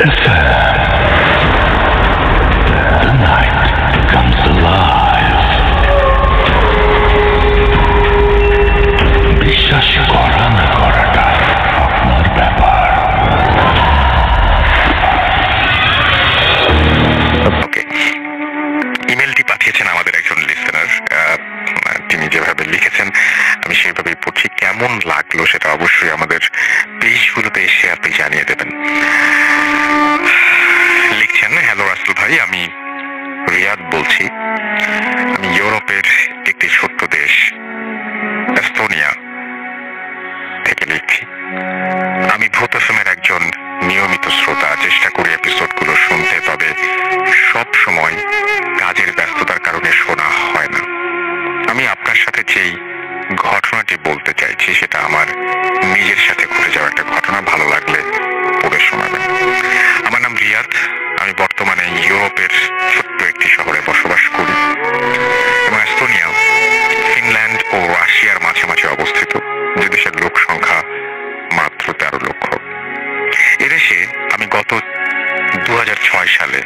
The night comes alive. বিশ্বাস করা না করাটা আপনার ব্যাপার। ওকে, ইমেলটি পাঠিয়েছেন আমাদের একজন লিসেনার। তিনি যেভাবে লিখেছেন আমি সেইভাবেই পড়ছি। কেমন লাগলো সেটা অবশ্যই আমাদের পেজগুলোতে এসে আপনি জানিয়ে দেবেন। লিখছেন, হ্যালো রাসেল ভাই, আমি রিয়াদ বলছি। আমি ইউরোপের একটি ছোট্ট দেশ এস্তোনিয়া থেকে লিখছি। আমি ভূত এফএমের একজন নিয়মিত শ্রোতা। চেষ্টা করি এপিসোডগুলো শুনতে, তবে সব সময় কাজের ব্যস্ততার কারণে শোনা হয় না। আমি আপনার সাথে যেই ঘটনাটি বলতে চাইছি সেটা আমার নিজের সাথে ঘটে যাওয়া একটা ঘটনা। ভালো লাগলে পড়ে শোনাবেন। আমার নাম রিয়াদ। আমি বর্তমানে ইউরোপের ছোট্ট একটি শহরে বসবাস করি এবং এস্তোনিয়া ফিনল্যান্ড ও রাশিয়ার মাঝামাঝি অবস্থিত, যে দেশের লোক সংখ্যা মাত্র 13 লক্ষ। এদেশে আমি গত 2006 সালে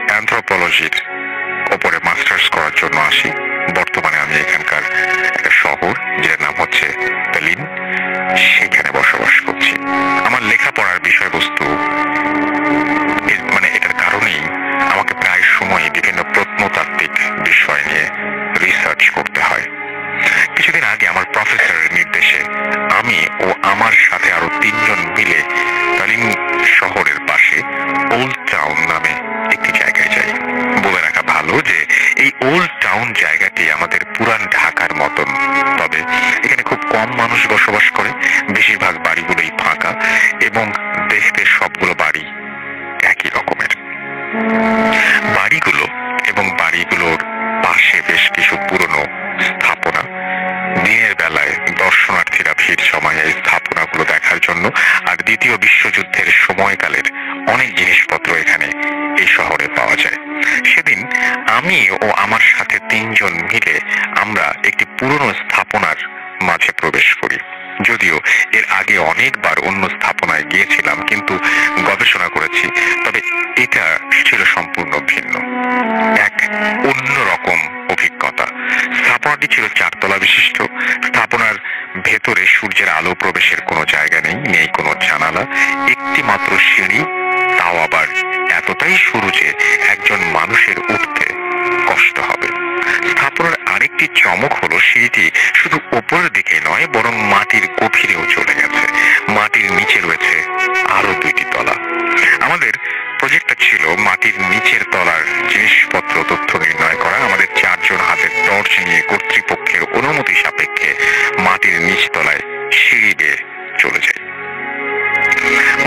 অ্যানথ্রোপোলজির ওপরে মাস্টার্স করার জন্য আসি। বর্তমানে আমি এখানকার একটা শহর যার নাম হচ্ছে তালিন, সেখানে বসবাস করছি। আমার লেখাপড়ার বিষয়বস্তু এটার কারণেই আমাকে প্রায় সময় বিভিন্ন প্রত্নতাত্ত্বিক বিষয় নিয়ে রিসার্চ করতে হয়। কিছুদিন আগে আমার প্রফেসরের নির্দেশে আমি ও আমার সাথে আরো 3 জন মিলে তালিন শহরের পাশে ওল্ড টাউন নামে একটি জায়গায় যাই। বলে রাখা ভালো যে এই ওল্ড টাউন জায়গাটি আমাদের পুরান ঢাকার মতন, তবে এখানে খুব কম মানুষ বসবাস করে। বেশিরভাগ বাড়িগুলোই ফাঁকা এবং দেখতে সবগুলো বাড়ি একই রকমের। বাড়িগুলো এবং বাড়িগুলোর পাশে বেশ কিছু পুরনো স্থাপনা। দিনের বেলায় দর্শনার্থীরা ভিড় জমায় এই স্থাপনাগুলো দেখার জন্য। আর দ্বিতীয় বিশ্বযুদ্ধের সময়কালের অনেক জিনিসপত্র এখানে এই শহরে পাওয়া যায়। সেদিন আমি ও আমার সাথে 3 জন মিলে আমরা একটি পুরনো স্থাপনার মাঝে প্রবেশ করি। যদিও এর আগে অনেকবার অন্য স্থাপনায় গিয়েছিলাম, কিন্তু গবেষণা করেছি, তবে এটা ছিল সম্পূর্ণ ভিন্ন, এক অন্যরকম অভিজ্ঞতা। স্থাপনাটি ছিল 4 তলা বিশিষ্ট। স্থাপনার ভেতরে সূর্যের আলো প্রবেশের কোনো জায়গা নেই, নেই কোনো জানালা, একটি মাত্র সিঁড়ি, তাও আবার এতটাই সরু যে একজন মানুষের উঠতে কষ্ট হবে। স্থাপনার আরেকটি চমক হলো সিঁড়িটি শুধু উপরের দিকে নয়, বরং মাটির গভীরেও চলে গেছে। মাটির নিচে রয়েছে আরো 2টি তলা। আমাদের প্রজেক্টটা ছিল মাটির নিচের তলার জিনিসপত্র তথ্য নির্ণয় করা। আমাদের 4 জন হাতে টর্চ নিয়ে কর্তৃপক্ষের অনুমতি সাপেক্ষে মাটির নিচ তলায় সিঁড়ি বেয়ে চলে যাই।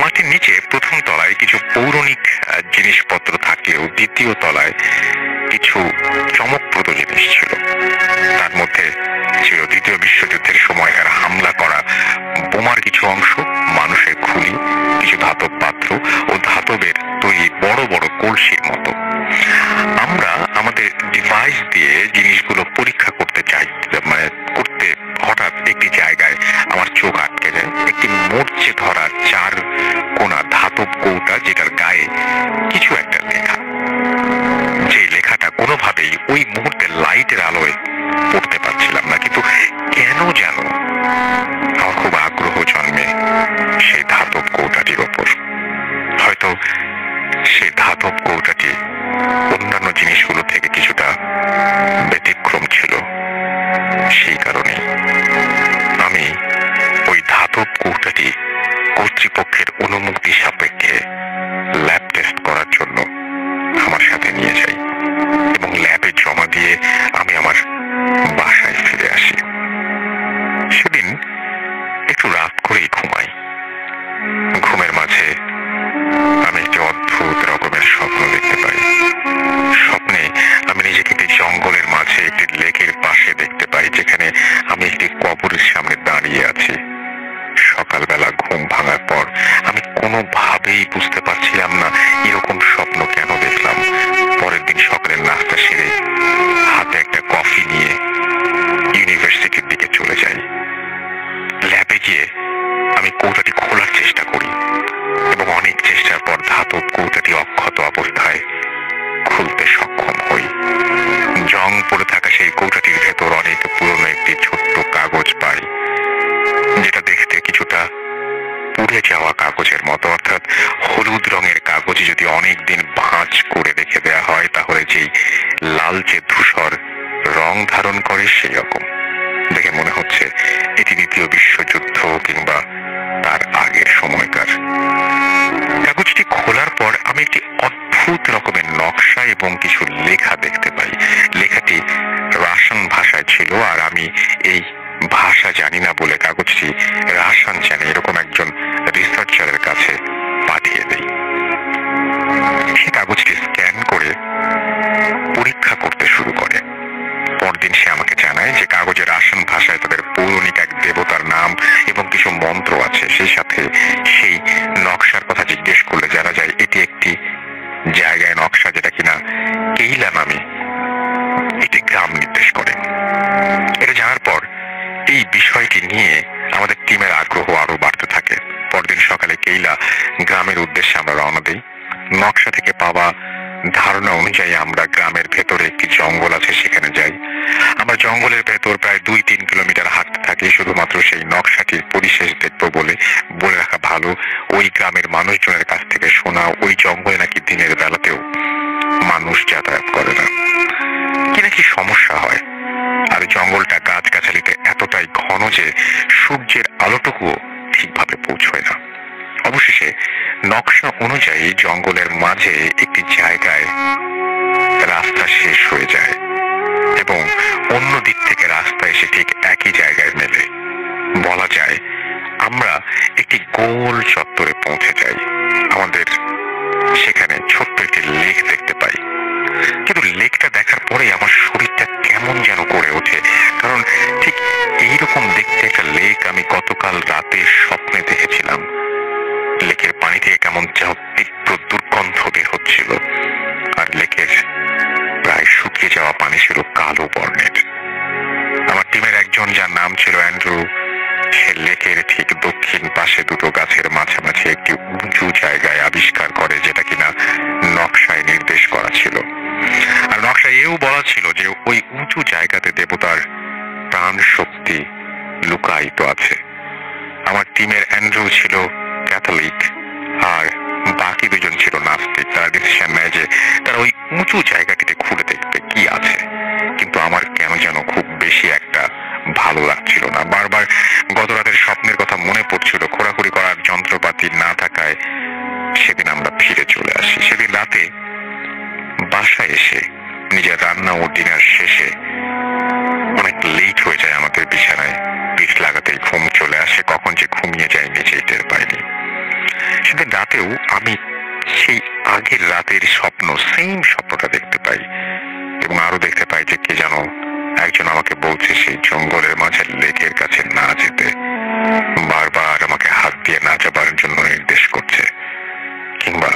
মাটির নিচে প্রথম তলায় কিছু পৌরাণিক জিনিসপত্র থাকলেও দ্বিতীয় তলায় কিছু চমকপ্রদ জিনিস ছিল। তার মধ্যে ছিল দ্বিতীয় বিশ্বযুদ্ধের সময়কার হামলা করা বোমার কিছু অংশ, মানুষের খুলি, কিছু ধাতব পাত্র ও ধাতবের তৈরি বড় বড় কলসির মতো। আমরা আমাদের ডিভাইস দিয়ে জিনিসগুলো পরীক্ষা করতে করতে হঠাৎ একটি জায়গায় আমার চোখ আটকে যায়। একটি মরচে ধরা 4 কোণা ধাতব কৌটা, যেটার গায়ে কিছু একটা লেখা। যে লেখাটা কোনোভাবেই ওই মুহূর্তে লাইটের আলোয় পড়তে পারছিলাম না, কিন্তু কেন যেন আমার খুব আগ্রহ জন্মে সেই ধাতব কৌটাটির ওপর। হয়তো সেই ধাতব কৌটাটি অন্যান্য জিনিসগুলো থেকে কিছুটা ব্যতিক্রম ছিল, সেই কারণে আমি ওই ধাতব কৌটাটি কর্তৃপক্ষের অনুমতি সাপেক্ষে ল্যাব টেস্ট করার জন্য আমার সাথে নিয়ে যাই এবং ল্যাবে জমা দিয়ে আমি আমার বাসায় ফিরে আসি। সেদিন একটু রাত করেই ঘুমাই। ঘুমের মাঝে আমি একটি অদ্ভুত রকমের স্বপ্ন দেখতে পাই। স্বপ্নে আমি নিজেকে একটি জঙ্গলের মাঝে একটি লেকের পাশে দেখতে পাই, যেখানে আমি একটি কবরের সামনে দাঁড়িয়ে আছি। সকালবেলা ঘুম ভাঙার পর আমি কোনোভাবেই বুঝতে পুড়ে যাওয়া কাগজের মতো, অর্থাৎ হলুদ রঙের কাগজে যদি অনেকদিন ভাঁজ করে রেখে দেওয়া হয় তাহলে যেই লালচে ধূসর রং ধারণ করে সেই রকম। দেখে মনে হচ্ছে এটি দ্বিতীয় বিশ্বযুদ্ধ কিংবা তার আগের সময়কার। কাগজটি খোলার পর আমি একটি অদ্ভুত রকমের নকশা এবং কিছু লেখা দেখতে পাই। লেখাটি রাশিয়ান ভাষায় ছিল, আর আমি এই ভাষা জানি না বলে কাগজটি রাশিয়ান জানে এরকম একজন রিসার্চারের কাছে পাঠিয়ে দেই। সে কাগজটি স্ক্যান করে পরীক্ষা করতে শুরু করে। পরদিন সে আমাকে জানায় যে কাগজের রাশিয়ান ভাষায় তাদের পৌরাণিক এক দেবতার নাম এবং কিছু মন্ত্র আছে। সেই সাথে সেই নকশার কথা জিজ্ঞেস করলে জানা যায় এটি একটি জায়গায় নকশা যেটা কিনা কেইলা নামে এটি গ্রাম নির্দেশ করে। এটা জানার পর এই বিষয়টি নিয়ে আমাদের টিমের আগ্রহ আরো বাড়তে থাকে। পরদিন সকালে কেইলা গ্রামের উদ্দেশ্যে আমরা রওনা দিই। নকশা থেকে পাওয়া ধারণা অনুযায়ী আমরা গ্রামের ভেতরে একটি জঙ্গল আছে সেখানে যাই। আমরা জঙ্গলের ভেতর প্রায় 2-3 কিলোমিটার হাঁটতে থাকি শুধুমাত্র সেই নকশাটির পরিশেষ দেখবো বলে। বলে রাখা ভালো, ওই গ্রামের মানুষজনের কাছ থেকে শোনা ওই জঙ্গলে নাকি দিনের বেলাতেও মানুষ যাতায়াত করে না, কি নাকি সমস্যা হয়। আর জঙ্গলটা গাছগাছালিতে এতটাই ঘন যে সূর্যের আলোটুকুও ঠিকভাবে পৌঁছয় না। অবশেষে নকশা অনুযায়ী জঙ্গলের মাঝে একটি জায়গায় রাস্তা শেষ হয়ে যায় এবং অন্য দিক থেকে রাস্তা এসে ঠিক একই জায়গায় মেলে। বলা যায় আমরা একটি গোল চত্বরে পৌঁছে যাই। আমাদের সেখানে ছোট্ট একটি লেক দেখতে পাই, কিন্তু লেকটা দেখার পরে আমার শরীরটা কেমন যেন করে ওঠে, কারণ ঠিক এইরকম দেখতে একটা লেক আমি গতকাল রাতে স্বপ্নে দেখেছিলাম। লেকের পানি থেকে কেমন তীব্র দুর্গন্ধ বের হচ্ছিল, আর লেকের প্রায় শুকিয়ে যাওয়া পানি ছিল কালো বর্ণের। আমার টিমের একজন, যার নাম ছিল অ্যান্ড্রু, সে লেকের ঠিক দক্ষিণ পাশে দুটো গাছের মাঝামাঝি একটি উঁচু জায়গায় আবিষ্কার করে যেটা কিনা নকশায় নির্দেশ করা ছিল। আর নকশায় এও বলা ছিল যে ওই উঁচু জায়গাতে দেবতার প্রাণ শক্তি লুকায়িত আছে। আমার টিমের অ্যান্ড্রু ছিল ক্যাথলিক আর বাকি দুজন ছিল নাস্তিক। তারা ডিসিশন নেয় যে তারা ওই উঁচু জায়গাটিতে ঘুরে দেখবে কি আছে, কিন্তু আমার কেন যেন খুব বেশি একটা ভালো লাগছিল না। বারবার গত রাতের স্বপ্নের কথা মনে পড়ছিল। খোঁড়াখুড়ি করার যন্ত্রপাতি না থাকায় সেদিন আমরা ফিরে চলে আসি। সেদিন রাতে বাসায় এসে নিজের রান্না ও ডিনার শেষে অনেক লেট হয়ে যায় আমাদের বিছানায়। পিঠ লাগাতেই ঘুম চলে আসে, কখন যে ঘুমিয়ে যায় নিজেই টের পাইনি। সেদিন রাতেও আমি সেই আগের রাতের সেম স্বপ্নটা দেখতে পাই এবং আরো দেখতে পাই যে কে যেন একজন আমাকে বলছে সেই জঙ্গলের মাঝে লেকের কাছে না যেতে, বারবার আমাকে হাত দিয়ে না যাবার জন্য নির্দেশ করছে কিংবা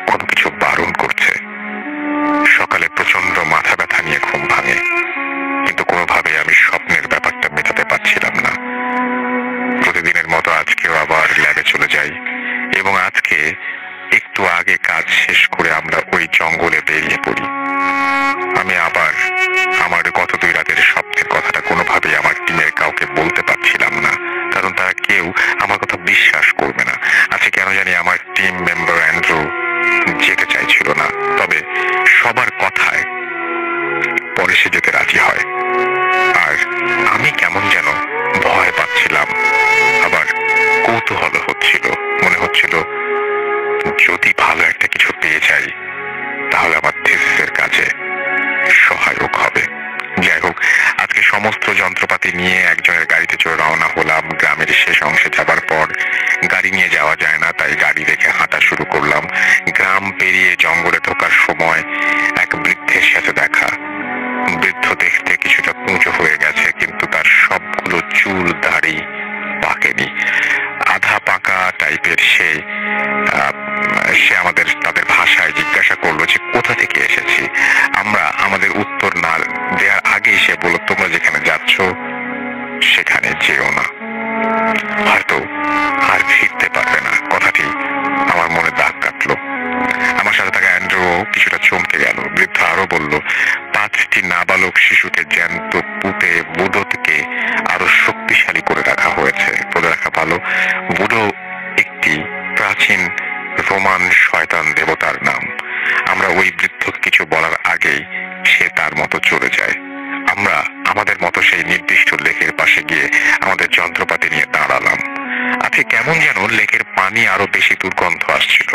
কোনো কিছু বারণ করছে। সকালে প্রচন্ড মাথা ব্যথা নিয়ে ঘুম ভাঙে, কিন্তু কোনোভাবে আমি স্বপ্নের ব্যাপারটা মেটাতে পারছিলাম না। প্রতিদিনের মতো আজকেও আবার ল্যাবে চলে যাই এবং আজকে একটু আগে কাজ শেষ করে আমরা ওই জঙ্গলে বেরিয়ে পড়ি। আমি আবার আমার গত 2 রাতের স্বপ্নের কথাটা কোনোভাবেই আমার টিমের কাউকে বলতে পারছিলাম না, কারণ তারা কেউ আমার কথা বিশ্বাস করবে না। আজকে কেন জানি আমার টিম মেম্বার অ্যান্ড্রু যেতে চাইছিল না, তবে সবার কথায় পরে সে যেতে রাজি হয়। আর আমি কেমন যেন ভয় পাচ্ছিলাম, আবার কৌতূহল হচ্ছিল। মনে হচ্ছিল যদি ভালো একটা কিছু পেয়ে যাই তাহলে আমার থিসিসের কাজে সহায়ক হবে। যাই হোক, আজকে সমস্ত যন্ত্রপাতি নিয়ে একজনের গাড়িতে চড়ে রওনা হলাম। গ্রামের শেষ অংশে যাবার পর গাড়ি নিয়ে যাওয়া যায় না, তাই গাড়ি রেখে হাঁটা শুরু করলাম। গ্রাম পেরিয়ে জঙ্গলে ঢোকার সময় এক বৃদ্ধের সাথে দেখা। বৃদ্ধ দেখতে কিছুটা উঁচু হয়ে গেছে, কিন্তু তার সবগুলো চুল দাড়ি পাকেনি, আধা পাকা টাইপের। সে তাদের ভাষায় জিজ্ঞাসা করলো যে কোথা থেকে এসেছি। আমরা আমাদের উত্তর না দেওয়ার আগেই সে বলল, তোমরা যেখানে যাচ্ছ সেখানে যেও না, হয়তো আর ফিরতে পারবে না। কথাটি আমার মনে দাগ কাটলো। আমার সাথে থাকা অ্যান্ড্রু কিছুটা চমকে গেল। বৃদ্ধ আরো বলল, 5টি নাবালক শিশুকে জ্যান্ত পুঁতে বুধোকে আরো শক্তিশালী করে রাখা হয়েছে। বলে রাখা ভালো, বুধো রোমান শয়তান দেবতার নাম। আমরা ওই বৃদ্ধ কিছু বলার আগেই সে তার মতো চলে যায়। আমরা আমাদের মতো সেই নির্দিষ্ট লেকের পাশে গিয়ে আমাদের যন্ত্রপাতি নিয়ে দাঁড়ালাম। আজকে কেমন যেন লেকের পানি আরো বেশি দুর্গন্ধ আসছিল,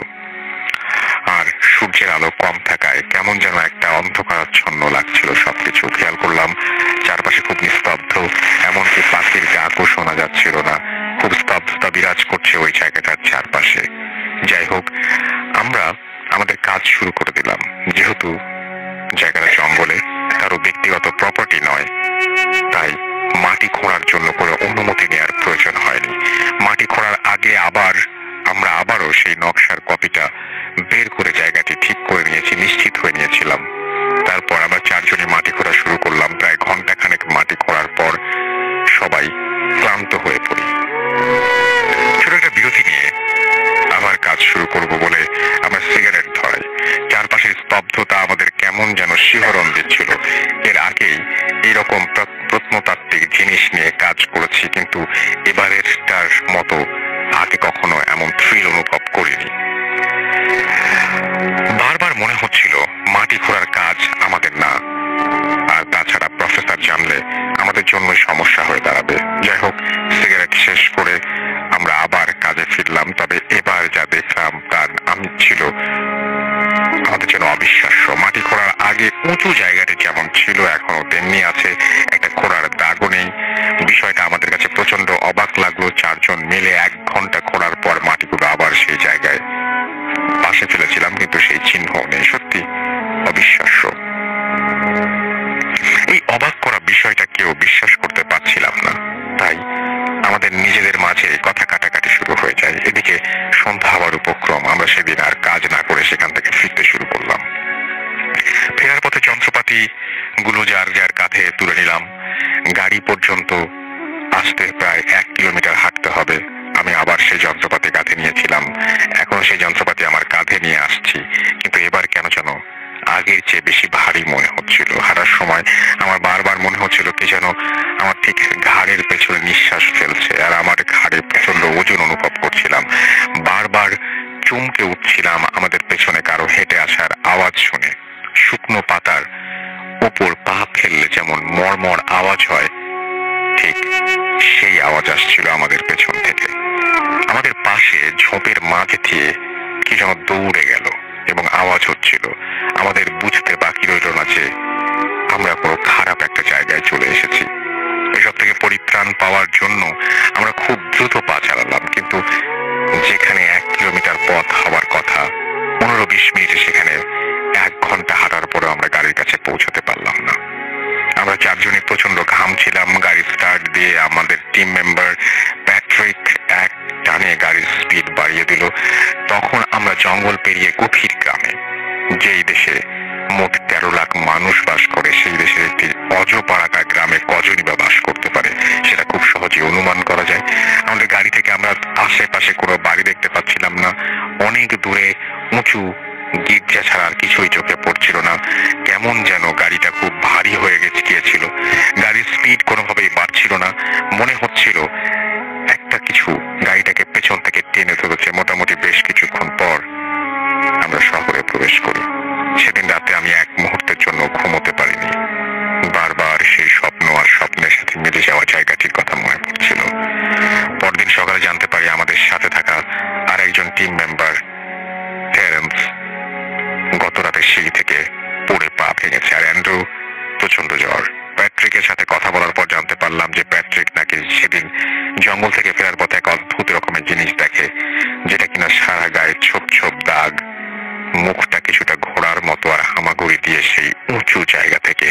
আর সূর্যের আলো কম থাকায় কেমন যেন একটা অন্ধকারাচ্ছন্ন লাগছিল সবকিছু। খেয়াল করলাম চারপাশে খুব নিস্তব্ধ, এমনকি পাখির ডাকও শোনা যাচ্ছিল না। খুব স্তব্ধতা বিরাজ করছে ওই জায়গাটার চারপাশে। যাই হোক, আমরা আমাদের কাজ শুরু করে দিলাম। যেহেতু জায়গাটা জঙ্গলে, কারো ব্যক্তিগত প্রপার্টি নয়, তাই মাটি খোঁড়ার জন্য কোনো অনুমতি নেওয়ার প্রয়োজন হয়নি। মাটি খোঁড়ার আগে আমরা আবারও সেই নকশার কপিটা বের করে জায়গাটি ঠিক করে নিয়েছি, নিশ্চিত হয়ে নিয়েছিলাম। তারপর আমরা চারজনই মাটি খোঁড়া শুরু করলাম। প্রায় ঘন্টাখানেক মাটি খোঁড়ার পর সবাই ক্লান্ত হয়ে পড়ি। ছোট একটা বিরতি নিয়ে আবার কাজ শুরু করব বলে আমরা সিগারেট ধরাই। চারপাশের স্তব্ধতা আমাদের কেমন যেন শিহরণ দিচ্ছিল। এর আগেই এইরকম প্রত্নতাত্ত্বিক জিনিস নিয়ে কাজ করেছি, কিন্তু এবারেরটার মতো আগে কখনো এমন থ্রিল অনুভব করিনি। বারবার মনে হচ্ছিল মাটি খোঁড়ার কাজ আমাদের না, আর তাছাড়া প্রফেসর জানলে আমাদের জন্য সমস্যা হয়ে দাঁড়াবে। যাই হোক, সিগারেট শেষ করে আমরা আবার কাজে ফিরলাম। তবে এবার যা দেখলাম তার ছিল আমাদের জন্য অবিশ্বাস্য। মাটি খোঁড়ার আগে উঁচু জায়গাটি যেমন ছিল এখনো তেমনি আছে, একটা খোঁড়ার দাগও নেই। বিষয়টা আমাদের কাছে প্রচন্ড অবাক লাগলো। চারজন মিলে 1 ঘন্টা খোঁড়ার পর মাটিগুলো আবার সেই জায়গায় পাশে ফেলেছিলাম, কিন্তু সেই চিহ্ন নেই। সত্যি অবিশ্বাস্য। এই অবাক করা বিষয়টা কেউ বিশ্বাস করতে পারছিলাম না, তাই আমাদের নিজেদের মাঝে কথা কাটাকাটি শুরু হয়ে যায়। এদিকে সন্ধ্যা হওয়ার উপক্রম। আমরা সেদিন আর কাজ না করে সেখান থেকে ফিরতে শুরু করলাম। ফেরার পথে যন্ত্রপাতি গুলো যার যার কাঁধে তুলে নিলাম। গাড়ি পর্যন্ত আসতে প্রায় 1 কিলোমিটার হাঁটতে হবে। আমি আবার সেই যন্ত্রপাতি কাঁধে নিয়েছিলাম। এখন সেই যন্ত্রপাতি আমার কাঁধে নিয়ে আসছি, কিন্তু এবার কেন যেন আগের চেয়ে বেশি ভারী মনে হচ্ছিল। হাঁটার সময় আমার বারবার মনে হচ্ছিল কি যেন আমার ঠিক ঘাড়ের পেছনে নিঃশ্বাস ফেলছে, আর আমার ঘাড়ে প্রচন্ড ওজন অনুভব করছিলাম। বারবার চমকে উঠছিলাম আমাদের পেছনে কারো হেঁটে আসার আওয়াজ শুনে। শুকনো পাতার উপর পা ফেললে যেমন মরমর আওয়াজ হয়, ঠিক সেই আওয়াজ আসছিল আমাদের পেছন থেকে। আমাদের পাশে ঝোপের মাঝে দিয়ে কি যেন দৌড়ে গেল এবং আওয়াজ হচ্ছিল। আমাদের বুঝতে বাকি রইল না যে আমরা কোনো খারাপ একটা জায়গায় চলে এসেছি। এসব থেকে পরিত্রাণ পাওয়ার জন্য আমরা খুব দ্রুত পা চালালাম, কিন্তু যেখানে 1 কিলোমিটার পথ হওয়ার কথা 15-20 মিনিটে সেখানে 1 ঘন্টা হাঁটার পরেও আমরা গাড়ির কাছে পৌঁছতে পারলাম না। আমরা চারজনই প্রচন্ড ঘামছিলাম। গাড়ি স্টার্ট দিয়ে আমাদের টিম মেম্বার প্যাট্রিক এক টানে গাড়ির স্পিড বাড়িয়ে দিল। তখন আমরা জঙ্গল পেরিয়ে গভীর গ্রামে, যেই দেশে মোট 13 লাখ মানুষ বাস করে, সেই দেশের একটি অজপাড়াকা গ্রামে কজনই বা বাস করতে পারে সেটা খুব সহজে অনুমান করা যায়। আমাদের গাড়ি থেকে আমরা আশেপাশে কোনো বাড়ি দেখতে পাচ্ছিলাম না। অনেক দূরে উঁচু গির্জা ছাড়া আর কিছুই চোখে পড়ছিল না। কেমন যেন গাড়িটা খুব ভারী হয়ে গিয়েছিল। গাড়ির স্পিড কোনোভাবেই বাড়ছিল না। মনে হচ্ছিল একটা কিছু গাড়িটাকে পেছন থেকে টেনে ধরেছে। মোটামুটি বেশ কিছুক্ষণ পর আমরা শহরে প্রবেশ করি। সেদিন রাতে আমি 1 মুহূর্তের জন্য ঘুমোতে পারিনি। বারবার সেই স্বপ্ন আর স্বপ্নের সাথে মিলে যাওয়া জায়গাটির কথা মনে পড়ছিল। পরদিন সকালে জানতে পারি আমাদের সাথে থাকা আর একজন টিম মেম্বার টেরেন্স গত রাতে সিঁড়ি থেকে পড়ে পা ভেঙেছে, আর অ্যান্ড্রু প্রচন্ড জ্বর। প্যাট্রিকের সাথে কথা বলার পর জানতে পারলাম যে প্যাট্রিক নাকি সেদিন জঙ্গল থেকে ফেরার পথে এক অদ্ভুত রকমের জিনিস দেখে, যেটা কিনা সারা গায়ে ছোপ ছোপ দাগ, মুখটা কিছুটা ঘোড়ার মতো, আর হামাগুড়ি দিয়ে সেই উঁচু জায়গা থেকে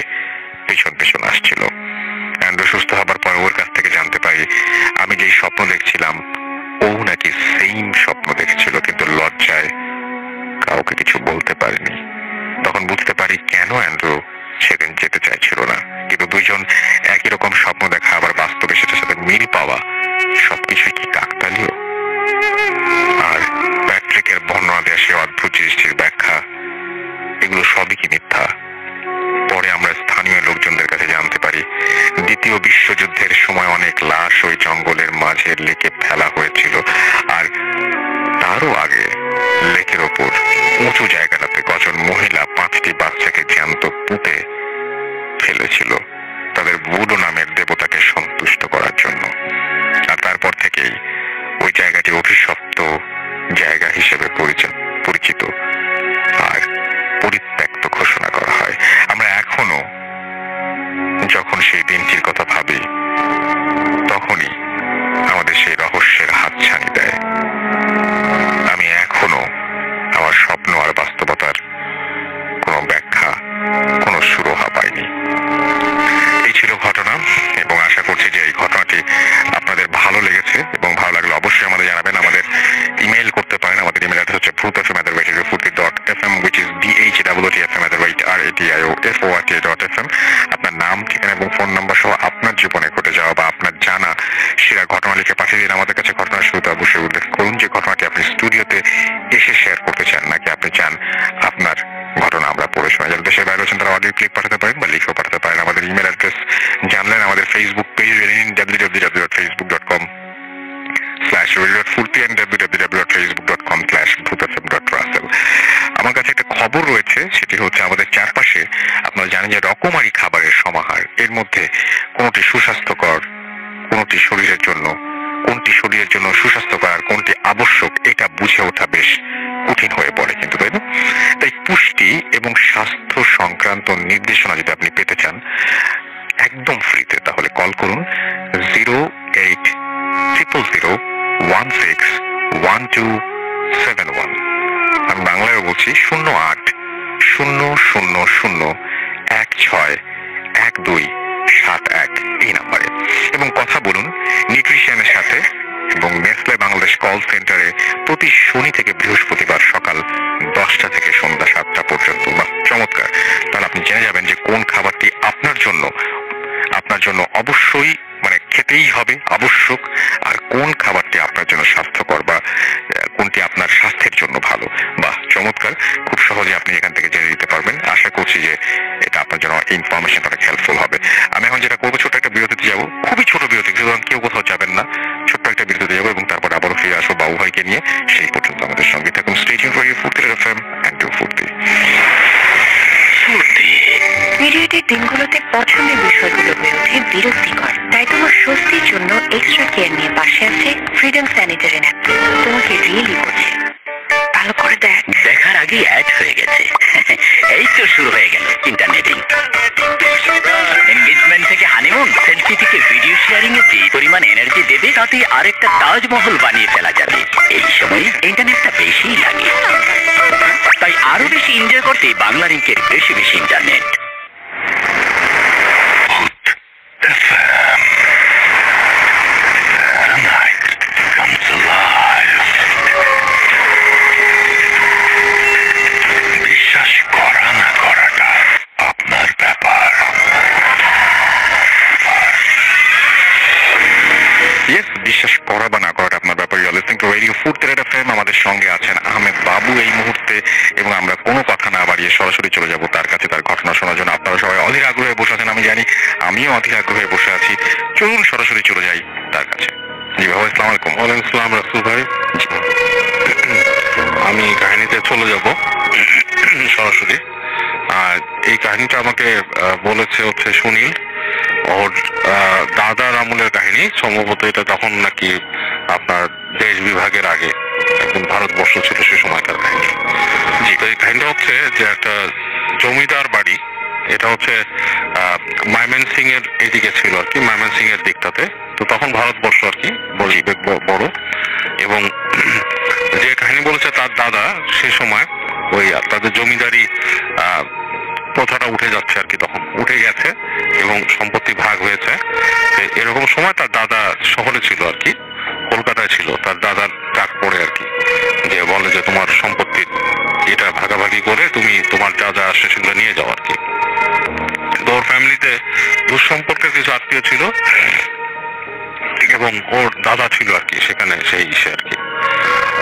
পেছন পেছন আসছিল। অ্যান্ড্রু সুস্থ হবার পর ওর কাছ থেকে জানতে পারি আমি যেই স্বপ্ন দেখছিলাম ও নাকি সেম স্বপ্ন দেখেছিল, কিন্তু লজ্জায় কাউকে কিছু বলতে পারিনি। তখন বুঝতে পারি কেন অ্যান্ড্রু সেদিন যেতে চাইছিল না। কিন্তু দুইজন একই রকম স্বপ্ন দেখা, আবার বাস্তবে সেটার সাথে মিল পাওয়া, সবকিছুই কি কাকতালীয়? আর প্যাট্রিকের বর্ণনা দেওয়া সে অদ্ভুত জিনিসটির ব্যাখ্যা, এগুলো সবই কি মিথ্যা? পরে আমরা স্থানীয় লোকজনদের কাছে জানতে পারি ২য় বিশ্বযুদ্ধের সময় অনেক লাশ ওই জঙ্গলের মাঝে লেকে ফেলা হয়েছিল, আর তারও আগে লেক হিসেবে পরিচিত আর পরিত্যক্ত ঘোষণা করা হয়। আমরা এখনো যখন সেই দিনটির কথা ভাবি তখনই আমাদের সেই রহস্যের হাতছানি দেয়। আমি এখনো আমার স্বপ্ন আর বাস্তবতার কোনো ব্যাখ্যা, কোনো সুরাহা পাইনি। এই ছিল ঘটনা, এবং আশা করছি যে এই ঘটনাটি আপনাদের ভালো লেগেছে, এবং ভালো লাগলে অবশ্যই আমাদের জানাবেন। আমাদের ইমেইল করতে পারেন। আমাদের ইমেল অ্যাড্রেস হচ্ছে bhutfm@radiofurti.fm, which is bhutfm@radiofurti.fm। আপনার নাম, ঠিকানা এবং ফোন নাম্বার সহ আপনার জীবনে ঘটে যাওয়া বা আপনার জানা সেরা ঘটনা লিখে পাঠিয়ে দিন আমাদের কাছে। ঘটনার শুরুতে অবশ্যই উল্লেখ করুন যে ঘটনাটি আপনি স্টুডিওতে এসে শেয়ার করতে চান, নাকি আপনি চান আপনার ঘটনা আমরা পড়ে শোনা। যারা দেশের বাইরে আছেন তারা অডিও ক্লিপ পাঠাতে পারেন বা লিখেও পাঠাতে পারেন। আমাদের ইমেল অ্যাড্রেস জানলেন। আমাদের Facebook page www.facebook.com/radio.furti and www.facebook.com/bhutfm.russell। আমার কাছে একটা খবর রয়েছে, সেটি হচ্ছে আমাদের চারপাশে আপনারা জানেন যে রকমারি খাবারের সমাহার। এর মধ্যে কোনটি সুস্বাস্থ্যকর, কোনটি শরীরের জন্য সুস্বাস্থ্যকর আর কোনটি আবশ্যক, এটা বুঝে ওঠা বেশ কঠিন হয়ে পড়ে কিন্তু, তাই না? তাই পুষ্টি এবং স্বাস্থ্য সংক্রান্ত নির্দেশনা যদি আপনি পেতে চান একদম ফ্রিতে, তাহলে কল করুন 0800161271। আমি বাংলায় বলছি 080000161271 এই নাম্বারে, এবং কথা বলুন নিউট্রিশনের সাথে। এবং নেসলে বাংলাদেশ কল সেন্টারে প্রতি শনি থেকে বৃহস্পতিবার সকাল 10টা থেকে সন্ধ্যা 7টা পর্যন্ত। চমৎকার! তাহলে আপনি জেনে যাবেন যে কোন খাবারটি আপনার জন্য অবশ্যই খেতেই হবে, আবশ্যক, আর কোন খাবারটি আপনার জন্য স্বাস্থ্যকর বা কোনটি আপনার স্বাস্থ্যের জন্য ভালো। বা চমৎকার! খুব সহজে আপনি এখান থেকে জেনে দিতে পারবেন। আশা করছি যে এটা আপনার জন্য ইনফরমেশন অনেক হেল্পফুল হবে। আমি এখন যেটা করবো, ছোট্ট একটা বিরতিতে যাবো, খুবই ছোট বিরতি, সুতরাং কেউ কোথাও যাবেন না। ছোট্ট একটা বিরতিতে যাবো এবং তারপর আবারও ফিরে আসবো বাবু ভাইকে নিয়ে। সেই পর্যন্ত আমাদের সঙ্গে থাকুন। Stay tuned for radio Foorti FM and two ফুর্তি। পিরিয়ডের দিনগুলোতে পছন্দের বিষয়গুলো হয়ে ওঠে বিরক্তিকর, তাই তোমার স্বস্তির জন্য এক্সট্রা কেয়ার নিয়ে পাশে আছে ফ্রিডম স্যানিটারি ন্যাপকিন। তোমাকে রিয়েলি বলছে, ভালো করে দেখার আগেই অ্যাড হয়ে গেছে। এই তো শুরু হয়ে গেল ইন্টারনেটিং। এনগেজমেন্ট থেকে হানিমুন, সেলফি থেকে ভিডিও শেয়ারিং এ যে পরিমাণ এনার্জি দেবে তাতে আরেকটা তাজমহল বানিয়ে ফেলা যাবে। এই সময় ইন্টারনেটটা বেশিই লাগে, তাই আরো বেশি এনজয় করতে বাংলা লিংকের বেশি ইন্টারনেট। বিশ্বাস করা বা না করাটা আপনার ব্যাপার। You are listening to radio Foorti FM. আমাদের সঙ্গে আছেন আহমেদ বাবু এই মুহূর্তে, এবং আমরা কোনো কথা না বাড়িয়ে সরাসরি চলে যাব তার কাছে, তার ঘটনা শোনার জন্য। আপনারা সবাই অধীর আগ্রহে বসে আছেন, আমি জানি, আমিও অধীর আগ্রহে বসে আছি। চলুন সরাসরি চলে যাই তার কাছে। জি বাবু, আসসালামু আলাইকুম। ওয়ালাইকুম আসসালাম রাসূল ভাই। আমি কাহিনীতে চলে যাব সরাসরি। আর এই কাহিনীটা আমাকে বলেছে হচ্ছে সুনীল, ওর দাদার আমলের কাহিনী। সম্ভবত এটা তখন নাকি আপনার দেশ বিভাগের আগে একদম ভারতবর্ষ ছিল সে সময়কার কাহিনী। জি, তো এই কাহিনীটা হচ্ছে যে একটা জমিদার বাড়ি, এটা হচ্ছে ময়মনসিং এর এদিকে ছিল আর কি, ময়মনসিং এর দিকটাতে। তো তখন ভারতবর্ষ আর কি বড়, এবং যে কাহিনী বলেছে তার দাদা সে সময় ওই তাদের জমিদারি প্রথাটা উঠে যাচ্ছে আর কি, তখন উঠে গেছে এবং সম্পত্তি ভাগ হয়েছে। এরকম সময় তার দাদা শহরে ছিল আর কি, কলকাতায় ছিল। তার দাদার ডাক পড়ে আর কি, যে বলে যে তোমার সম্পত্তি এটা ভাগাভাগি করে তুমি তোমার যা যা আসে সেগুলো নিয়ে যাও আর কি। তো ওর ফ্যামিলিতে দুঃসম্পর্কের কিছু আত্মীয় ছিল এবং ওর দাদা ছিল আর কি সেখানে, সেই ইসে আর কি।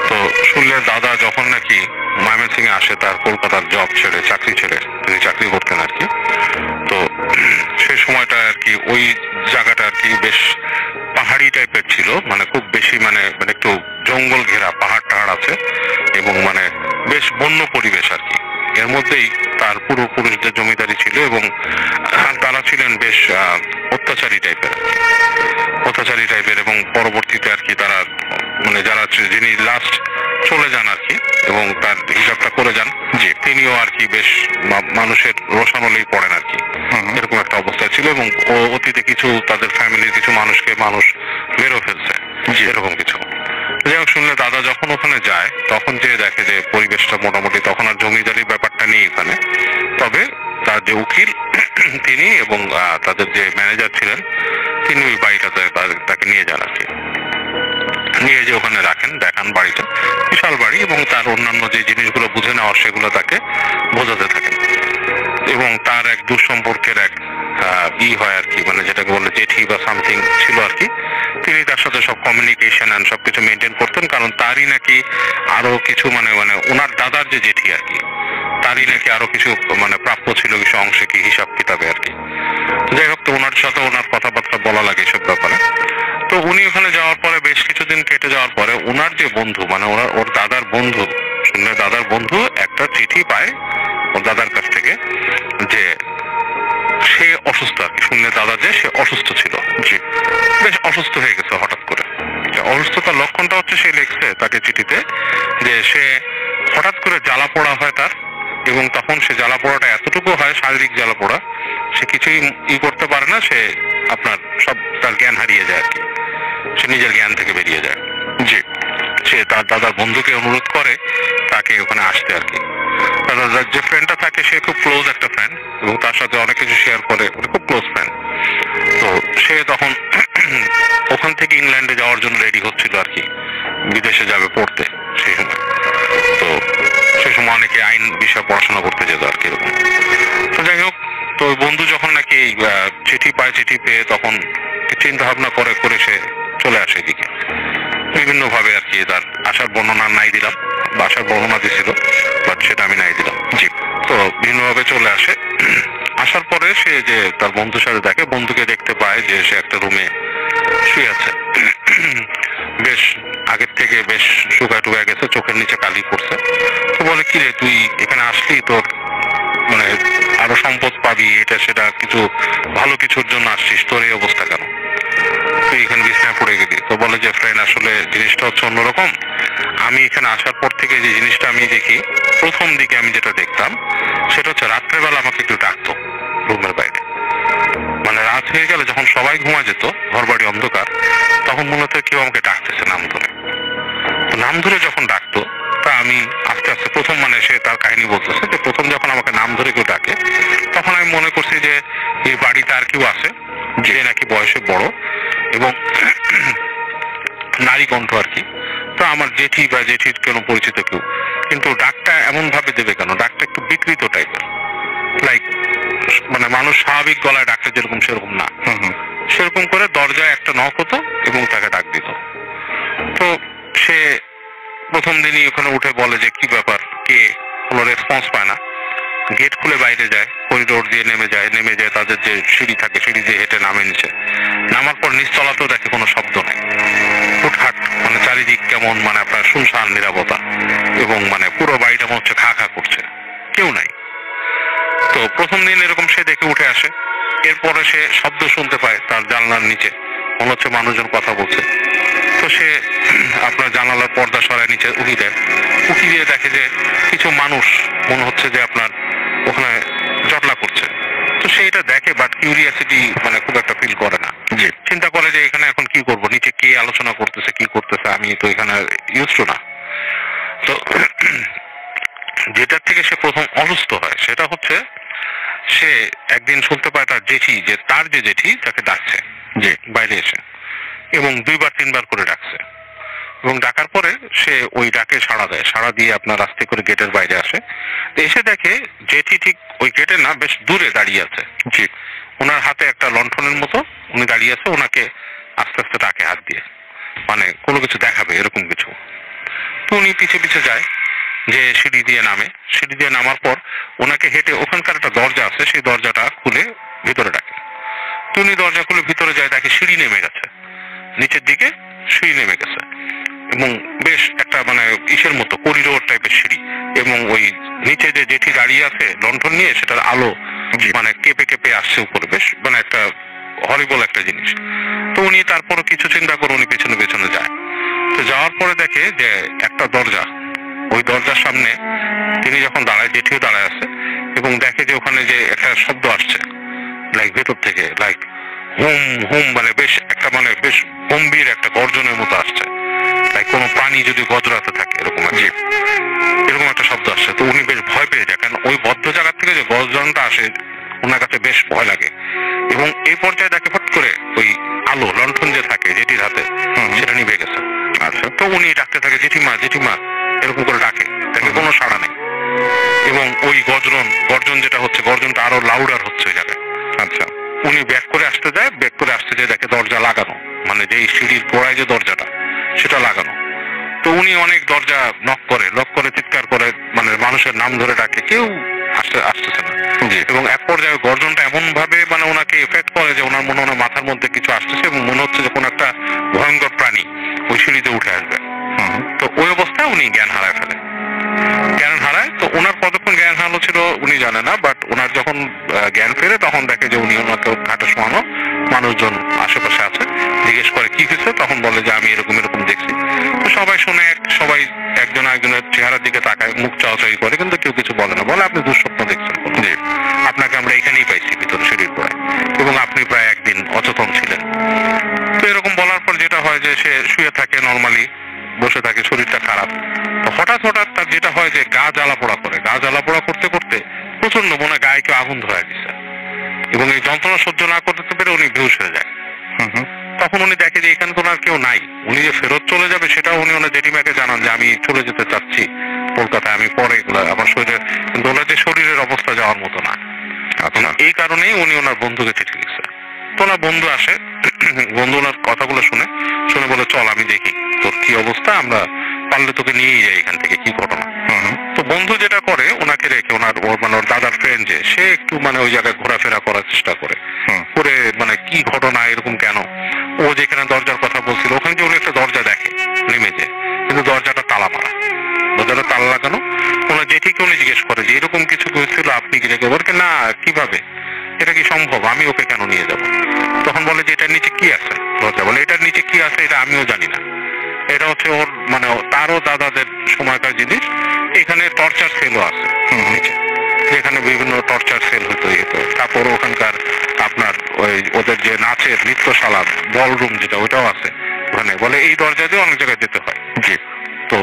তো শুনলে দাদা যখন নাকি ময়মনসিং এ আসে, তার কলকাতার জব ছেড়ে, চাকরি ছেড়ে, তিনি চাকরি করতেন আর কি। তো সেই সময়টা আর কি ওই জায়গাটা আর কি বেশ পাহাড়ি টাইপের ছিল, খুব বেশি একটু জঙ্গল ঘেরা, পাহাড় টাহাড় আছে এবং বেশ বন্য পরিবেশ আর কি। এর মধ্যেই তার পূর্বপুরুষদের জমিদারি ছিল এবং তারা ছিলেন বেশ অত্যাচারী টাইপের এবং পরবর্তীতে আর কি তারা মানে যারা যিনি লাস্ট চলে যান আর কি এবং তার হিসাবটা করে যান যে তিনিও আর কি বেশ মানুষের রোষানলেই পড়েন আর কি, এরকম একটা অবস্থা ছিল এবং অতীতে কিছু তাদের ফ্যামিলির কিছু মানুষকে মানুষ মেরেও ফেলছে এরকম কিছু। যাই হোক, শুনলে দাদা যখন ওখানে যায় তখন যে দেখে যে পরিবেশটা মোটামুটি তখন আর জমিদারির ব্যাপারটা নেই এখানে, তবে তার যে উকিল তিনি এবং তাদের যে ম্যানেজার ছিলেন তিনি ওই বাড়িটাতে তাকে নিয়ে যান আর কি, নিয়ে যে ওখানে রাখেন, দেখান বাড়িটা বিশাল বাড়ি এবং তার অন্যান্য যে জিনিসগুলো বুঝে নেওয়ার সেগুলো তাকে বোঝাতে থাকেন এবং তার এক দুঃসম্পর্কের এক হয় আর কি, মানে যেটাকে বলে জেঠি বা সামথিং ছিল আর কি, তিনি তার সাথে সব কমিউনিকেশন অ্যান্ড সবকিছু মেনটেন করতেন, কারণ তারই নাকি আরো কিছু মানে ওনার দাদার যে জেঠি আর কি তারই নাকি আরো কিছু মানে প্রাপ্য ছিল কিছু অংশে কি হিসাব কিতাবে আর কি। যাই হোক, তো ওনার সাথে ওনার কথাবার্তা বলা লাগে এসব ব্যাপারে। তো উনি ওখানে যাওয়ার পরে বেশ কিছুদিন কেটে যাওয়ার পরে ওনার যে বন্ধু মানে ওর দাদার বন্ধু, শুনলে দাদার বন্ধু একটা চিঠি পায় ওর দাদার কাছ থেকে যে সে অসুস্থ আর কি, শুনলে দাদা যে সে অসুস্থ ছিল, জি বেশ অসুস্থ হয়ে গেছে হঠাৎ করে। অসুস্থতার লক্ষণটা হচ্ছে সে লিখছে তাকে চিঠিতে যে সে হঠাৎ করে জ্বালা পোড়া হয় তার, এবং তখন সে জ্বালা পোড়াটা এতটুকু হয় শারীরিক জ্বালা পোড়া, সে কিছুই করতে পারে না, সে আপনার সব তার জ্ঞান হারিয়ে যায় আর কি, সে নিজের জ্ঞান থেকে বেরিয়ে যায়। জি, সে তার দাদার বন্ধুকে অনুরোধ করে তাকে ওখানে আসতে আর কি। দাদার যে ফ্রেন্ডটা থাকে সে খুব ক্লোজ একটা ফ্রেন্ড এবং তার সাথে অনেক কিছু শেয়ার করে, খুব ক্লোজ ফ্রেন্ড। তো সে তখন ওখান থেকে ইংল্যান্ডে যাওয়ার জন্য রেডি হচ্ছিল আর কি, বিদেশে যাবে পড়তে সেই সময়। তো সেই সময় অনেকে আইন বিষয়ে পড়াশোনা করতে যেত আর কি এরকম। তো যাই হোক, তো ওই বন্ধু যখন নাকি চিঠি পায়, চিঠি পেয়ে তখন চিন্তা ভাবনা করে সে চলে আসে এদিকে বিভিন্ন ভাবে আর কি। তার আসার বর্ণনা নাই দিলাম, বা আসার বর্ণনা দিছিল বাট সেটা আমি নাই দিলাম। জি, তো বিভিন্নভাবে চলে আসে। আসার পরে সে যে তার বন্ধুর সাথে দেখে, বন্ধুকে দেখতে পায় যে সে একটা রুমে শুয়ে আছে, বেশ আগের থেকে বেশ শুকায় গেছে, চোখের নিচে কালি পড়ছে। তো বলে, কি রে তুই এখানে আসলি, তোর মানে আরো সম্পদ পাবি, এটা সেটা কিছু ভালো কিছুর জন্য আসছিস, তোর এই অবস্থা কেন, তুই এখানে বিছানায় পড়ে গেলি? তো বলে যে ফ্রেন্ড, আসলে জিনিসটা হচ্ছে অন্যরকম। আমি এখানে আসার পর থেকে যে জিনিসটা আমি দেখি, প্রথম দিকে আমি যেটা দেখতাম সেটা হচ্ছে রাত্রেবেলা আমাকে একটু ডাকতো রুমের বাইরে, মানে রাত হয়ে গেলে যখন সবাই ঘুমা যেত, ঘর বাড়ি অন্ধকার, তখন মূলত কেউ আমাকে ডাকতেছে নাম ধরে। তো নাম ধরে যখন ডাকতো, তা আমি আস্তে আস্তে প্রথম মানে সে তার কাহিনী বলতেছে যে প্রথম যখন আমাকে নাম ধরে কেউ ডাকে তখন আমি মনে করছি যে এই বাড়িতে আর কেউ আছে যে নাকি বয়সে বড় এবং নারী কণ্ঠ আর কি। তো আমার জেঠি বা জেঠির কোনো পরিচিত কেউ, কিন্তু ডাকটা এমন ভাবে দেবে কেন, ডাকটা একটু বিকৃত টাইপের, লাইক মানে মানুষ স্বাভাবিক গলায় ডাকলে যেরকম সেরকম না, সেরকম করে দরজায় একটা নক হতো এবং তাকে ডাক দিত। তো সে প্রথম দিনই ওখানে উঠে বলে যে কি ব্যাপার, কে, কোনো রেসপন্স পায় না। গেট খুলে বাইরে যায়, করিডোর দিয়ে নেমে যায় তাদের যে সিঁড়ি থাকে, সিঁড়ি দিয়ে হেঁটে নামে নিচে। নামার পর নিচতলাতেও দেখে কোনো শব্দ নেই, হুটহাট, মানে চারিদিক কেমন মানে আপনার শুনশান নীরবতা এবং মানে পুরো বাড়িটা মনে হচ্ছে খা খা করছে, কেউ নাই। তো প্রথম দিন এরকম সে দেখে উঠে আসে। এরপরে সে শব্দ শুনতে পায় তার জানলার নিচে, মনে হচ্ছে মানুষজন কথা বলছে। তো সে আপনার জানালার পর্দা সরায় নিচে উকি দেয়, উকি দিয়ে দেখে যে কিছু মানুষ মনে হচ্ছে যে আপনার ওখানে জটলা করছে। তো সে এটা দেখে, বাট কিউরিয়াসিটি মানে খুব একটা ফিল করে না। চিন্তা করে যে এখানে এখন কি করব, নিচে কে আলোচনা করতেছে, কি করতেছে, আমি তো এখানে ইউজড না। তো যেটার থেকে সে প্রথম অসুস্থ হয় সেটা হচ্ছে সে একদিন শুনতে পায় তার যে জেঠি তাকে ডাকছে যে বাইরে এসে, এবং 2-3 বার করে ডাকছে, এবং ডাকার পরে সে ওই ডাকে সাড়া দেয়, সাড়া দিয়ে আপনার আস্তে করে গেটের বাইরে আসে। এসে দেখে জেঠি ঠিক ওই গেটে না, বেশ দূরে দাঁড়িয়ে আছে। জি, ওনার হাতে একটা লণ্ঠনের মতো উনি দাঁড়িয়ে আছে, ওনাকে আস্তে আস্তে ডাকে হাত দিয়ে, মানে কোনো কিছু দেখাবে এরকম কিছু। তো উনি পিছে পিছে যায়, যে সিঁড়ি দিয়ে নামার পর ওনাকে হেঁটে ওখানকার একটা দরজা আছে, সেই দরজাটা খুলে ভিতরে ডাকে। তো উনি দরজা খুলে ভিতরে যায়, দেখে সিঁড়ি নেমে গেছে, নিচের দিকে সিঁড়ি নেমে গেছে। এবং বেশ একটা মানে ইসের মতো করিডোর টাইপের সিঁড়ি, এবং ওই নিচে যে জেঠি দাঁড়িয়ে আছে লণ্ঠন নিয়ে, সেটার আলো মানে কেঁপে কেঁপে আসছে উপরে, বেশ মানে একটা হরিবল একটা জিনিস। তো উনি তারপরও কিছু চিন্তা করে উনি পেছনে পেছনে যায়। তো যাওয়ার পরে দেখে যে একটা দরজা, ওই দরজার সামনে তিনি যখন দাঁড়ায়, জেঠিও দাঁড়ায় আছে, এবং দেখে যে ওখানে যে একটা শব্দ আসছে লাইক ভেতর থেকে, লাইক হুম হুম, মানে বেশ একটা মানে বেশ গম্ভীর একটা গর্জনের মতো আসছে, লাইক কোনো প্রাণী যদি গজরাতে থাকে এরকম এরকম একটা শব্দ আসছে। তো উনি বেশ ভয় পেয়ে যায়, কারণ ওই বদ্ধ জায়গা থেকে যে গর্জনটা আসে ওনার কাছে বেশ ভয় লাগে। এবং এই পর্যায়ে দেখে ফট করে ওই আলো লণ্ঠন যে থাকে জেঠির হাতে, সেটা নিভে গেছে। আচ্ছা, তো উনি ডাকতে থাকে জেঠিমা জেঠিমা, এরকম করে ডাকে, দেখে কোনো সাড়া নেই, এবং ওই গর্জন যেটা হচ্ছে, গর্জনটা আরো লাউডার হচ্ছে ওই জায়গায়। আচ্ছা, উনি ব্যাক করে আসতে যায়, ব্যাক করে আসতে যায় দেখে দরজা লাগানো, মানে যে সিঁড়ির গোড়ায় যে দরজাটা সেটা লাগানো। তো উনি অনেক দরজা নক করে চিৎকার করে, মানে মানুষের নাম ধরে ডাকে, কেউ আসতেছে না। এবং এক পর্যায়ে গর্জনটা এমন ভাবে মানে ওনাকে এফেক্ট করে যে ওনার মনে হয় মাথার মধ্যে কিছু আসতেছে, এবং মনে হচ্ছে যে কোনো একটা ভয়ঙ্কর প্রাণী ওই সিঁড়িতে উঠে আসবে। তো ওই অবস্থায় উনি জ্ঞান হারায় ফেলে। তো ওনার কতক্ষণ জ্ঞান হারানো ছিল উনি জানে না, বাট ওনার যখন জ্ঞান ফেরে তখন দেখে যে উনি ওনাকে ঘাটে শোয়ানো, মানুষজন আশেপাশে আছে, জিজ্ঞেস করে কি হয়েছে, তখন বলে যে আমি এরকম এরকম দেখছি। তো সবাই শুনে, সবাই একজন একজনের চেহারার দিকে তাকায়, মুখ চাওয়াচাই করে, কিন্তু কেউ কিছু বলে না, বলে আপনি দুঃস্বপ্ন দেখছেন, আপনাকে আমরা এখানেই পাইছি ভিতরে সিঁড়ির পরে, এবং আপনি প্রায় একদিন অচেতন ছিলেন। তো এরকম বলার পর যেটা হয় যে সে শুয়ে থাকে, নর্মালি বসে থাকে, শরীরটা খারাপ। হঠাৎ তার যেটা হয় যে গা জ্বালাপোড়া করে, গা জ্বালাপোড়া করতে করতে প্রচন্ড মনে গায়ে কেউ আগুন ধরে দিচ্ছে, এবং এই যন্ত্রণা সহ্য না করতে পেরে উনি বেহুশ হয়ে যায়। তখন উনি দেখে যে এখানে তো আর কেউ নাই, উনি যে ফেরত চলে যাবে সেটাও উনি ওনার জেঠিমাকে জানান যে আমি চলে যেতে চাচ্ছি কলকাতায়, আমি পরে এগুলো আমার শরীরে, কিন্তু ওনার যে শরীরের অবস্থা যাওয়ার মতো না। এই কারণেই উনি ওনার বন্ধুকে চিঠি লিখছে। তো ওনার বন্ধু আসে, বন্ধু ওনার কথাগুলো শুনে বলে চল আমি দেখি তোর কি অবস্থা, আমরা পারলে তোকে নিয়েই যাই এখান থেকে, কি ঘটনা। তো বন্ধু যেটা করে, ওনাকে রেখে ওর দাদার ফ্রেন্ড যে, সে একটু মানে ওই জায়গায় ঘোরাফেরা করার চেষ্টা করে, মানে কি ঘটনা, এরকম কেন, ও যেখানে দরজার কথা বলছিল ওখানে যে উনি একটা দরজা দেখে নেমে যায়, কিন্তু দরজাটা তালা মারা, দরজাটা তালা লাগানো। ওনার জেঠিকে উনি জিজ্ঞেস করে যে এরকম কিছু হয়েছিল, আপনি কি রেখে, বলকে না কিভাবে, এটা কি সম্ভব, আমি ওকে কেন নিয়ে যাব। তখন বলে যে এটার নিচে কি আছে, দরজা বলে এটার নিচে কি আছে এটা আমিও জানি না, এটা হচ্ছে ওর মানে তারও দাদাদের সময়কার জিনিস, এখানে টর্চার সেলও আছে যেখানে বিভিন্ন টর্চার সেল হতো। তারপর ওখানকার আপনার ওই ওদের যে নাচের নৃত্যশালা বলরুম যেটা, ওইটাও আছে ওখানে, বলে এই দরজা দিয়ে অনেক জায়গায় যেতে হয়। তো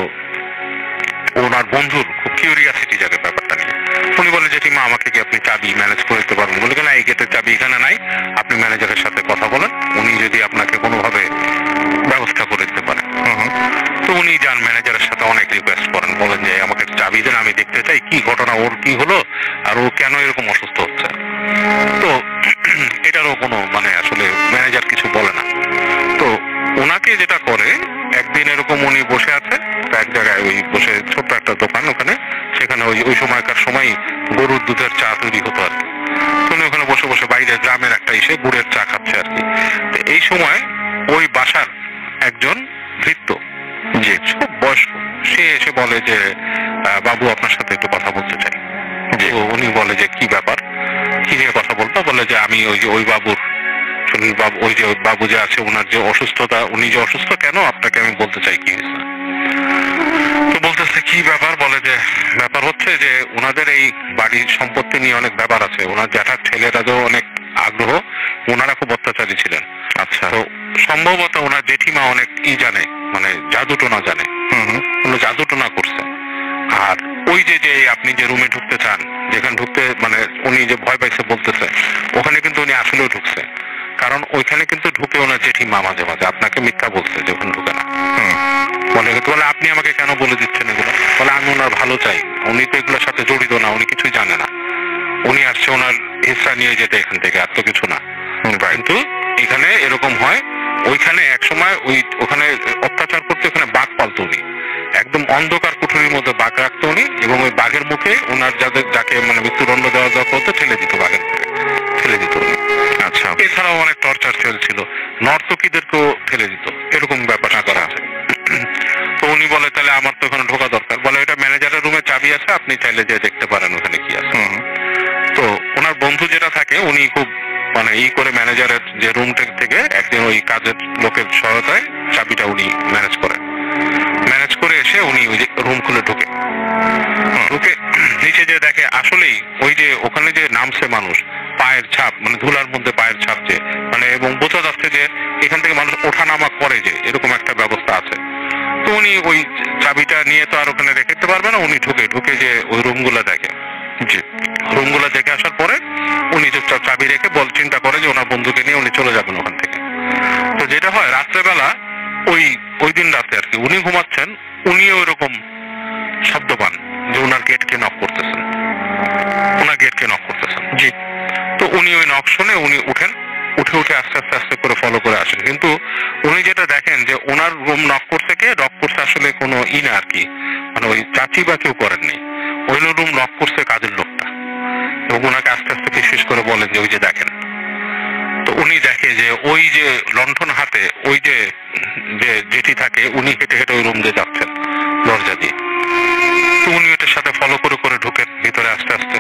ওনার বন্ধুর খুব কিউরিয়াসিটি জাগে ব্যাপারটা নিয়ে, উনি বলে জেঠিমা আমাকে কি আপনি চাবি ম্যানেজ করে দিতে পারবেন, বলে না এই গেটের চাবি এখানে নাই, আপনি ম্যানেজারের সাথে কথা বলেন, উনি যদি আপনাকে কোনোভাবে ব্যবস্থা করে দিতে পারেন। তো উনি যান ম্যানেজারের সাথে, অনেক রিকোয়েস্ট করেন, বলেন যে আমাকে চাবি দেন, আমি দেখতে চাই কি ঘটনা, ওর কি হলো, আর ও কেন এরকম অসুস্থ হচ্ছে। তো এটারও কোনো মানে আসলে ম্যানেজার কিছু বলে না। তো ওনাকে যেটা করে, একদিন এরকম উনি বসে আছে এক জায়গায়, ওই বসে ছোট্ট একটা দোকান ওখানে, সেখানে ওই সময়কার সময় গরুর দুধের চা তৈরি হতো আর কি। উনি ওখানে বসে বসে বাইরে গ্রামের একটা এসে গুড়ের চা খাচ্ছে আর কি। এই সময় ওই বাসার একজন ভৃত্য, যে খুব বয়স্ক, সে এসে বলে যে বাবু আপনার সাথে একটু কথা বলতে চাই। তো উনি বলে যে কি ব্যাপার, কি নিয়ে কথা বলতো, বলে যে আমি ওই বাবুর সুনীল বাবু, ওই যে বাবু যে আছে ওনার যে অসুস্থতা, উনি যে অসুস্থ কেন আপনাকে আমি বলতে চাই কি হয়েছে। তো বলতেছে কি ব্যাপার, বলে যে ব্যাপার হচ্ছে যে ওনাদের এই বাড়ির সম্পত্তি নিয়ে অনেক ব্যাপার আছে, ওনার জ্যাঠার ছেলেরাও অনেক আগ্রহ, ওনারা খুব অত্যাচারী ছিলেন। আচ্ছা, তো সম্ভবত ওনার জেঠিমা অনেক জানে, মানে জাদুটোনা জানে, জাদুটোনা করছে। আর ওই যে আপনি যে রুমে ঢুকতে চান, যেখানে ঢুকতে মানে উনি যে ভয় পাইছে বলতেছে, ওখানে কিন্তু উনি আসলেও ঢুকছে, কারণ ওইখানে কিন্তু ঢুকে ওনার জেঠিমা মাঝে মাঝে আপনাকে মিথ্যা বলছে যে ওখানে ঢুকে না। বলে আপনি আমাকে কেন বলে দিচ্ছেন এগুলো, বলে আমি ওনার ভালো চাই, উনি তো এগুলোর সাথে জড়িত না, উনি কিছুই জানে না, উনি আসছে ওনার হিস্সা নিয়ে যেতে এখান থেকে, আর তো কিছু না। কিন্তু এখানে এরকম হয়, ওইখানে একসময় ওখানে অত্যাচার করতে ওখানে বাঘ পালতো উনি, একদম অন্ধকার কুঠুরির মধ্যে বাঘ রাখতো উনি, এবং ওই বাঘের মুখে ওনার যাকে মানে মৃত্যুদণ্ড দেওয়া হতো ঠেলে দিত, বাঘের মুখে ঠেলে দিত উনি। আচ্ছা, এছাড়াও অনেক টর্চার সেল ছিল, নর্তকীদেরকেও ঠেলে দিত, এরকম ব্যাপার করা আছে। তো ওখানে ঢোকা দরকার। বলে এটা ম্যানেজারের রুমে চাবি আছে, আপনি চাইলে যে দেখতে পারেন ওখানে কি আছে। তো ওনার বন্ধু যেটা থাকে উনি খুব মানে করে ম্যানেজারের যে রুম থেকে একদিন ওই কাজের লোকের সহায়তায় চাবিটা উনি ম্যানেজ করে এসে উনি ওই যে রুম খুলে ঢুকে নিচে যে দেখে আসলেই ওই যে ওখানে যে নামছে মানুষ, পায়ের ছাপ মানে ধুলার মধ্যে পায়ের ছাপ যে মানে, এবং বোঝা যাচ্ছে যে এখান থেকে মানুষ ওঠানামা করে যে এরকম একটা ব্যবস্থা আছে। তো উনি ওই চাবিটা নিয়ে তো আর ওখানে রেখে পারবে না, উনি ঢুকে যে ওই রুমগুলো দেখে। জি, রুমগুলো দেখে আসার পরে উনি চুপচাপ চাবি রেখে চিন্তা করে যে ওনার বন্ধুকে নিয়ে উনি চলে যাবেন ওখান থেকে। তো যেটা হয় রাত্রেবেলা ওই দিন রাতে আর কি উনি ঘুমাচ্ছেন, উনিও ওইরকম শব্দ পান যে ওনার গেটকে নক করতেছেন। জি, তো উনি ওই নক শুনে উনি উঠে আস্তে করে ফলো করে আসেন। কিন্তু উনি যেটা দেখেন যে ওনার রুম নক করছে আসলে কোনো না আর কি, মানে ওই চাচি বা কেউ করেননি, ওই রুম নক করছে কাজের লোকটা, এবং ওনাকে আস্তে ফিসফিস করে বলেন যে ওই যে দেখেন। তো উনি দেখে যে ওই যে লণ্ঠন হাতে ওই যে জেঠি থাকে উনি হেঁটে ওই রুম দিয়ে যাচ্ছেন দরজা দিয়ে। তো উনি ওটার সাথে ফলো করে ঢুকেন ভিতরে আস্তে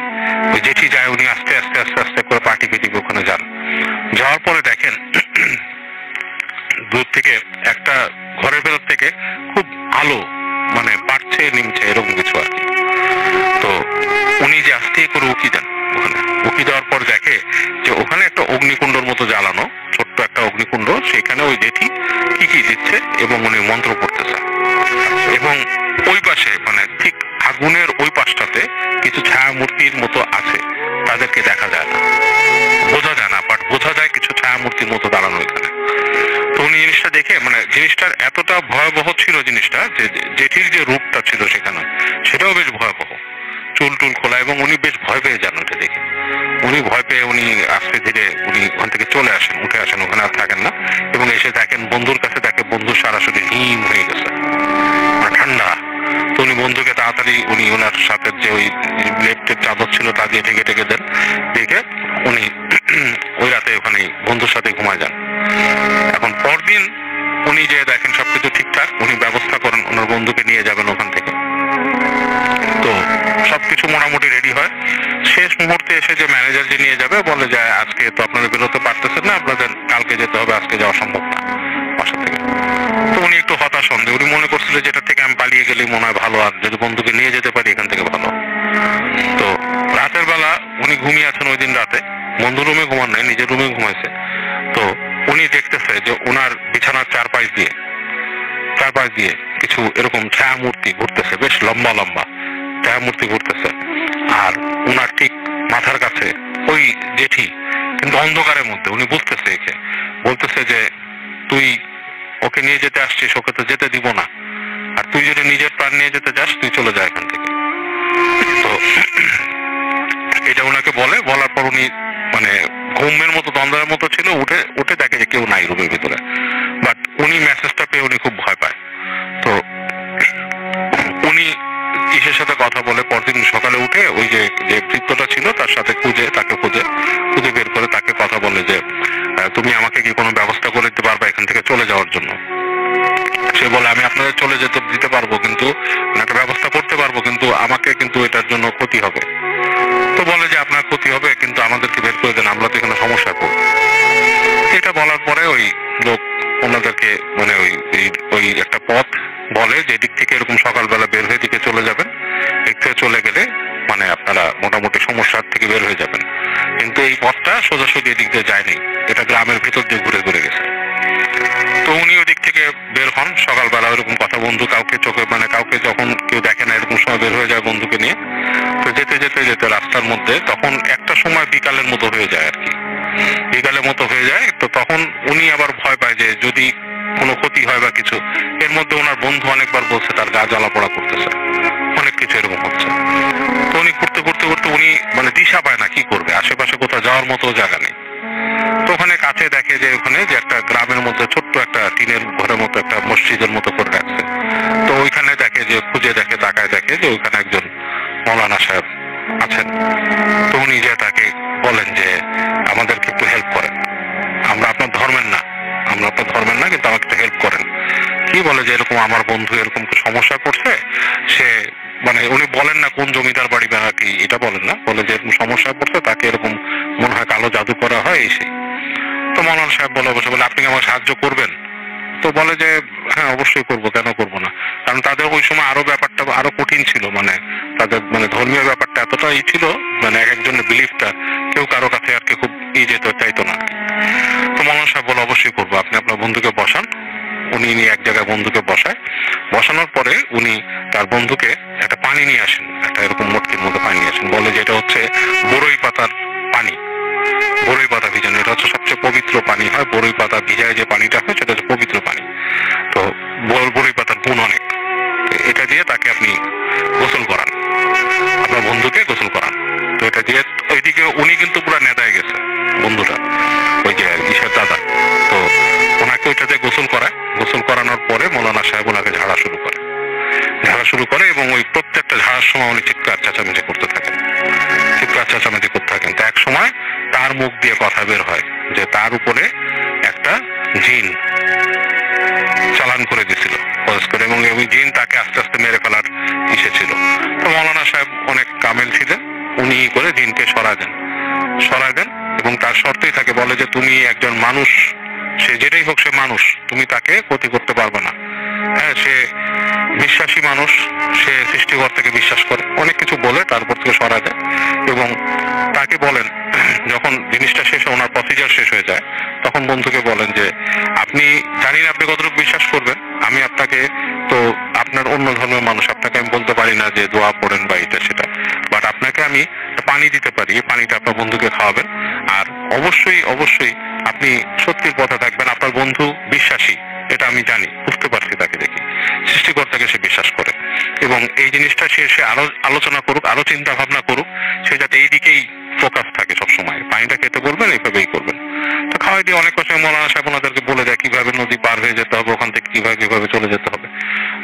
ওই জেঠি যায়, উনি আস্তে করে পাটি দিকে ওখানে যান। যাওয়ার পরে দেখেন দূর থেকে একটা ঘরের ভেতর থেকে খুব আলো মানে বাড়ছে নিমছে এরকম কিছু আর কি। তো উনি যে আস্তে করে উকি দেন, ওখানে উকি দেওয়ার পর দেখে যে ওখানে একটা অগ্নিকুণ্ডর মতো জ্বালানো, ছোট্ট একটা অগ্নিকুণ্ড, সেখানে ওই জেঠি কি দিচ্ছে এবং উনি মন্ত্র পড়তেছে। এবং ওই পাশে মানে ঠিক আগুনের ওই পাশটাতে কিছু ছায়া মূর্তির মতো আছে, তাদেরকে দেখা যায় না, বোঝা যায় না, বাট বোঝা যায় কিছু ছায়া মূর্তির মতো দাঁড়ানো এখানে। তো উনি জিনিসটা দেখে মানে জিনিসটার এতটা ভয়াবহ ছিল জিনিসটা, যে জেঠির যে রূপটা ছিল সেখানে সেটাও বেশ ভয়াবহ, চুল খোলা, এবং উনি বেশ ভয় পেয়ে যান ওটা দেখে। উনি ভয় পেয়ে উনি আস্তে ধীরে উনি ওখান থেকে উঠে আসেন, ওখানে আর থাকেন না, এবং এসে দেখেন বন্ধুর কাছে বন্ধু সরাসরি হিম হয়ে গেছে, ঠান্ডা। তো উনি বন্ধুকে তাড়াতাড়ি উনি ওনার সাথে যে ওই লেফটের চাদর ছিল তা দিয়ে ঢেকে দেন, দেখে উনি ওই রাতে ওখানে বন্ধুর সাথে ঘুমায় যান। এখন পরদিন উনি যে দেখেন সবকিছু ঠিকঠাক, উনি ব্যবস্থা করেন ওনার বন্ধুকে নিয়ে যাবেন ওখান থেকে। তো সবকিছু মোটামুটি রেডি হয়। শেষ মুহূর্তে এসে যে ম্যানেজার যে নিয়ে যাবে বলে যে আজকে তো আপনারা বেরোতে পারতেছেন না, আপনাদের কালকে যেতে হবে, আজকে যাওয়া সম্ভব না বাসা থেকে। তো উনি একটু হতাশ হন, উনি মনে করছিল যেটা থেকে আমি পালিয়ে গেলেই মনে হয় ভালো, আর যদি বন্ধুকে নিয়ে যেতে পারি এখান থেকে ভালো। তো রাতের বেলা উনি ঘুমিয়ে আছেন ওই দিন রাতে, বন্ধু রুমে ঘুমান নাই, নিজের রুমে ঘুমাইছে। তো উনি দেখতেছে যে ওনার বিছানার চারপাশ দিয়ে কিছু এরকম ছায়া মূর্তি ঘুরতেছে, বেশ লম্বা ছায়া মূর্তি ঘুরতেছে। আর ওনার ঠিক মাথার কাছে ওই জেঠি, কিন্তু অন্ধকারের মধ্যে উনি বুঝতেছে, একে বলতেছে যে তুই ওকে নিয়ে যেতে আসছিস, ওকে তো যেতে দিব না, আর তুই যদি নিজের প্রাণ নিয়ে যেতে যাস তুই চলে যা এখান থেকে। তো এটা ওনাকে বলার পর উনি মানে ঘুমের মতো দ্বন্দ্বের মতো ছিল, উঠে দেখে যে কেউ নাই রুমের ভিতরে, বাট উনি মেসেজটা পেয়ে উনি খুব ভয় পায়। তো উনি ইসের সাথে কথা বলে পরদিন সকালে উঠে ওই যে বৃত্তটা ছিল তার সাথে তাকে খুঁজে বের করে তাকে কথা বলে যে তুমি আমাকে কি কোনো ব্যবস্থা করে দিতে পারবা এখান থেকে চলে যাওয়ার জন্য। সে বলে আমি আপনাদের চলে যেতে দিতে পারবো, কিন্তু একটা ব্যবস্থা করতে পারবো, কিন্তু আমাকে কিন্তু এটার জন্য ক্ষতি হবে। তো বলে যে আপনার ক্ষতি হবে, কিন্তু আমাদেরকে বের করে দেন, আমরা তো এখানে সমস্যায় পড়ব। এটা বলার পরে ওই লোক ওনাদেরকে মানে ওই একটা পথ বলে যে দিক থেকে এরকম সকালবেলা বের হয়ে দিকে চলে যাবেন, দিক থেকে চলে গেলে মানে আপনারা মোটামুটি সমস্যার থেকে বের হয়ে যাবেন। কিন্তু এই পথটা সোজাসুজি এদিক দিয়ে যায়নি, এটা গ্রামের ভিতর দিয়ে ঘুরে গেছে। তো উনি ওদিক থেকে বের হন সকালবেলা, ওরকম কথা বন্ধু কাউকে কাউকে যখন কেউ দেখে না এরকম সময় বের হয়ে যায় বন্ধুকে নিয়ে। তো যেতে রাস্তার মধ্যে তখন একটা সময় বিকালের মতো হয়ে যায় আর কি, তো তখন উনি আবার ভয় পায় যে যদি কোনো ক্ষতি হয় বা কিছু। এর মধ্যে ওনার বন্ধু অনেকবার বলছে তার গা জ্বালা পোড়া করতেছে, অনেক কিছু এরকম হচ্ছে। তো উনি ঘুরতে উনি মানে দিশা পায় না কি করবে, আশেপাশে কোথাও যাওয়ার মতো জায়গা নেই। তো ওখানে কাছে দেখে যে ওখানে যে একটা গ্রামের মধ্যে ছোট্ট একটা টিনের ঘরের মতো একটা মসজিদের মতো করে রাখছে। তো ওইখানে তাকায় দেখে যে ওইখানে একজন মৌলানা সাহেব আছেন। তো উনি যে তাকে বলেন যে আমাদেরকে একটু হেল্প করেন, আমরা আপনার ধর্মের না, কিন্তু আমাকে একটু হেল্প করেন। কি বলে যে এরকম আমার বন্ধু এরকম সমস্যা করছে, সে মানে উনি বলেন না কোন জমিদার বাড়ি বা কি, এটা বলেন না, বলে যে এরকম সমস্যা পড়ছে, তাকে এরকম মনে হয় কালো জাদু করা হয় এই সেই। তো মৌলানা সাহেব বলে অবশ্য বলে আপনি কি আমার সাহায্য করবেন? তো বলে যে হ্যাঁ অবশ্যই করবো, কেন করবো না। কারণ তাদের ওই সময় আরো ব্যাপারটা আরো কঠিন ছিল, মানে তাদের মানে ধর্মীয় ব্যাপারটা এতটাই ছিল, মানে এক একজনের বিলিফটা কেউ কারো কাছে আর কি খুব যেতে চাইতো না। তো মৌলানা সাহেব বলে অবশ্যই করবো, আপনি আপনার বন্ধুকে বসান। উনি নিয়ে এক জায়গায় বন্ধুকে বসায়, বসানোর পরে উনি তার বন্ধুকে একটা পানি নিয়ে আসেন, একটা এরকম মটকির মধ্যে পানি নিয়ে আসেন, বলে যে এটা হচ্ছে বড়ই পাতার পানি, বড়ই পাতা ভিজানো, এটা হচ্ছে সবচেয়ে পবিত্র পানি হয়, বড়ই পাতা ভিজায় যে পানিটা হয় সেটা হচ্ছে পবিত্র পানি। তো বড়ই পাতার গুণ অনেক, এটা দিয়ে তাকে আপনি গোসল করান, আপনার বন্ধুকে গোসল করান। তো এটা দিয়ে ওইদিকে উনি কিন্তু পুরো নেদায় গেছে বন্ধুটা, ওই যে ঈশার দাদা। তো ওনাকে ওইটা দিয়ে গোসল করায়, গোসল করানোর পরে মৌলানা সাহেব ওনাকে ঝাড়া শুরু করে এবং ওই প্রত্যেকটা ঝাড়ার সময় উনি চিৎকার চেঁচামেচি করতে থাকেন, তো এক সময় তার মুখ দিয়ে কথা বের হয় যে তার উপরে একটা জিন চালান করে দিয়েছিল এবং ওই জিন তাকে আস্তে আস্তে মেরে ফেলার ইচ্ছে ছিল। তো মৌলানা সাহেব অনেক কামেল ছিলেন, উনি করে জিনকে সরায় দেন এবং তার শর্তেই থাকে, বলে যে তুমি একজন মানুষ, সে যেটাই হোক সে মানুষ, তুমি তাকে ক্ষতি করতে পারবে না। হ্যাঁ, সে বিশ্বাসী মানুষ, সে সৃষ্টিকর্তাকে বিশ্বাস করে, অনেক কিছু বলে তারপর থেকে সরা দেয় এবং তাকে বলেন যখন জিনিসটা শেষ হয়, ওনার প্রসিজার শেষ হয়ে যায়, তখন বন্ধুকে বলেন যে আপনি জানি না আপনি কতটুকু বিশ্বাস করবেন, আমি আপনাকে, তো আপনার অন্য ধর্মের মানুষ, আপনাকে আমি বলতে পারি না যে দোয়া পড়েন বা এটা সেটা, বাট আপনাকে আমি পানি দিতে পারি, এই পানিটা আপনার বন্ধুকে খাওয়াবেন, আর অবশ্যই আপনি সত্যির পথে থাকবেন। আপনার বন্ধু বিশ্বাসী, এটা আমি জানি, বুঝতে পারছি, তাকে দেখি সৃষ্টিকর্তাকে সে বিশ্বাস করে এবং এই জিনিসটা সে আরো আলোচনা করুক, আরো চিন্তা ভাবনা করুক, সে যাতে এই দিকেই ফোকাস থাকে সবসময়। পানিটা খেতে বলবেন, এইভাবেই করবেন। তো খাওয়াই দিয়ে অনেক কথা মৌলানা সাহেব ওনাদেরকে বলে দেয় কিভাবে নদী পার হয়ে যেতে হবে, ওখান থেকে কিভাবে চলে যেতে হবে।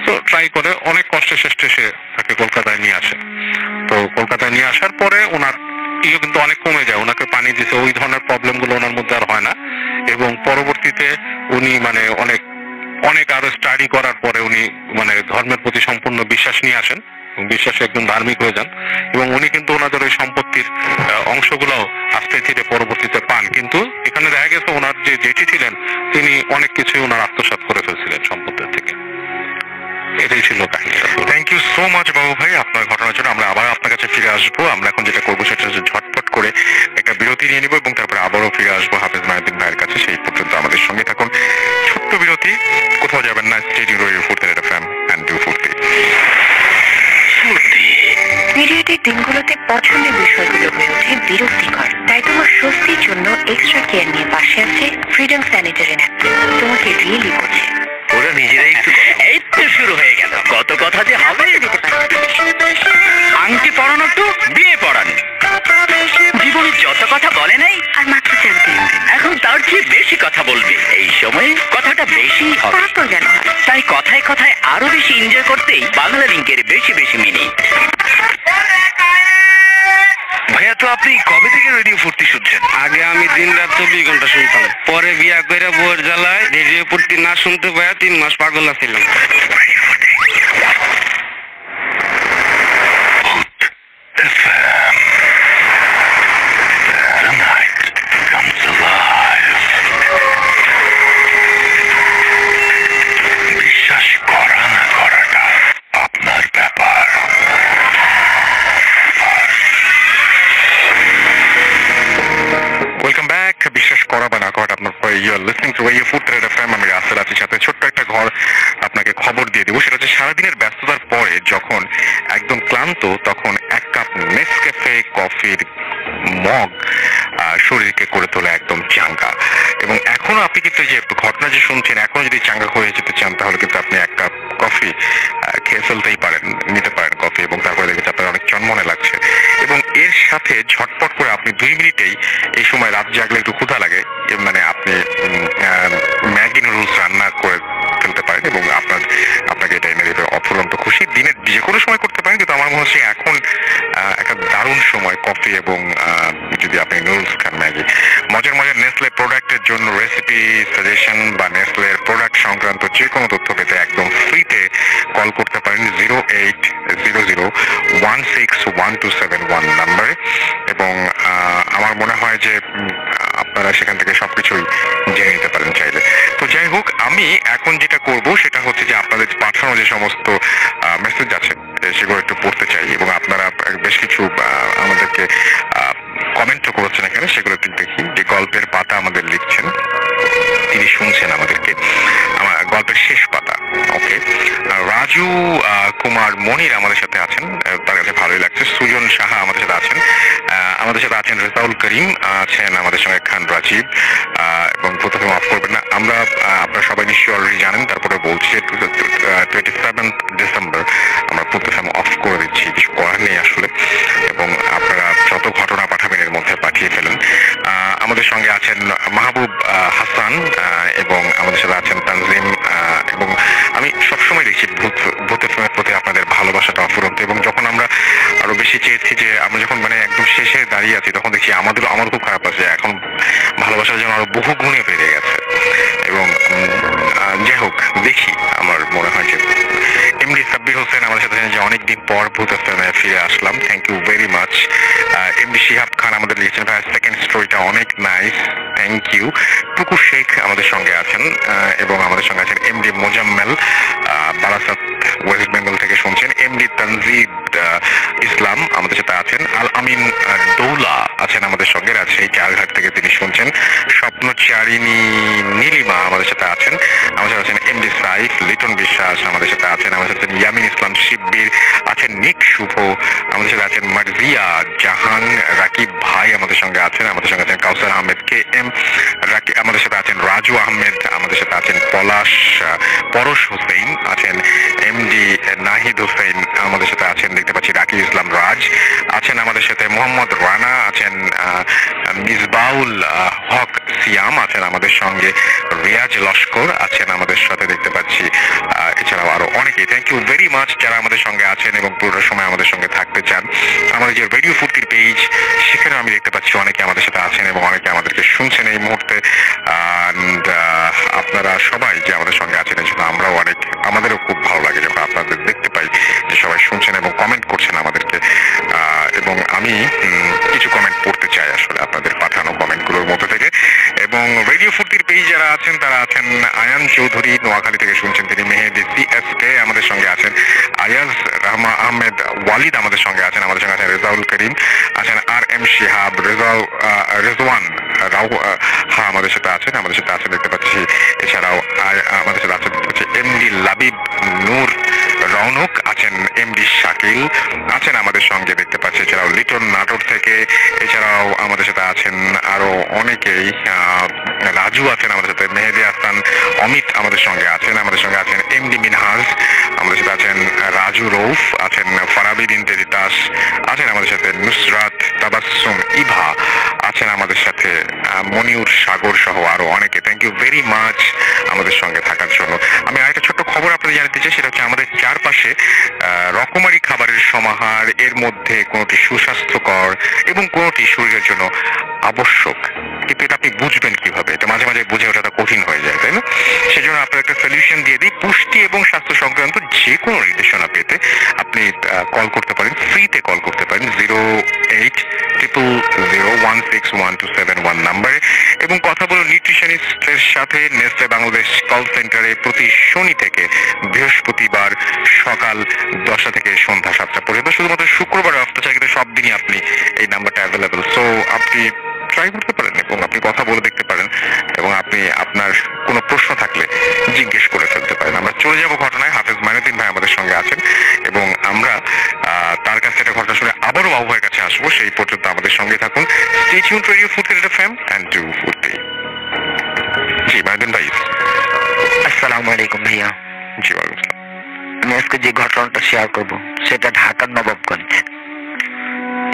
তো ট্রাই করে অনেক কষ্টে শেষে সে তাকে কলকাতায় নিয়ে আসে। তো কলকাতায় নিয়ে আসার পরে ওনার কিন্তু অনেক কমে যায়, ওনাকে পানি দিতে ওই ধরনের প্রবলেম গুলো ওনার মধ্যে আর হয় না এবং পরবর্তীতে উনি মানে অনেক আরো স্টাডি করার পরে উনি মানে ধর্মের প্রতি সম্পূর্ণ বিশ্বাস নিয়ে আসেন, বিশ্বাসে একদম ধার্মিক হয়ে যান এবং উনি কিন্তু ওনাদের ওই সম্পত্তির অংশগুলো আস্তে ধীরে পরবর্তীতে পান। কিন্তু এখানে দেখা গেছে ওনার যে জেঠি ছিলেন তিনি অনেক কিছুই ওনার আত্মসাৎ করে ফেলছিলেন সম্পত্তির থেকে। এটাই ছিল কাহিনী। থ্যাংক ইউ সো মাচ বাবু ভাই আপনার ঘটনার জন্য। আমরা আবার আপনার কাছে ফিরে আসবো। আমরা এখন যেটা করবো সেটা হচ্ছে ঝটপট করে একটা বিরতি নিয়ে নিবো এবং তারপরে আবারও ফিরে আসবো হাফেজ মাহিউদ্দিন ভাইয়ের কাছে। সেই পর্যন্ত আমাদের সঙ্গে থাকুন, ছোট্ট বিরতি, কোথাও যাবেন না। Stdio radio Foorti FM and do ফুর্তি। পিরিয়ডের দিনগুলোতে পছন্দের বিষয়গুলো হয়ে ওঠে বিরক্তিকর, তাই তোমার স্বস্তির জন্য এক্সট্রা কেয়ার নিয়ে পাশে আছে ফ্রিডম স্যানিটারি ন্যাপকিন। তোমাকে রিয়েলি বোঝে। ওরা নিজেরাই একটু এই তো শুরু হয়ে গেল, কত কথা যে হবে। আংটি পড়ানো তো বিয়ে পড়ান, জীবনে যত কথা বলে নাই আর মাত্র 4 দিন, এখন তার চেয়ে বেশি কথা বলবে। এই সময় কথাটা বেশি হবে, তা তো যেন হয়। তাই কথায় কথায় আরো বেশি এনজয় করতেই বাংলা লিঙ্কের বেশি মিনিট। ভাইয়া, তো আপনি কবে থেকে রেডিও ফুর্তি শুনছেন? আগে আমি দিন রাত 24 ঘন্টা শুনতাম, পরে বিয়া করে বউয়ের জ্বালায় রেডিও ফুর্তি না শুনতে পাইয়া 3 মাস পাগল ছিলাম। বিশ্বাস করা না করাটা আপনার ব্যাপার। Welcome back. বিশ্বাস করা বা না করাটা আপনার, you are listening to radio Foorti FM. আমি রাসেল আছি, সাথে ছোট্ট একটা আপনাকে খবর দিয়ে দেবো। সেটা হচ্ছে সারাদিনের ব্যস্ততার পরে যখন একদম ক্লান্ত, তখন 1 কাপ নেসক্যাফে কফির মগ শরীরকে করে তোলে একদম চাঙ্গা। এবং এখনো আপনি কিন্তু যে ঘটনা যে শুনছেন, এখনো যদি চাঙ্গা হয়ে যেতে চান তাহলে কিন্তু আপনি 1 কাপ কফি খেয়ে ফেলতেই পারেন, নিতে পারেন কফি, এবং তারপরে দেখবেন আপনার অনেক চনমনে লাগছে। এবং এর সাথে ঝটপট করে আপনি 2 মিনিটেই, এই সময় রাত জাগলে একটু ক্ষুধা লাগে, মানে আপনি ম্যাগি নুডলস রান্না করে ফেলতে পারেন এবং আপনাকে এটা এনে দেবে অফুরন্ত খুশি। দিনের যে কোনো সময় করতে পারেন, কিন্তু আমার মনে হচ্ছে এখন একটা দারুণ সময় কফি এবং যদি আপনি নুডলস খান, ম্যাগি, মজার মজার নেসলে প্রোডাক্টের জন্য রেসিপি সাজেশন বা নেসলের প্রোডাক্ট সংক্রান্ত যে কোনো তথ্য পেতে একদম ফ্রিতে কল করতে পারেন 0800-161-271 নাম্বারে। এবং আমার মনে হয় যে আপনারা সেখান থেকে সবকিছুই জেনে নিতে পারেন চাইলে। তো যাই হোক, আমি এখন যেটা করব সেটা হচ্ছে যে আপনাদের পাঠানো যে সমস্ত মেসেজ আছে সেগুলো একটু পড়তে চাই, এবং আপনারা বেশ কিছু আমাদেরকে কমেন্টও করেছেন এখানে, সেগুলো একটু দেখি। যে গল্পের পাতা আমাদের লিখছেন, তিনি শুনছেন আমাদেরকে, আমার গল্পের শেষ পাতা। ওকে, রাজু কুমার মনির আমাদের সাথে আছেন, তার কাছে ভালোই লাগছে। সুজন সাহা আমাদের সাথে আছেন, আমাদের সাথে আছেন রেজাউল করিম আছেন আমাদের সঙ্গে, খান রাজীব, এবং প্রথমে মাফ করবেন না, আমরা আপনারা সবাই নিশ্চয়ই অলরেডি জানেন, তারপরে বলছি 27 ডিসেম্বর আমরা প্রথম অফ করে দিচ্ছি, কিছু করার নেই আসলে। এবং আপনারা যত ঘটনা পাঠাবেন এর মধ্যে পাঠিয়ে ফেলেন। আমাদের সঙ্গে আছেন মাহবুব হাসান, এবং আমাদের সাথে আছেন তানজিম, এবং আমি সবসময় দেখছি ভূত ফিল্মের প্রতি আপনাদের ভালোবাসাটা অফুরন্ত। এবং যখন আমরা আরো বেশি চেয়েছি, যে আমরা যখন মানে একদম শেষে দাঁড়িয়ে আছি, তখন দেখছি আমার খুব খারাপ আছে, এখন ভালোবাসার জন্য আরো বহু গুণে বেড়ে গেছে। এবং যাই হোক, দেখি, আমার মনে হয় যে এমডি সাব্বির হোসেন আমাদের সাথে যে অনেকদিন পর ভূত ফিল্মে ফিরে আসলাম, thank you very much. MD Shihab Khan আমাদের লিখেছেন, সেকেন্ড স্টোরিটা অনেক নাইস, থ্যাংক ইউ। টুকু শেখ আমাদের সঙ্গে আছেন, এবং আমাদের সঙ্গে আছেন এমডি মোজাম্মেল, বারাসাত ওয়েস্ট বেঙ্গল থেকে শুনছেন। এমডি তানজিদ ইসলাম আমাদের সাথে আছেন। আল আমিন দৌলা আছেন আমাদের সঙ্গে, রাজশাহী চারঘাট থেকে তিনি শুনছেন। স্বপ্নচারিণী নীলিমা আমাদের সাথে আছেন। আমাদের সাথে আছেন এমডি সাইফ, লিটন বিশ্বাস আমাদের সাথে আছেন। আমাদের সাথে ইয়ামিন ইসলাম শিব্বির আছেন, নিক শুভ আমাদের সাথে আছেন, মার্জিয়া জাহান, রাকিব ভাই আমাদের সঙ্গে আছেন। আমাদের সঙ্গে আছেন কাউসার আহমেদ কে এম, আমাদের সাথে আছেন রাজু আহমেদ, আমাদের সাথে আছেন পরশ হোসেন আছেন, এমডি নাহিদ হোসেন আমাদের সাথে আছেন, দেখতে পাচ্ছি রাকি ইসলাম রাজ আছেন আমাদের সাথে, মোহাম্মদ রানা আছেন, মিসবাউল হক সিয়াম আছেন আমাদের সঙ্গে, রিয়াজ লস্কর আছেন আমাদের সাথে, দেখতে পাচ্ছি। এছাড়াও আরো অনেকেই, থ্যাংক ইউ ভেরি মাচ যারা আমাদের সঙ্গে আছেন এবং পুরো সময় আমাদের সঙ্গে থাকতে চান। আমাদের যে রেডিও ফুর্তির পেজ, সেখানে আমি দেখতে পাচ্ছি অনেকে আমাদের সাথে আছেন এবং অনেকে আমাদেরকে শুনছেন এই মুহূর্তে। আপনারা সবাই যে আমাদের সঙ্গে আছেন, এই জন্য আমরাও আমাদেরও খুব ভালো লাগে যখন আপনাদের দেখতে পাই যে সবাই শুনছেন এবং কমেন্ট করছেন আমাদেরকে। এবং আমি কিছু কমেন্ট পড়তে চাই আসলে আপনাদের পাঠানো কমেন্টগুলোর মধ্যে থেকে। এবং রেডিও ফুর্তির পেজ যারা আছেন তারা আছেন আয়ান চৌধুরী, নোয়াখালী থেকে শুনছেন, তিনি মেহেদি সিএসকে আমাদের সঙ্গে আছেন, আয়াজ রহমা আহমেদ ওয়ালিদ আমাদের সঙ্গে আছেন, আমাদের সঙ্গে আছেন রেজাউল করিম আছেন, আর এম শিহাব, রেজওয়ান রাও আমাদের সাথে আছেন, দেখতে পাচ্ছি। এছাড়াও আমাদের সাথে আছেন এমডি লাবিব নূর রৌনক আছেন, এমডি শাকিল আছেন আমাদের সঙ্গে, দেখতে পাচ্ছি। এছাড়াও লিটন নাটোর থেকে, এছাড়াও আমাদের সাথে আছেন আরো অনেকেই, রাজু আছেন আমাদের সাথে, মেহেদি হাসান অমিত আমাদের সঙ্গে আছেন, এমডি মিনহাজ আমাদের সাথে আছেন, রাজু রৌফ আছেন, ফারাবিদিন তেজিতাস আছেন আমাদের সাথে, নুসরাত তাবাসসুম ইভা আছেন আমাদের সাথে, মনিউর সাগর সহ আরো অনেকে। থ্যাংক ইউ ভেরি মাচ আমাদের সঙ্গে থাকার জন্য। আমি আরেকটা ছোট্ট খবর আপনাদের জানাতে চাই, সেটা হচ্ছে আমাদের চারপাশে রকমারি খাবারের সমাহার, এর মধ্যে কোনোটি সুস্বাস্থ্যকর এবং কোনোটি শরীরের জন্য আবশ্যক, কিন্তু এটা আপনি বুঝবেন কিভাবে? এটা মাঝে মাঝে বুঝে ওঠাটা কঠিন হয়ে যায়, তাই না? সেজন্য আপনার একটা সলিউশন দিয়ে দিই। পুষ্টি এবং স্বাস্থ্য সংক্রান্ত যে কোনো নির্দেশনা পেতে আপনি কল করতে পারেন, ফ্রিতে কল করতে পারেন 0800016127 নাম্বারে, এবং কথা বলুন নিউট্রিশনিস্টের সাথে। নেসলে বাংলাদেশ কল সেন্টারে প্রতি শনি থেকে বৃহস্পতিবার সকাল 10টা থেকে সন্ধ্যা 7টা পর্যন্ত, শুধুমাত্র শুক্রবার অফটা চাই, কিন্তু সব দিনই আপনি এই নাম্বারটা অ্যাভেলেবেল। সো আপনি ট্রাই করতে পারেন এবং আপনি কথা বলে দেখতে পারেন, এবং আপনি আপনার কোনো প্রশ্ন থাকলে জিজ্ঞেস করে ফেলতে পারেন। আমরা চলে যাব ঘটনায়। হাফেজ মাইনুদ্দিন ভাই আমাদের সঙ্গে আছেন এবং আমরা তার কাছে একটা ঘটনা শুনে আবারও বাবু ভাইয়ের কাছে আসবো। সেই পর্যন্ত আমাদের সঙ্গে থাকুন। Stay tuned radio Foorti FM and do ফুর্তি। জি মাইনুদ্দিন ভাই। আসসালামু আলাইকুম ভাইয়া। জি ওয়ালাইকুম আসসালাম। আমি আজকে যে ঘটনাটা শেয়ার করব সেটা ঢাকার নবাবগঞ্জ।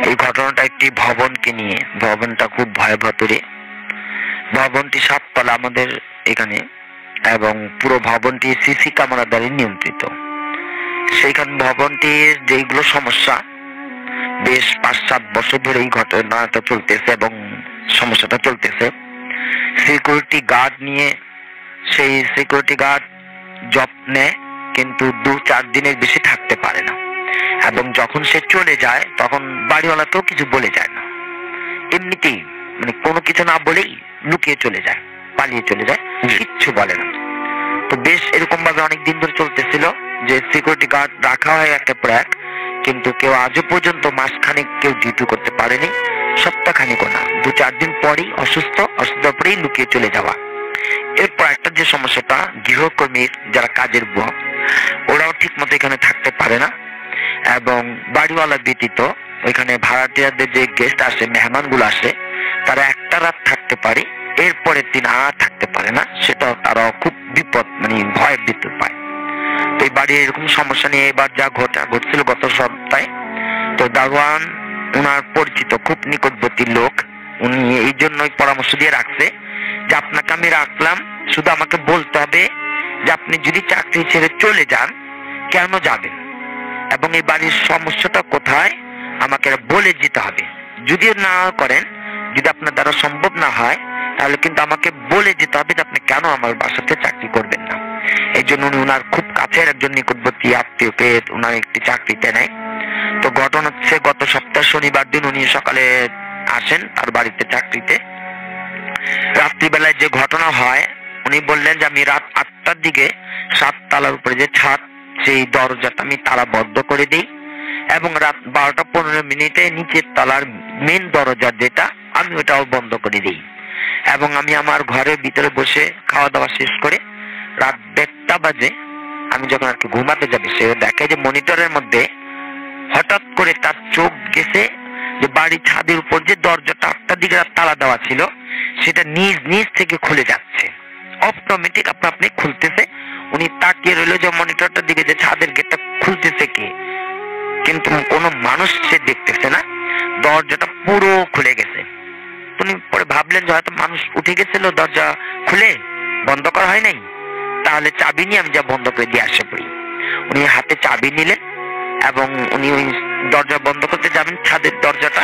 এই ঘটনাটা একটি ভবনকে নিয়ে। ভবনটা খুব ভয়াবহতরে। ভবনটি 7 তলা আমাদের এখানে, এবং পুরো ভবনটি সিসি ক্যামেরা দ্বারা নিয়ন্ত্রিত। সেইখানে ভবনটির যেগুলো সমস্যা বেশ 5-7 বছর ধরে এই ঘটনাটা চলতেছে এবং সমস্যাটা চলতেছে। সিকিউরিটি গার্ড নিয়ে, সেই সিকিউরিটি গার্ড জব নেয় কিন্তু 2-4 দিনের বেশি থাকতে পারে না, এবং যখন সে চলে যায় তখন বাড়িওয়ালাকেও কিছু বলে যায় না, এমনিতেই মানে কোনো কিছু না বলেই লুকিয়ে চলে যায়, পালিয়ে চলে যায়, কিচ্ছু বলে না। তো বেশ এরকম ভাবে অনেকদিন ধরে চলতেছিল যে সিকিউরিটি গার্ড রাখা হয় একের পর এক, কিন্তু কেউ আজও পর্যন্ত মাসখানেক কেউ ডিউটি করতে পারেনি, সপ্তাহখানেকও না, 2-4 দিন পরেই অসুস্থ পরেই লুকিয়ে চলে যাওয়া। এরপর একটা যে সমস্যাটা, গৃহকর্মীর যারা কাজের বুয়া ওরাও ঠিক মতো এখানে থাকতে পারে না, এবং বাড়িওয়ালা ব্যতীত ওইখানে ভাড়াটিয়াদের যে গেস্ট আসে, মেহমান গুলো আসে, তারা একটা রাত থাকতে পারে, এরপরে দিন আর থাকতে পারে না, সেটা তারা খুব বিপদ মানে ভয়ের ভিতর পায়। তো এই বাড়ির এরকম সমস্যা নিয়ে এবার যা ঘটছিল গত সপ্তাহে, তো দারোয়ান ওনার পরিচিত খুব নিকটবর্তী লোক, উনি এই জন্যই পরামর্শ দিয়ে রাখছে যে আপনাকে আমি রাখলাম, শুধু আমাকে বলতে হবে যে আপনি যদি চাকরি ছেড়ে চলে যান কেন যাবেন, এবং এই বাড়ির সমস্যাটা কোথায় আমাকে বলে যেতে হবে। যদি না করেন, যদি আপনার দ্বারা সম্ভব না হয়, তাহলে কিন্তু আমাকে বলে যেতে হবে যে আপনি কেন আমার বাসাতে চাকরি করবেন না। এই জন্য উনি ওনার খুব কাছের একজন নিকটবর্তী আত্মীয়কে ওনার একটি চাকরিতে নেয়। তো ঘটনা হচ্ছে গত সপ্তাহ শনিবার দিন উনি সকালে আসেন তার বাড়িতে চাকরিতে। রাত্রিবেলায় যে ঘটনা হয়, উনি বললেন যে আমি রাত 8টার দিকে 7 তলার উপরে যে ছাদ, সেই দরজাটা আমি তালা বন্ধ করে দিই, এবং রাত 12:15 নিচের তলার মেন দরজা যেটা, আমি ওটাও বন্ধ করে দিই, এবং আমি আমার ঘরের ভিতরে বসে খাওয়া দাওয়া শেষ করে রাত 1:30 বাজে আমি যখন আর কি ঘুমাতে যাবে, সে দেখে যে মনিটরের মধ্যে হঠাৎ করে তার চোখ গেছে যে বাড়ির ছাদের উপর যে দরজাটা 8টার দিকে তালা দেওয়া ছিল, সেটা নিজ থেকে খুলে যাচ্ছে, অটোমেটিক আপনি খুলতেছে। উনি তাকিয়ে রইল যে মনিটরটার দিকে, যে ছাদের গেটটা খুলতেছে কে, কিন্তু কোনো মানুষ সে দেখতেছে না, দরজাটা পুরো খুলে গেছে। উনি পরে ভাবলেন যে হয়তো মানুষ উঠে গেছিল, দরজা খুলে বন্ধ করা হয় নাই, তাহলে চাবি নিয়ে আমি যা বন্ধ করে দিয়ে আসে পড়ি। উনি হাতে চাবি নিলেন এবং উনি ওই দরজা বন্ধ করতে যাবেন, ছাদের দরজাটা।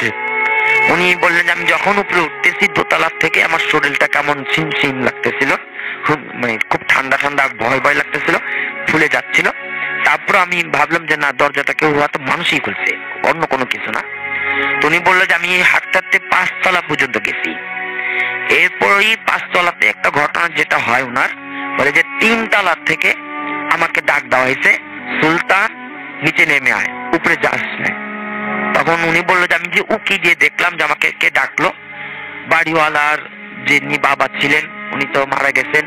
উনি বললেন যে আমি যখন উপরে উঠতেছি দোতলার থেকে, আমার শরীরটা কেমন ছিমছিম লাগতেছিল, মানে খুব ঠান্ডা ভয় লাগতেছিল, ফুলে যাচ্ছিল। তারপর আমি ভাবলাম যে না, দরজাটা কেউ হয়তো মানুষই খুলছে, অন্য কোনো কিছু না। তো উনি বললো যে আমি হাঁটতে 5 তলা পর্যন্ত গেছি। এরপর ওই 5 তলাতে একটা ঘটনা যেটা হয়, উনার বলে যে 3 তলার থেকে আমাকে ডাক দেওয়া হয়েছে, সুলতান নিচে নেমে আয়, উপরে যাস না। তখন উনি বললো যে আমি যে উকি দিয়ে দেখলাম যে আমাকে কে ডাকলো। বাড়িওয়ালার যিনি বাবা ছিলেন উনি তো মারা গেছেন,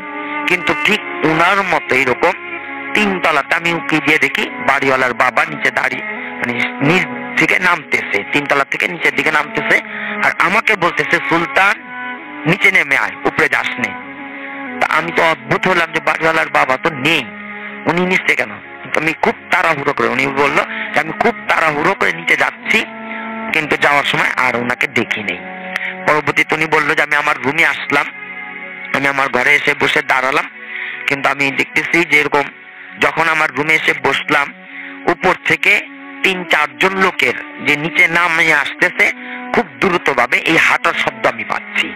কিন্তু ঠিক উনার মতো এরকম 3 তলাতে আমি উকি দিয়ে দেখি বাড়িওয়ালার বাবা নিচে দাঁড়িয়ে, মানে নিচ থেকে নামতেছে, 3 তলা থেকে নিচের দিকে নামতেছে, আর আমাকে বলতেছে সুলতান নিচে নেমে আয়, উপরে যাস নে। তা আমি তো অদ্ভুত হলাম যে বাড়িওয়ালার বাবা তো নেই, উনি নিচে কেন? আমি খুব তাড়াহুড়ো করে, উনি বললো যে আমি খুব তাড়াহুড়ো করে নিচে যাচ্ছি, কিন্তু যাওয়ার সময় আর ওনাকে দেখি নেই। পরবর্তীতে উনি বললো যে আমি আমার রুমে আসলাম, আমি আমার ঘরে এসে বসে দাঁড়ালাম, কিন্তু আমি দেখতেছি যে এরকম যখন আমার রুমে এসে বসলাম, উপর থেকে 3-4 জন লোকের যে নিচে নামে আসতেছে খুব দ্রুত ভাবে, এই হাঁটার শব্দ আমি পাচ্ছি,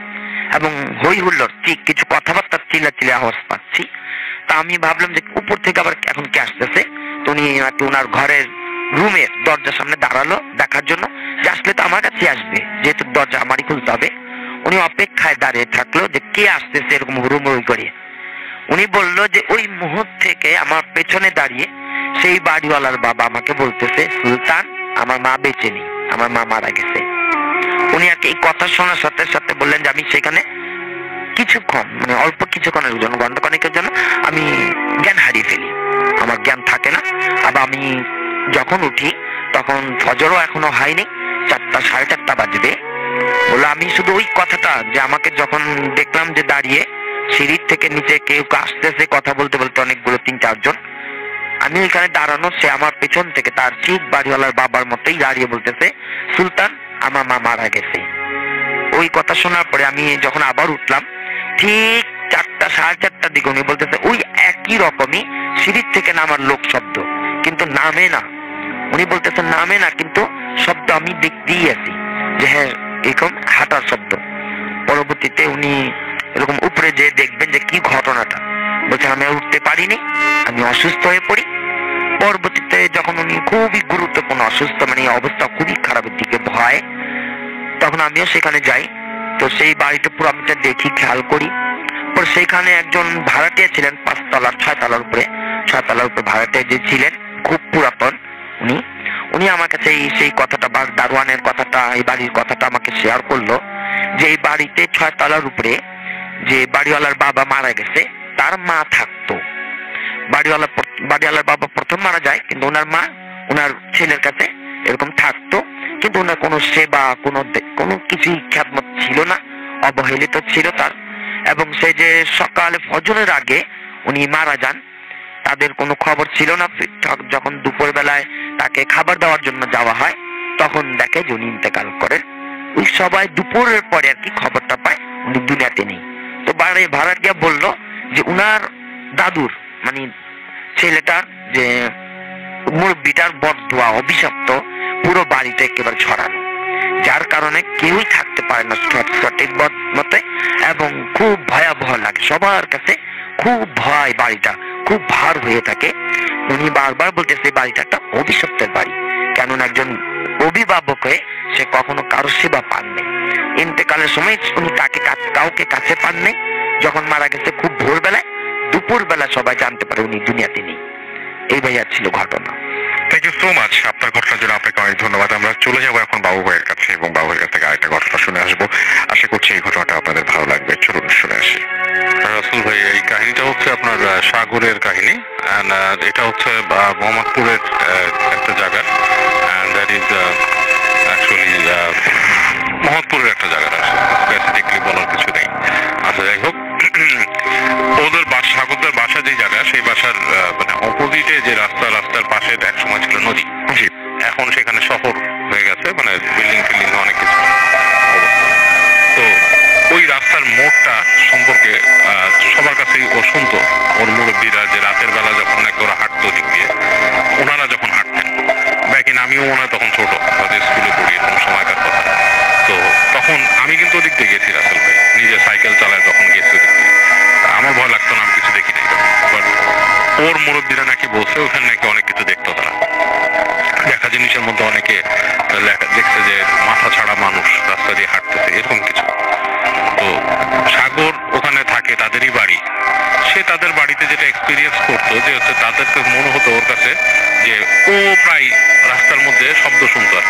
এবং হই হুল্লোড় কিছু কথাবার্তা চিল্লাচিল্লি আওয়াজ পাচ্ছি। তা আমি ভাবলাম যে উপর থেকে আবার এখন কে আসতেছে। তো উনি ওনার ঘরের রুমের দরজার সামনে দাঁড়ালো দেখার জন্য, যে আসলে তো আমার কাছে আসবে, যেহেতু দরজা আমারই খুলতে হবে। উনি অপেক্ষায় দাঁড়িয়ে থাকলো যে কে আসতেছে এরকম হুড়ুমুড়ি করে। উনি বললো যে ওই মুহূর্ত থেকে আমার পেছনে দাঁড়িয়ে সেই বাড়িওয়ালার বাবা আমাকে বলতেছে, সুলতান আমার মা বেঁচে নেই, আমার মা মারা গেছে। উনি আর কি এই কথা শোনার সাথে সাথে বললেন যে আমি সেখানে কিছুক্ষণ, মানে অল্প কিছুক্ষণের জন্য, ঘন্টাখানেকের জন্য আমি জ্ঞান হারিয়ে ফেলি, আমার জ্ঞান থাকে না। আবার আমি যখন উঠি তখন ফজরও এখনো হয়নি, 4টা 4:30 বাজবে। বলে আমি শুধু ওই কথাটা, যে আমাকে যখন দেখলাম যে দাঁড়িয়ে সিঁড়ির থেকে নিচে কেউ আসতেছে কথা বলতে বলতে, অনেকগুলো 3-4 জন, আমি ওইখানে দাঁড়ানো, সে আমার পেছন থেকে তার ঠিক বাড়িওয়ালার বাবার মতোই দাঁড়িয়ে বলতেছে, সুলতান আমার মা মারা গেছে। ওই কথা শোনার পরে আমি যখন আবার উঠলাম, ঠিক 4টা 4:30টার দিকে উনি বলতেছে ওই একই রকমই সিঁড়ির থেকে নামার লোক শব্দ, কিন্তু নামে না। উনি বলতেছেন নামে না, কিন্তু শব্দ তো আমি দেখতেই আছি যে হ্যাঁ এরকম হাঁটার শব্দ। পরবর্তীতে উনি এরকম উপরে যে দেখবেন যে কি ঘটনাটা, বলছে আমি আর উঠতে পারিনি, আমি অসুস্থ হয়ে পড়ি। পরবর্তীতে যখন উনি খুবই গুরুত্বপূর্ণ অসুস্থ, মানে অবস্থা খুবই খারাপের দিকে ভয়, তখন আমিও সেখানে যাই। তো সেই বাড়িটা পুরো আমি দেখি, খেয়াল করি। পর সেইখানে একজন ভাড়াটিয়া ছিলেন 5 তলার 6 তলার উপরে, 6 তলার উপরে ভাড়াটিয়া যে ছিলেন, খুব পুরাতন উনি আমার কাছে সেই কথাটা বা দারোয়ানের কথাটা, এই বাড়ির কথাটা আমাকে শেয়ার করলো যে এই বাড়িতে 6 তলার উপরে যে বাড়িওয়ালার বাবা মারা গেছে, তার মা থাকতো। বাড়িওয়ালার বাবা প্রথম মারা যায়, কিন্তু ওনার মা ওনার ছেলের কাছে এরকম থাকতো। কিন্তু ওনার কোনো সেবা কোনো কিছুই খ্যাতমত ছিল না, অবহেলিত ছিল তার। এবং সে যে সকালে ফজরের আগে উনি মারা যান, তাদের কোনো খবর ছিল না। যখন দুপুর বেলায় তাকে খাবার দেওয়ার জন্য যাওয়া হয়, তখন দেখে যে উনি ইন্তেকাল করেন। ওই সবাই দুপুরের পরে আর কি খবরটা পায় উনি দুনিয়াতে নেই। তো ভাড়াটিয়া বলল যে উনার দাদুর মানে ছেলেটা যে মুরব্বিটার বদদোয়া অভিশপ্ত পুরো বাড়িতে একেবারে ছড়ানো, যার কারণে কেউই থাকতে পারে না সঠিক মতে, এবং খুব ভয়াবহ লাগে সবার কাছে, খুব ভয়, বাড়িটা খুব ভার হয়ে থাকে। উনি বারবার বলতেছে বাড়িটা একটা অভিশপ্তের বাড়ি, কেননা একজন অভিভাবক হয়ে সে কখনো কারো সেবা পান নাই। ইন্তেকালের সময় উনি কাউকে কাছে পান নাই। যখন মারা গেছে খুব ভোরবেলায়, দুপুর বেলা সবাই জানতে পারে উনি দুনিয়াতে নেই। এই ভাইয়া ছিল ঘটনা। থ্যাংক ইউ সো মাচ আপনার ঘটনার জন্য। আপনাকে অনেক ধন্যবাদ। আমরা চলে যাবো এখন বাবু ভাইয়ের কাছে, এবং বাবু ভাইয়ের কাছ থেকে আরেকটা ঘটনা শুনে আসবো। আশা করছি এই ঘটনাটা আপনাদের ভালো লাগবে। চলুন শুনে আসি। রাসেল ভাই, এই কাহিনীটা হচ্ছে আপনার সাগরের কাহিনী। এটা হচ্ছে মোহাম্মদপুরের একটা জায়গা, দ্যাট ইজ অ্যাকচুয়ালি মোহাম্মদপুরের একটা জায়গা, স্পেসিফিকলি বলার কিছু নেই। আচ্ছা, যাই হোক, ওদের সাগরদের বাসা যে জায়গা, সেই বাসার মানে অপোজিটে যে রাস্তার পাশে এক সময় ছিল নদী। এখন সেখানে শহর হয়ে গেছে, মানে বিল্ডিং ফিল্ডিং অনেক কিছু। তো ওই রাস্তার মোড়টা সম্পর্কে সবার কাছেই ও শুনতো, ওর মুরব্বীরা, যে রাতের বেলা যখন ওরা হাঁটতো দিক দিয়ে, ওনারা যখন হাঁটতেন, ব্যাকিন আমিও মনে হয় তখন ছোট, স্কুলে পড়ি, এরকম সময়কার কথা। তো তখন আমি কিন্তু ওদিক দিয়ে গেছি, রাসেল ভাই নিজে সাইকেল চালায় তখন গেছি ওদিক দিয়ে। আমার ভয় লাগতো না, আমি কিছু দেখি নাই। বাট ওর মুরব্বীরা নাকি বলছে ওখানে নাকি অনেক কিছু দেখতো তারা। দেখা জিনিসের মধ্যে অনেকে দেখছে যে মাথা ছাড়া মানুষ রাস্তা দিয়ে হাঁটতেছে, এরকম কিছু। তো সাগর ওখানে থাকে, তাদেরই বাড়ি। সে তাদের বাড়িতে যেটা এক্সপিরিয়েন্স করতো, যে হচ্ছে তাদেরকে মনে হতো ওর কাছে যে ও প্রায় রাস্তার মধ্যে শব্দ শুনতো আর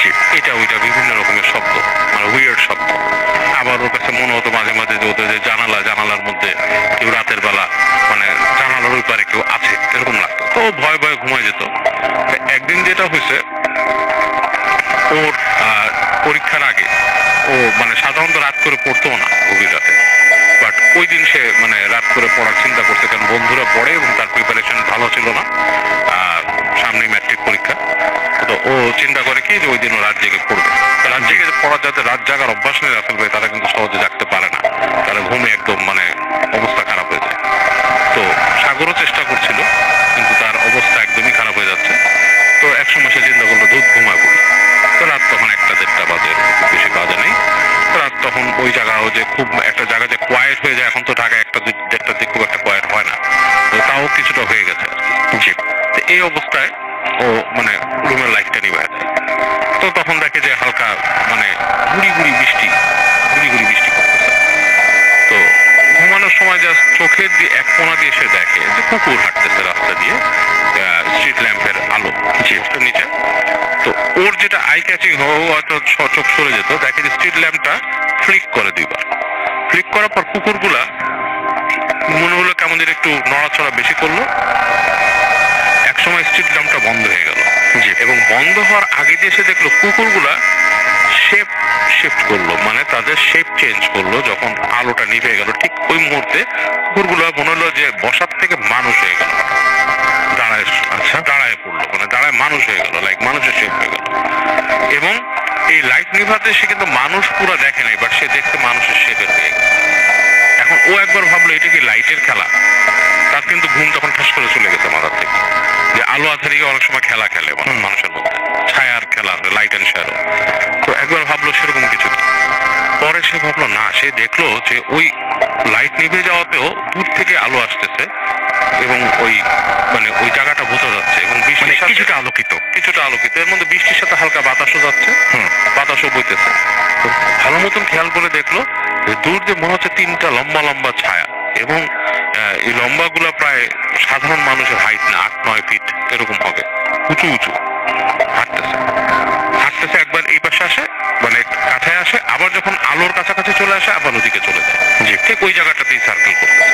কি, এটা ওইটা বিভিন্ন রকমের শব্দ, মানে উইয়ার্ড শব্দ। আবার ওর কাছে মনে হতো মাঝে মাঝে যে ওদের যে জানালার মধ্যে কেউ রাতের বেলা, মানে জানালার ওই পারে কেউ আছে, এরকম লাগতো। তো ভয় ভয়ে ঘুমায় যেত। একদিন যেটা হয়েছে, ওর পরীক্ষার আগে ও মানে সাধারণত রাত করে পড়তো না, গভীর রাতে। বাট ওই দিন সে মানে রাত করে পড়ার চিন্তা করছে, কারণ বন্ধুরা পড়ে এবং তার প্রিপারেশন ভালো ছিল না, সামনেই ম্যাট্রিক পরীক্ষা। তো ও চিন্তা করে কি যে ওই দিন ও রাত জেগে পড়বে। রাত জেগে পড়ার যাতে রাত জাগার অভ্যাস নেই রাসেল ভাই, তারা কিন্তু সহজে জাগতে পারে না, তারা ঘুমে একদম মানে অবস্থা খারাপ হয়ে যায়। তো সাগরও চেষ্টা করছিল, কিন্তু তার অবস্থা একদমই খারাপ হয়ে যাচ্ছে। তো একসময় সে চিন্তা করলো দুধ ঘুমায় পড়ি। তো রাত তখন 1টা-1:30 বাজে, খুব বেশি বাজে নেই। রাত তখন ওই জায়গাও যে খুব একটা জায়গা যে কোয়াইট হয়ে যায়, এখন তো ঢাকায় 1টা-1:30 দিক খুব একটা কোয়াইট হয় না, তো তাও কিছুটা হয়ে গেছে আর কি। তো এই অবস্থায় ও মানে রুমের লাইটটা নিভে যায়। তো তখন দেখে যে হালকা মানে গুড়ি গুড়ি বৃষ্টি পড়তেছে। তো ঘুমানোর সময় জাস্ট চোখের দিয়ে এক কোণা দিয়ে সে দেখে যে কুকুর হাঁটতেছে রাস্তা দিয়ে, স্ট্রিট ল্যাম্পের আলো নিচে। তো ওর যেটা আই ক্যাচিং হয়তো চোখ সরে যেত, দেখে যে স্ট্রিট ল্যাম্পটা ফ্লিক করে 2বার। ফ্লিক করার পর কুকুরগুলা মনে হলো কেমন যেন একটু নড়াচড়া বেশি করলো। একসময় স্ট্রিট ল্যাম্পটা বন্ধ হয়ে গেল, এবং বন্ধ হওয়ার আগে দিয়ে সে দেখলো কুকুরগুলা শেপ শিফট করলো, মানে তাদের শেপ চেঞ্জ করলো। যখন আলোটা নিভে গেল, ঠিক ওই মুহূর্তে কুকুরগুলো মনে হলো যে বসার থেকে মানুষ হয়ে গেল, দাঁড়ায় পড়লো, মানে দাঁড়ায় মানুষ হয়ে গেল, লাইক মানুষের শেপ হয়ে গেল। এবং এই লাইট নিভাতে সে কিন্তু মানুষ পুরো দেখে নাই, বাট সে দেখতে মানুষের শেপের হয়ে গেল। এখন ও একবার ভাবলো এটা কি লাইটের খেলা। তার কিন্তু ঘুম তখন ঠাস করে চলে গেছে মাথার থেকে, যে আলো আধারিয়ে অনেক সময় খেলা খেলে মানুষের মধ্যে, ছায়ার খেলা লাইট অ্যান্ড শ্যাডো। তো একবার ভাবলো সেরকম কিছু, পরে সে ভাবলো না, সে দেখলো যে ওই লাইট নিভে যাওয়াতেও দূর থেকে আলো আসতেছে এবং ওই মানে ওই জায়গাটা বোঝা যাচ্ছে এবং বৃষ্টির সাথে কিছুটা আলোকিত, এর মধ্যে বৃষ্টির সাথে হালকা বাতাসও যাচ্ছে, বাতাসও বইতেছে। তো ভালো মতন খেয়াল করে দেখলো যে দূর দিয়ে মনে হচ্ছে 3টা লম্বা লম্বা ছায়া এবং এই লম্বাগুলো প্রায় সাধারণ মানুষের হাইট না, 8-9 ফিট এরকম হবে, উঁচু উঁচু হাঁটতেছে। একবার এই পাশে আসে, মানে কাছে আসে, আবার যখন আলোর কাছাকাছি চলে আসে আবার ওদিকে চলে যায়, যে ঠিক ওই জায়গাটাতেই সার্কেল করতেছে।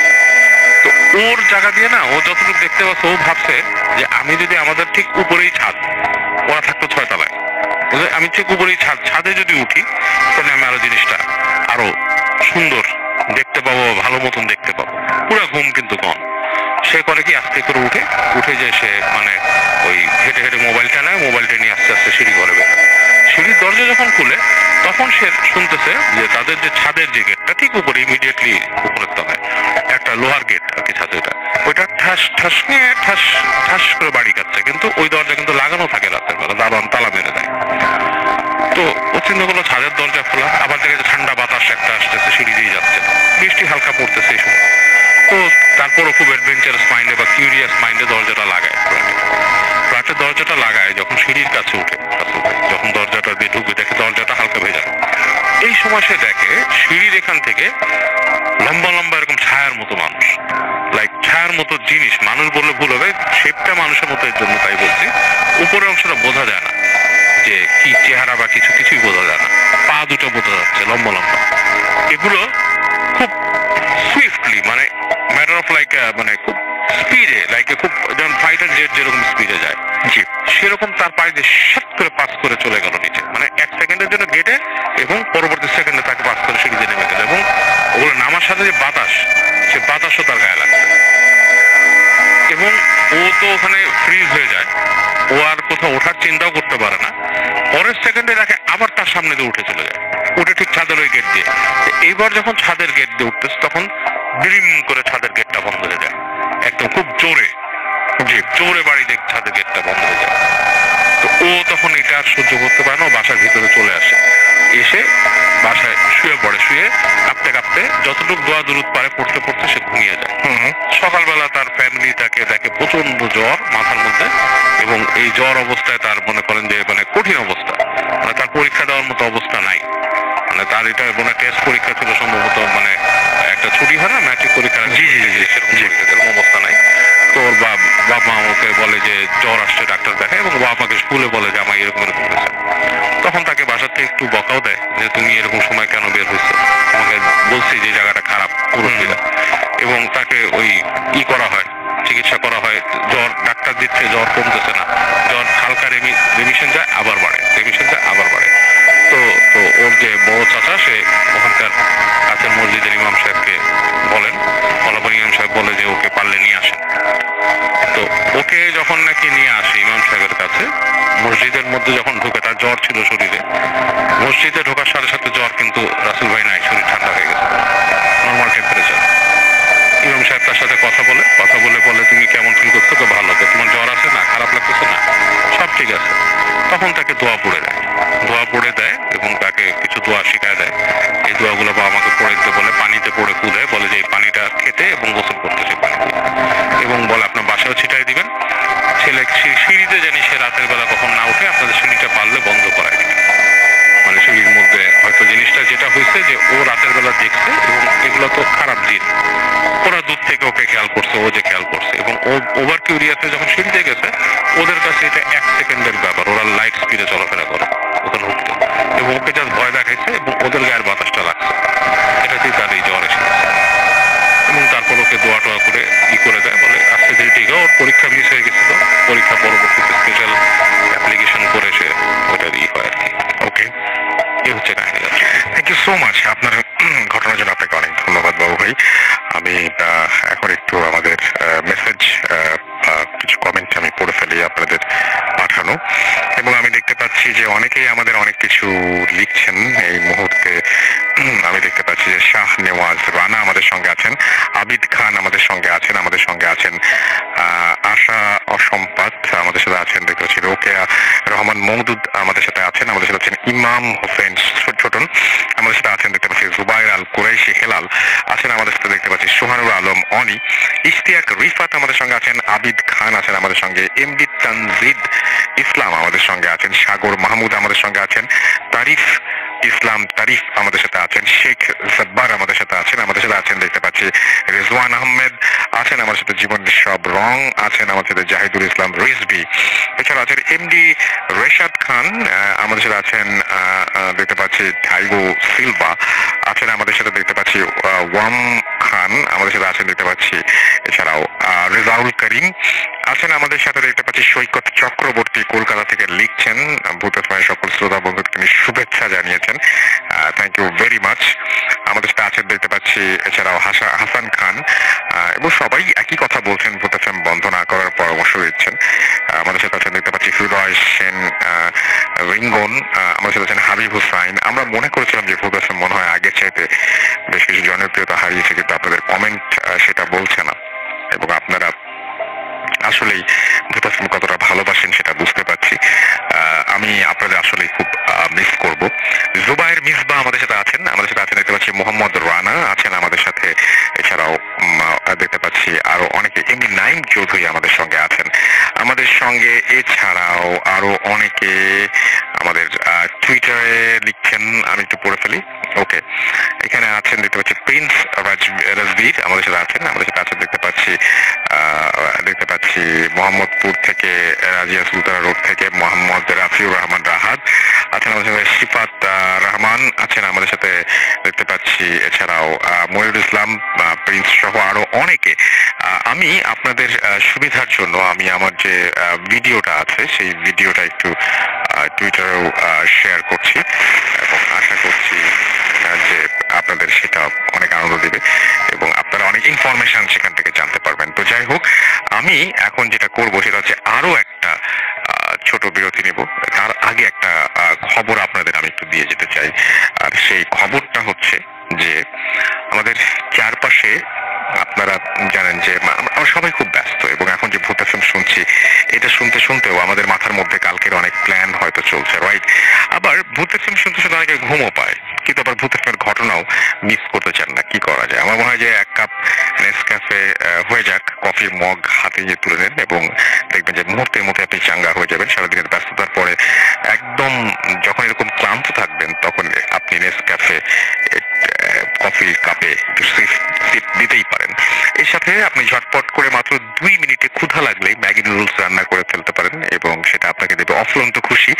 তো ওর জায়গা দিয়ে না, ও যতটুকু দেখতে পাচ্ছে, ও ভাবছে যে আমি যদি আমাদের ঠিক উপরেই ছাদ, ওরা থাকতো 6 তলায়, আমি ঠিক উপরেই ছাদে যদি উঠি তাহলে আমি আরো জিনিসটা আরো সুন্দর দেখতে পাবো, ভালো মতন দেখতে পাবো। পুরো ঘুম কিন্তু কম। সে করে কি, আস্তে করে উঠে যে সে মানে ওই হেঁটে হেঁটে মোবাইলটা নেয়, মোবাইলটা নিয়ে আস্তে আস্তে সিঁড়ি ঘরে বের। সিঁড়ির দরজা যখন খুলে তখন সে শুনতেছে যে তাদের যে ছাদের যে গেটটা ঠিক উপরে, ইমিডিয়েটলি উপরের তলায় একটা লোহার গেট আর কি ছাদে, ওইটা ঠাস ঠাস ঠাস ঠাস করে বাড়ি খাচ্ছে, কিন্তু ওই দরজা কিন্তু লাগানো থাকে রাতের বেলা, দারোয়ান তালা মেরে দেয়। তো ও চিন্তা করলো ছাদের দরজা খোলা, আবার দেখে ঠান্ডা বাতাস একটা আসতেছে, সিঁড়ি দিয়ে যাচ্ছে, বৃষ্টি হালকা পড়তেছে এই সময়। তো তারপরও খুব অ্যাডভেঞ্চারাস মাইন্ডে বা কিউরিয়াস মাইন্ডে দরজাটা লাগায়, ফ্ল্যাটের দরজাটা লাগায়। যখন সিঁড়ির কাছে উঠে, যখন দরজাটা দিয়ে ঢুকবে, দেখে দরজাটা হালকা ভেজা। এই সময় সে দেখে সিঁড়ির এখান থেকে লম্বা লম্বা এরকম ছায়ার মতো মানুষ, লাইক ছায়ার মতো জিনিস, মানুষ বললে ভুল হবে, শেপটা মানুষের মতো, এর জন্য তাই বলছি। উপরের অংশটা বোঝা যায় না যে কি চেহারা বা কিছুই বোঝা যায় না, পা দুটো বোঝা যাচ্ছে লম্বা লম্বা। এগুলো খুব সুইফটলি, মানে ম্যাটার অফ লাইক, মানে খুব স্পিডে, লাইক খুব যেমন ফাইটার জেট যেরকম স্পিডে যায়, জি সেরকম তার পায়ে যে শাট করে পাস করে চলে গেল নিচে, মানে 1 সেকেন্ডের জন্য গেটে এবং পরবর্তী সেকেন্ডে তাকে পাস করে সিঁড়িতে নেমে গেল। এবং ওগুলো নামার সাথে যে বাতাস, সে বাতাসও তার গায়ে লাগছে এবং ও তো ওখানে ফ্রিজ হয়ে যায়, ও আর কোথাও ওঠার চিন্তাও করতে পারে না। পরের সেকেন্ডে দেখে আবার তার সামনে দিয়ে উঠে চলে যায়, উঠে ঠিক ছাদের ওই গেট দিয়ে। এইবার যখন ছাদের গেট দিয়ে উঠতেছে তখন বিড়িম করে ছাদের গেটটা বন্ধ হয়ে যায়, একদম খুব জোরে বাড়ি দেখ ছাদের গেটটা বন্ধ হয়ে যায়। তো ও তখন এটা আর সহ্য করতে পারে না, বাসার ভিতরে চলে আসে, এসে বাসায় শুয়ে পড়ে, শুয়ে কাঁপতে কাঁপতে যতটুকু দোয়া দুরুদ পারে পড়তে পড়তে সে ঘুমিয়ে যায়। সকালবেলা তার ফ্যামিলি তাকে দেখে প্রচন্ড জ্বর মাথার মধ্যে, এবং এই জ্বর অবস্থায় তার মনে করেন যে মানে কঠিন অবস্থা, মানে তার পরীক্ষা দেওয়ার মতো অবস্থা নাই, মানে তার এটা মানে টেস্ট পরীক্ষা ছিল সম্ভবত, মানে একটা ছুটি হয় না ম্যাট্রিক পরীক্ষা, সেরকম অবস্থা নাই। তো ওর বাবা মা ওকে বলে যে জ্বর আসছে, ডাক্তার দেখায়, এবং বাবা মাকে স্কুলে বলে যে আমার এরকম হয়েছে। তখন তাকে বাসার থেকে একটু বকাও দেয় যে তুমি এরকম সময় কেন বের হয়েছো, তোমাকে বলছি যে জায়গাটা খারাপ পুরোপুরি। এবং তাকে ওই করা হয়, চিকিৎসা করা হয়, জ্বর ডাক্তার দিচ্ছে, জ্বর কমতেছে না, জ্বর হালকা রেমিশন যায় আবার বাড়ে, তো ওর যে বড় চাচা, সে ওখানকার কাছের মসজিদের ইমাম সাহেবকে বলেন, ফলাফল ইমাম সাহেব বলে যে ওকে পারলে নিয়ে আসেন। তো ওকে যখন নাকি নিয়ে আসে ইমাম সাহেবের কাছে, মসজিদের মধ্যে যখন ঢুকে, তার জ্বর ছিল শরীরে, মসজিদে ঢোকার সাথে সাথে জ্বর কিন্তু রাসেল ভাই নাই, শরীর ঠান্ডা হয়ে গেছে, নর্মাল টেম্পারেচার। ইমাম সাহেব তার সাথে কথা বলে তুমি কেমন ফিল করছো, তো ভালো, তো তোমার জ্বর আছে না, খারাপ লাগতেছে না, সব ঠিক আছে। তখন তাকে দোয়া পড়ে দেয় এবং তাকে কিছু দোয়া শিখায় দেয়। এই দোয়াগুলো বাবা আমাকে পড়ে দিতে বলে, পানিতে পড়ে কুদে বলে যে এই পানিটা খেতে এবং গোসল করতে, সেই পানি দিয়ে, এবং বলে আপনার বাসাও ছিটাই দিবেন, ছেলে সিঁড়িতে জানি সে রাতের বেলা কখন না উঠে আপনাদের সিঁড়িটা পারলে বন্ধ করায় দিবেন। মানে সিঁড়ির মধ্যে হয়তো জিনিসটা যেটা হয়েছে যে ও রাতের বেলা দেখছে, এবং এগুলো তো খারাপ জিন, ওরা দূর থেকে ওকে খেয়াল করছে, ও যে খেয়াল করছে, এবং ও ওভার কিউরিয়াসে যখন সিঁড়িতে গেছে, ওদের কাছে এটা 1 সেকেন্ডের ব্যাপার, ওরা লাইট স্পিডে চলাফেরা করে ওখানে উঠতে, এবং ওকে জাস্ট ভয় দেখাইছে এবং ওদের গায়ের বাতাসটা লাগছে, এটাতেই তার এই জ্বর এসে গেছে। এবং তারপর ওকে দোয়া টোয়া করে করে দেয়, বলে আস্তে ধীরে ঠিক ওর পরীক্ষা মিস হয়ে গেছিল, পরীক্ষা পরবর্তীতে স্পেশাল অ্যাপ্লিকেশন করে সে ওটার হয় আর কি। ওকে, এই হচ্ছে কাহিনী। থ্যাংক ইউ সো মাচ, আপনার ঘটনার জন্য আপনাকে অনেক ধন্যবাদ বাবু ভাই। আমি এখন একটু আমাদের মেসেজ, কিছু কমেন্ট আমি পড়ে ফেলি আপনাদের পাঠানো, এবং আমি দেখতে পাচ্ছি যে অনেকেই আমাদের অনেক কিছু লিখছেন এই মুহূর্তে। আমি দেখতে পাচ্ছি যে শাহ নেওয়াজ রানা আমাদের সঙ্গে আছেন, আবিদ খান আমাদের সঙ্গে আছেন আশা অসম্পাত আমাদের সাথে আছেন, দেখতে পাচ্ছি রোকেয়া রহমান মওদুদ আমাদের সাথে আছেন। ইমাম হোসেন ছোটন আমাদের সাথে আছেন, দেখতে পাচ্ছি জুবাইর আল কুরাইশি হেলাল আছেন আমাদের সাথে, দেখতে পাচ্ছি সোহানুর আলম অনি, ইশতিয়াক রিফাত আমাদের সঙ্গে আছেন, আবিদ খান আছেন আমাদের সঙ্গে, এমডি তানজিদ ইসলাম আমাদের সঙ্গে আছেন, সাগর মাহমুদ আমাদের সঙ্গে আছেন, তারিফ ইসলাম তারিফ আমাদের সাথে আছেন, শেখ জব্বার আমাদের সাথে আছেন, আমাদের সাথে আছেন দেখতে পাচ্ছি রেজওয়ান আহমেদ আছেন আমাদের সাথে, জীবন সব রং আছেন আমাদের সাথে, জাহিদুল ইসলাম রিজভি, এছাড়া আছেন এমডি রেশাদ খান আমাদের সাথে আছেন, দেখতে পাচ্ছি টাইগো সিলভা আছেন আমাদের সাথে, দেখতে পাচ্ছি ওয়াম খান আমাদের সাথে আছেন, দেখতে পাচ্ছি এছাড়াও রেজাউল করিম আছেন আমাদের সাথে, দেখতে পাচ্ছি সৈকত চক্রবর্তী কলকাতা থেকে লিখছেন, ভূতস্ময়ের সকল শ্রোতা বন্ধুকে তিনি শুভেচ্ছা জানিয়েছেন, থ্যাংক ইউ ভেরি মাচ। আমাদের সাথে আছেন দেখতে পাচ্ছি এছাড়াও হাসান খান, এবং সবাই একই কথা বলছেন, ভূতস্ম বন্ধ না করার পরামর্শ দিচ্ছেন। আমাদের সাথে আছেন দেখতে পাচ্ছি হৃদয় সেন রিঙ্গন, আমাদের সাথে আছেন হাবিব হুসাইন। আমরা মনে করেছিলাম যে ভূতস্ম মনে হয় আগের চাইতে বেশ কিছু জনপ্রিয়তা হারিয়েছে, কিন্তু আপনাদের কমেন্ট সেটা বলছে না, এবং আপনারা আসলেই ভূতস্ম কতটা ভালোবাসেন সেটা বুঝতে পারছি। আমি আপনাদের আসলে খুব মিস করব। জুবাইর মিসবা আমাদের সাথে আছেন, আমাদের সাথে আছেন দেখতে পাচ্ছি মোহাম্মদ রানা আছেন আমাদের সাথে, এছাড়াও দেখতে পাচ্ছি আরো অনেকে, এমনি নাইম চৌধুরী আমাদের সঙ্গে আছেন আমাদের সঙ্গে, এছাড়াও আরো অনেকে আমাদের টুইটারে লিখছেন, আমি একটু পড়ে ফেলি। ওকে, এখানে আছেন দেখতে পাচ্ছি প্রিন্স রাজবীর আমাদের সাথে আছেন, আমাদের সাথে আছেন দেখতে পাচ্ছি মোহাম্মদপুর থেকে রাজিয়া সুলতানা রোড থেকে মোহাম্মদ রাফিউর রহমান রাহাত আছেন আমাদের সাথে, শিফাত রহমান আছেন আমাদের সাথে দেখতে পাচ্ছি, এছাড়াও মনিরুল ইসলাম প্রিন্স সহ আরো অনেকে। আমি আপনাদের সুবিধার জন্য আমি আমার যে ভিডিওটা আছে সেই ভিডিওটা একটু টুইটারেও শেয়ার করছি, এবং আশা করছি যে আপনাদের সেটা অনেক আনন্দ দেবে এবং আপনারা অনেক ইনফরমেশন সেখান থেকে জানতে পারবেন। তো যাই হোক, আমি এখন যেটা করবো সেটা হচ্ছে আরো একটা ছোট বিরতি নেব। তার আগে একটা খবর আপনাদের আমি একটু দিয়ে যেতে চাই, আর সেই খবরটা হচ্ছে যে আমাদের চারপাশে আপনারা জানেন যে আমরা সবাই খুব ব্যস্ত, এবং এখন যে ভূতস্ম শুনছি এটা শুনতে শুনতেও আমাদের মাথার মধ্যে কালকের অনেক প্ল্যান হয়তো চলছে, রাইট? আবার ভূতস্ম শুনতে শুনতে অনেকে ঘুমও পায়, কিন্তু আবার ভূতস্মের ঘটনাও মিস করতে চান না। কি করা যায়? আমার মনে হয় যে এক কাপ নেসক্যাফে হয়ে যাক, কফির মগ হাতে নিয়ে তুলে নেন এবং দেখবেন যে মুহূর্তের মধ্যে আপনি চাঙ্গা হয়ে যাবেন। সারাদিনের ব্যস্ততার পরে একদম যখন এরকম ক্লান্ত থাকবেন তখন আপনি নেসক্যাফে কফির কাপে একটু সিপ দিতেই পারেন। এর সাথে আপনি ঝটপট করে মাত্র 2 মিনিটে ক্ষুধা লাগলেই ম্যাগি নুডলস রান্না করে ফেলতে পারেন, এবং সেটা আপনাকে দেবে অফুরন্ত খুশি।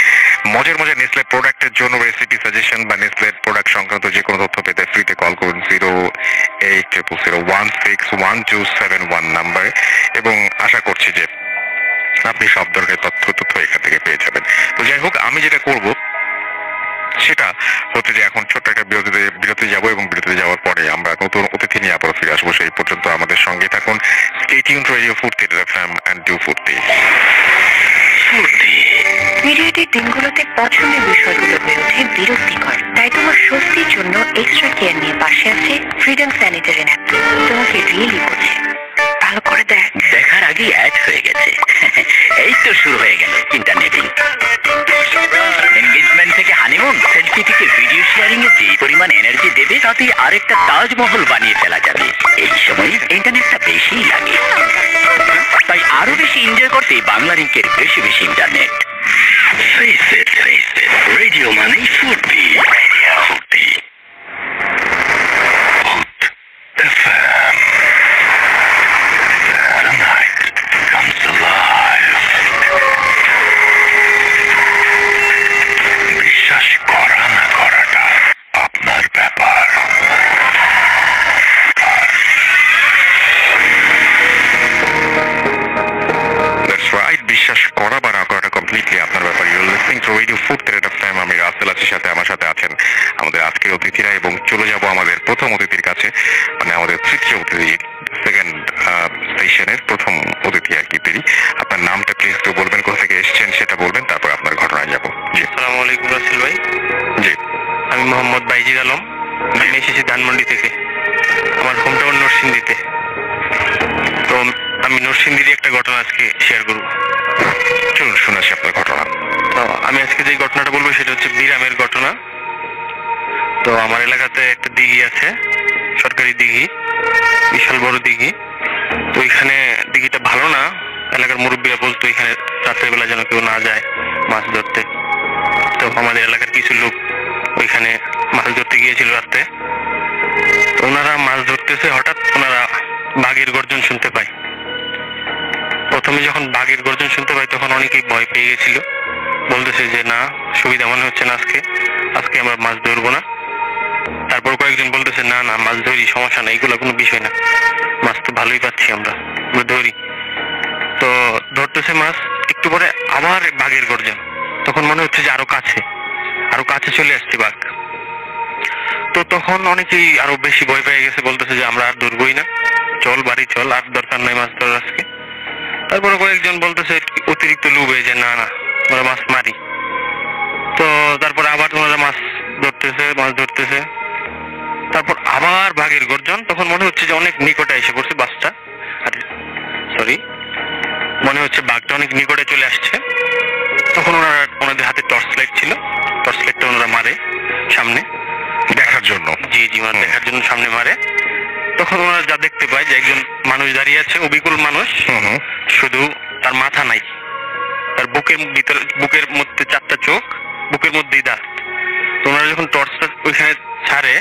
মজার মজার নেসলে প্রোডাক্টের জন্য রেসিপি সাজেশন বা নেসলে প্রোডাক্ট সংক্রান্ত যে কোনো তথ্য পেতে ফ্রিতে কল করুন 0800016127 নাম্বারে, এবং আশা করছি যে আপনি সব ধরনের তথ্য এখান থেকে পেয়ে যাবেন। তো যাই হোক, আমি যেটা করব সেটা হচ্ছে যে এখন ছোট্ট একটা বিরতি যাব, এবং বিরতিতে যাওয়ার পরে আমরা নতুন অতিথি নিয়ে আবার ফিরে আসবো। সেই পর্যন্ত আমাদের সঙ্গে থাকুন। স্টে টিউনড রেডিও ফুর্তি FM and do ফুর্তি। পিরিয়ডের দিনগুলোতে পছন্দের বিষয়গুলো হয়ে ওঠে বিরক্তিকর, তাই তোমার স্বস্তির জন্য এক্সট্রা কেয়ার নিয়ে পাশে আছে ফ্রিডম স্যানিটারি ন্যাপকিন। তোমাকে রিয়েলি বোঝে, ভালো করে দেখার আগে অ্যাড হয়ে গেছে। এই তো শুরু হয়ে গেল ইন্টারনেটিং। এনগেজমেন্ট থেকে হানিমুন, সেলফি থেকে ভিডিও শেয়ারিং এ যেই পরিমাণ এনার্জি দেবে তাতে আরেকটা তাজমহল বানিয়ে ফেলা যাবে। এই সময় ইন্টারনেটটা বেশি লাগে, তাই আরো বেশি এনজয় করতে বাংলা লিংকের বেশি ইন্টারনেট। Face it, radio মানে ফুর্তি। ফুর্তি FM. The night comes alive. বিশ্বাস করা না করাটা আপনার ব্যাপার। That's right, বিশ্বাস করা বা না করাটা কমপ্লিটলি আপনার ব্যাপার। You're listening to Radio Fuerte FM. আমি রাসেল আছি, সাথে আমার সাথে আছেন আমাদের আজকের অতিথিরা, এবং চলে যাব আমাদের প্রথম অতিথির কাছে, মানে আমাদের তৃতীয় অতিথি, সেকেন্ড স্টেশনের প্রথম অতিথি আর কি। পেরি, আপনার নামটা প্লিজ একটু বলবেন, কোথা থেকে এসেছেন সেটা বলবেন, তারপর আপনার ঘটনায় যাব। জি, আসসালামু আলাইকুম রাসেল ভাই। জি, আমি মোহাম্মদ বাইজির আলম, আমি এসেছি ধানমন্ডি থেকে। আমার হোমটাউন নরসিংদীতে। তো আমি নরসিংদীর একটা ঘটনা আজকে শেয়ার করব। চলুন শোনাচ্ছি আপনার ঘটনা। তো আমি আজকে যে ঘটনাটা বলবো সেটা হচ্ছে বিরামের ঘটনা। তো আমার এলাকাতে একটা দিঘি আছে, সরকারি দিঘি, বিশাল বড় দিঘি। তো এখানে দিঘিটা ভালো না, এলাকার মুরব্বীরা বলতো এখানে রাতের বেলা যেন কেউ না যায় মাছ ধরতে। তো আমাদের এলাকার কিছু লোক ওইখানে মাছ ধরতে গিয়েছিল রাতে। তো ওনারা মাছ ধরতেছে, হঠাৎ ওনারা বাঘের গর্জন শুনতে পায়। প্রথমে যখন বাঘের গর্জন শুনতে পায় তখন অনেকেই ভয় পেয়ে গেছিল, বলতেছে যে না, সুবিধা মনে হচ্ছে না, আজকে আমরা মাছ ধরবো না। তারপর কয়েকজন বলতেছে না না, মাছ ধরি, সমস্যা না, এগুলো কোনো বিষয় না, মাছ তো ভালোই পাচ্ছি, আমরা ধরি। তো ধরতেছে মাছ, একটু পরে আবার বাঘের গর্জন, তখন মনে হচ্ছে যে আরো কাছে চলে আসছে বাঘ। তো তখন অনেকেই আরো বেশি ভয় পেয়ে গেছে, বলতেছে যে আমরা আর ধরবোই না, চল বাড়ি চল, আর দরকার নাই মাছ ধরার আজকে। তারপরে কয়েকজন বলতেছে অতিরিক্ত লোভে যে না না, আমরা মাছ মারি। তো তারপর আবার ওনারা মাছ ধরতেছে। তারপর আবার বাঘের গর্জন, তখন মনে হচ্ছে যে অনেক নিকটে এসে পড়ছে বাসটা, মনে হচ্ছে বাঘটা অনেক নিকটে চলে আসছে। তখন ওনাদের হাতে টর্চ লাইট ছিল, টর্চ লাইটটা ওনারা মারে সামনে দেখার জন্য। জি দেখার জন্য সামনে মারে। তখন ওনারা যা দেখতে পায় যে একজন মানুষ দাঁড়িয়ে আছে, অবিকল মানুষ, শুধু তার মাথা নাই, তার বুকের মধ্যে 4টা চোখ, বুকের মধ্যেই দাঁত। তো ওনারা যখন টর্চটা ওইখানে ছাড়ে,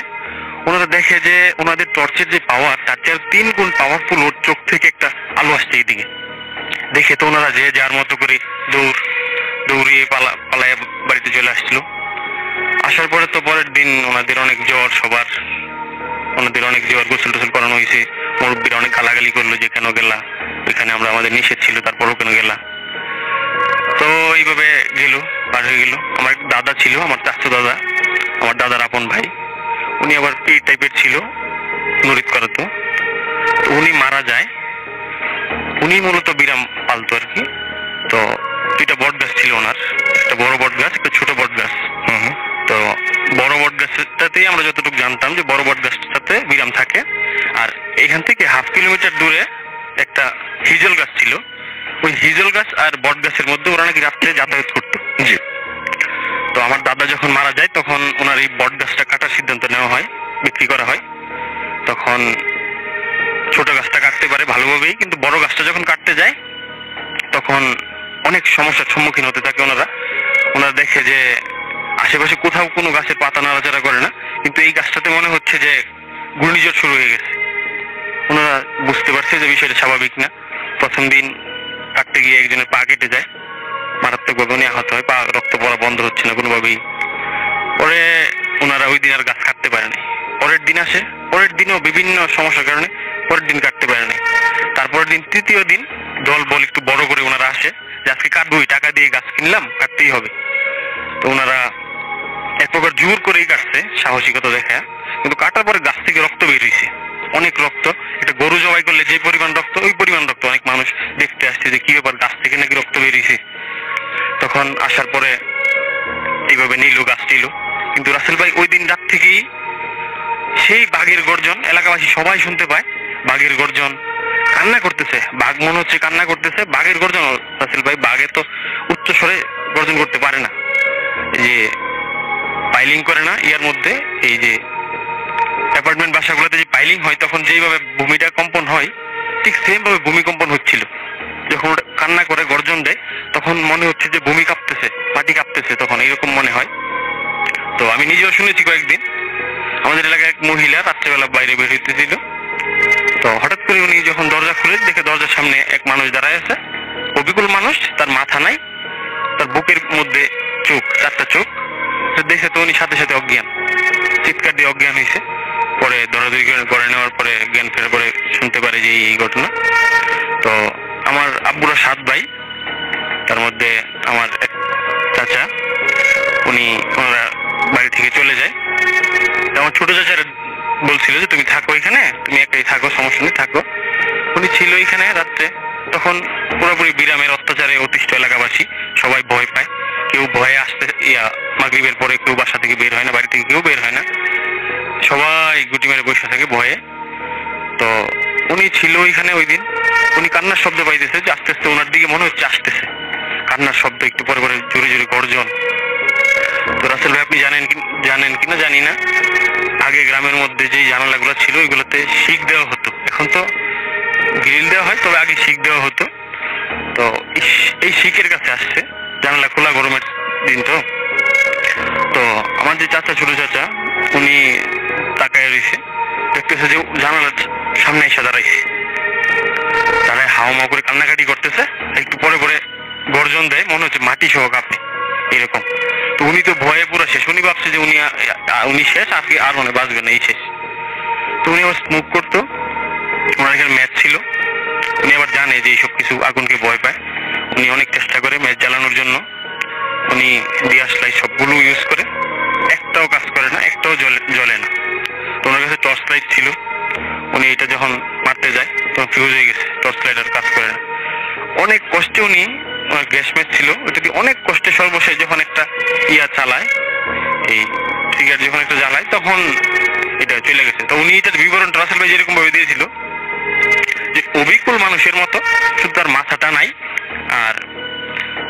ওনারা দেখে যে ওনাদের টর্চের যে পাওয়ার, তার চেয়ে 3 গুণ পাওয়ারফুল ওর চোখ থেকে একটা আলো আসছে এইদিকে। দেখে তো ওনারা যে যার মতো করে দৌড়িয়ে পালায় বাড়িতে চলে আসছিল। আসার পরে তো পরের দিন ওনাদের অনেক জ্বর, গোসল টোসল করানো হয়েছে। মুরব্বীরা অনেক গালাগালি করলো যে কেন গেলা, ওইখানে আমাদের নিষেধ ছিল, তারপরও কেন গেলা। তো এইভাবে পার হয়ে গেল। আমার এক দাদা ছিল, আমার চাচা দাদা, আমার দাদার আপন ভাই, উনি আবার এই টাইপের ছিল, নরিত করাতো। তো উনি মারা যায়। উনি মূলত বিরাম পালতো আর কি। তো 2টা বট গাছ ছিল ওনার, একটা বড় বট গাছ, একটা ছোট বট গাছ। তো বড় বট গাছটাতেই আমরা যতটুকু জানতাম যে বড় বট গাছটাতে বিরাম থাকে, আর এখান থেকে 1/2 কিলোমিটার দূরে একটা হিজল গাছ ছিল। ওই হিজল গাছ আর বট গাছের মধ্যে ওরা নাকি রাত্রে যাতায়াত করতো। জি। তো আমার দাদা যখন মারা যায় তখন ওনার এই বট গাছটা কাটার সিদ্ধান্ত নেওয়া হয়, বিক্রি করা হয়। তখন ছোট গাছটা কাটতে পারে ভালোভাবেই, কিন্তু বড় গাছটা যখন কাটতে যায় তখন অনেক সমস্যার সম্মুখীন হতে থাকে ওনারা দেখে যে আশেপাশে কোথাও কোনো গাছের পাতা নাড়াচাড়া করে না, কিন্তু এই গাছটাতে মনে হচ্ছে যে ঘূর্ণিঝড় শুরু হয়ে গেছে। ওনারা বুঝতে পারছে যে বিষয়টা স্বাভাবিক না। প্রথম দিন কাটতে গিয়ে একজনের পা কেটে যায়, মারাত্মকভাবে উনি আহত হয়, পা রক্ত পড়া বন্ধ হচ্ছে না কোনোভাবেই। পরে ওনারা ওই দিন আর গাছ কাটতে পারেনি। পরের দিন আসে, পরের দিনও বিভিন্ন সমস্যার কারণে পরের দিন কাটতে পারেনি। তারপরের দিন, 3য় দিন দল বল একটু বড় করে ওনারা আসে যে আজকে কাটবই, টাকা দিয়ে গাছ কিনলাম, কাটতেই হবে। তো ওনারা এক প্রকার জোর করেই কাটছে, সাহসিকতা দেখা। কিন্তু কাটার পরে গাছ থেকে রক্ত বের হয়েছে, অনেক রক্ত। এটা গরু জবাই করলে যে পরিমাণ রক্ত, ওই পরিমাণ রক্ত। অনেক মানুষ দেখতে আসছে যে কি ব্যাপার, গাছ থেকে নাকি রক্ত বেরিয়েছে। তখন আসার পরে এইভাবে গাছ নিল। কিন্তু রাসেল ভাই ওই দিন রাত থেকেই সেই বাঘের গর্জন, এলাকাবাসী সবাই শুনতে পায় বাঘের গর্জন, কান্না করতেছে। বাঘ মনে হচ্ছে কান্না করতেছে, বাঘের গর্জন। রাসেল ভাই বাঘে তো উচ্চ স্বরে গর্জন করতে পারে না, এই যে পাইলিং করে না ইয়ার মধ্যে, এই যে অ্যাপার্টমেন্ট বাসাগুলোতে যে পাইলিং হয় তখন যেইভাবে ভূমিটা কম্পন হয়, ঠিক সেম ভাবে ভূমিকম্পন হচ্ছিল। যখন ওটা কান্না করে গর্জন দেয় তখন মনে হচ্ছে যে ভূমি কাঁপতেছে, মাটি কাঁপতেছে, তখন এইরকম মনে হয়। তো আমি নিজেও শুনেছি কয়েকদিন। আমাদের এলাকায় এক মহিলা রাত্রেবেলা বাইরে বের হইতেছিল, তো হঠাৎ করে উনি যখন দরজা খুলে দেখে দরজার সামনে এক মানুষ দাঁড়ায় আছে, অবিকল মানুষ, তার মাথা নাই, তার বুকের মধ্যে চোখ, 4টা চোখ। দেখে তো উনি সাথে সাথে অজ্ঞান, চিৎকার দিয়ে অজ্ঞান হয়েছে। পরে দৌড়াদৌড়ি করে নেওয়ার পরে জ্ঞান ফেরার পরে শুনতে পারে যে এই ঘটনা। তো আমার আব্বুরা 7 ভাই, তার মধ্যে আমার এক চাচা, ওনারা বাড়ি থেকে চলে যায়। আমার ছোট চাচারা বলছিল যে তুমি থাকো এখানে, তুমি একাই থাকো, সমস্যা নেই, থাকো। উনি ছিল এখানে রাত্রে। তখন পুরোপুরি বিরামের অত্যাচারে অতিষ্ঠ এলাকাবাসী, সবাই ভয় পায়। কেউ ভয়ে আসতে মাগরিবের পরে কেউ বাসা থেকে বের হয় না, বাড়ি থেকে কেউ বের হয় না, সবাই গুটি মেরে বসে থাকে ভয়ে। তো উনি ছিল ওইখানে ওই দিন। উনি কান্নার শব্দ পাইতেছে যে আস্তে আস্তে ওনার দিকে মনে হচ্ছে আসতেছে, কান্নার শব্দ, একটু পরে পরে জোরে জোরে গর্জন। তো রাসেল ভাই আপনি জানেন কিনা জানি না, আগে গ্রামের মধ্যে যে জানালাগুলো ছিল ওইগুলোতে শিক দেওয়া হতো, এখন তো গ্রিল দেওয়া হয়, তবে আগে শিক দেওয়া হতো। তো এই শিকের কাছে আসছে, জানালা খোলা, গরমের দিন তো। তো আমার যে চাচা, ছোট চাচা, উনি তাকায় রয়েছে, দেখতেছে যে জানালার সামনে এসে দাঁড়াইছে, দাঁড়ায় হাওয়া করে কান্নাকাটি করতেছে, একটু পরে পরে গর্জন দেয়, মনে হচ্ছে মাটি সহ কাঁপে এরকম। তো উনি তো ভয়ে পুরো শেষ, উনি ভাবছে যে উনি শেষ, আর মনে বাঁচবে না, এই শেষ। তো উনি আবার স্মোক করতো, ওনার এখানে ম্যাচ ছিল, উনি আবার জানে যে এইসব কিছু আগুনকে ভয় পায়। উনি অনেক চেষ্টা করে ম্যাচ জ্বালানোর জন্য, উনি ডিয়াস লাইট সবগুলো ইউজ করে, একটাও কাজ করে না, একটাও জ্বলে না। তো ওনার কাছে টর্চ লাইট ছিল, উনি এটা যখন মারতে যায় তখন ফিউজ হয়ে গেছে, টর্চ লাইট আর কাজ করে না। অনেক কষ্টে উনি, ওনার গ্যাস ম্যাচ ছিল, ওটা দিয়ে অনেক কষ্টে সর্বশেষ যখন একটা চালায়, এই সিগারেট যখন একটা জ্বালায়, তখন এটা চলে গেছে। তো উনি এটার বিবরণটা রাসেল ভাই যেরকম ভাবে দিয়েছিল যে অবিকল মানুষের মতো, শুধু তার মাথাটা নাই আর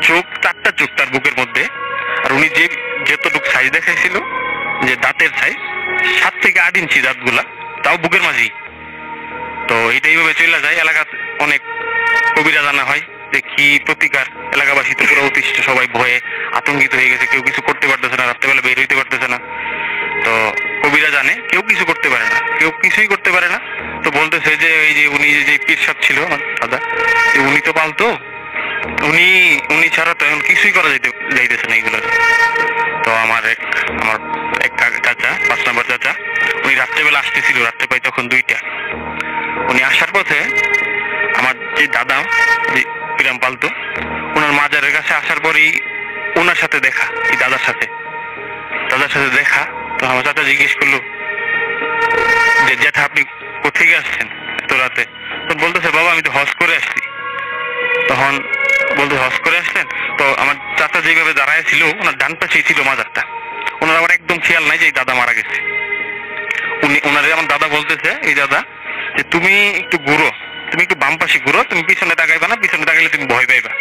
চোখ, 4টা চোখ তার বুকের মধ্যে, আর উনি যতটুকু সাইজ দেখাইছিল, যে দাঁতের সাইজ 7 থেকে 8 ইঞ্চি দাঁতগুলা, তাও বুকের মাঝেই। তো এইটা এইভাবে চলে যায়, এলাকা অনেক কবিরা জানা হয় যে কি প্রতিকার। এলাকাবাসী তো পুরো অতিষ্ঠ, সবাই ভয়ে আতঙ্কিত হয়ে গেছে, কেউ কিছু করতে পারতেছে না, রাত্রেবেলা বের হইতে পারতেছে না। তো কবিরা জানে কেউ কিছু করতে পারে না, কেউ কিছুই করতে পারে না। তো বলতেছে যে এই যে উনি যে পীর সাহেব ছিল দাদা, উনি তো পালতো, উনি ছাড়া তো এখন কিছুই করা যাইতেছে না এইগুলো। তো আমার এক চাচা, 5 নম্বর চাচা, উনি রাত্রেবেলা আসতেছিল, রাত্রে পাই তখন 2টা। উনি আসার পথে আমার যে দাদা, যে পিরাম পালতো, ওনার মাজারের কাছে আসার পরেই ওনার সাথে দেখা, এই দাদার সাথে দেখা। তো আমার চাচা জিজ্ঞেস করলো যে জ্যাঠা আপনি কোথেকে আসছেন এত রাতে? তো বলতেছে বাবা আমি তো হজ করে আসছি। তখন বলতে হজ করে আসলেন? তো আমার চাচা যেভাবে দাঁড়ায় ছিল, ওনার ডান পাশেই ছিল মাজারটা, ওনার আবার একদম খেয়াল নাই যে এই দাদা মারা গেছে। ওনারে আমার দাদা বলতেছে, এই দাদা যে তুমি একটু ঘুরো, তুমি একটু বাম পাশে ঘুরো, তুমি পিছনে তাকাইবা না, পিছনে তাকাইলে তুমি ভয় পাইবা।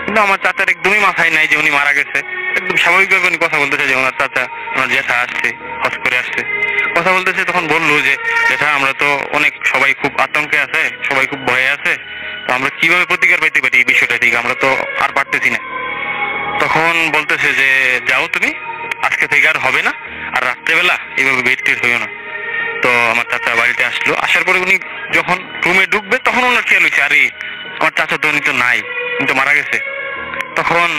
কিন্তু আমার চাচার একদমই মাথায় নাই যে উনি মারা গেছে। একদম স্বাভাবিকভাবে উনি কথা বলতেছে যে ওনার চাচা, ওনার জ্যাঠা আসছে, হজ করে আসছে, কথা বলতেছে। তখন বললো যে জ্যাঠা আমরা তো অনেক, সবাই খুব আতঙ্কে আছে, সবাই খুব ভয়ে আছে, তো আমরা কিভাবে প্রতিকার পাইতে পারি এই বিষয়টা থেকে, আমরা তো আর পারতেছি না। তখন বলতেছে যে যাও তুমি, আজকে থেকে আর হবে না, আর রাত্রেবেলা এইভাবে বেড টেড হইও না। তো আমার চাচা বাড়িতে আসলো, আসার পরে উনি যখন রুমে ঢুকবে তখন ওনার খেয়াল হয়েছে আরে আমার চাচা তো উনি তো নাই, উনি তো মারা গেছে। তখন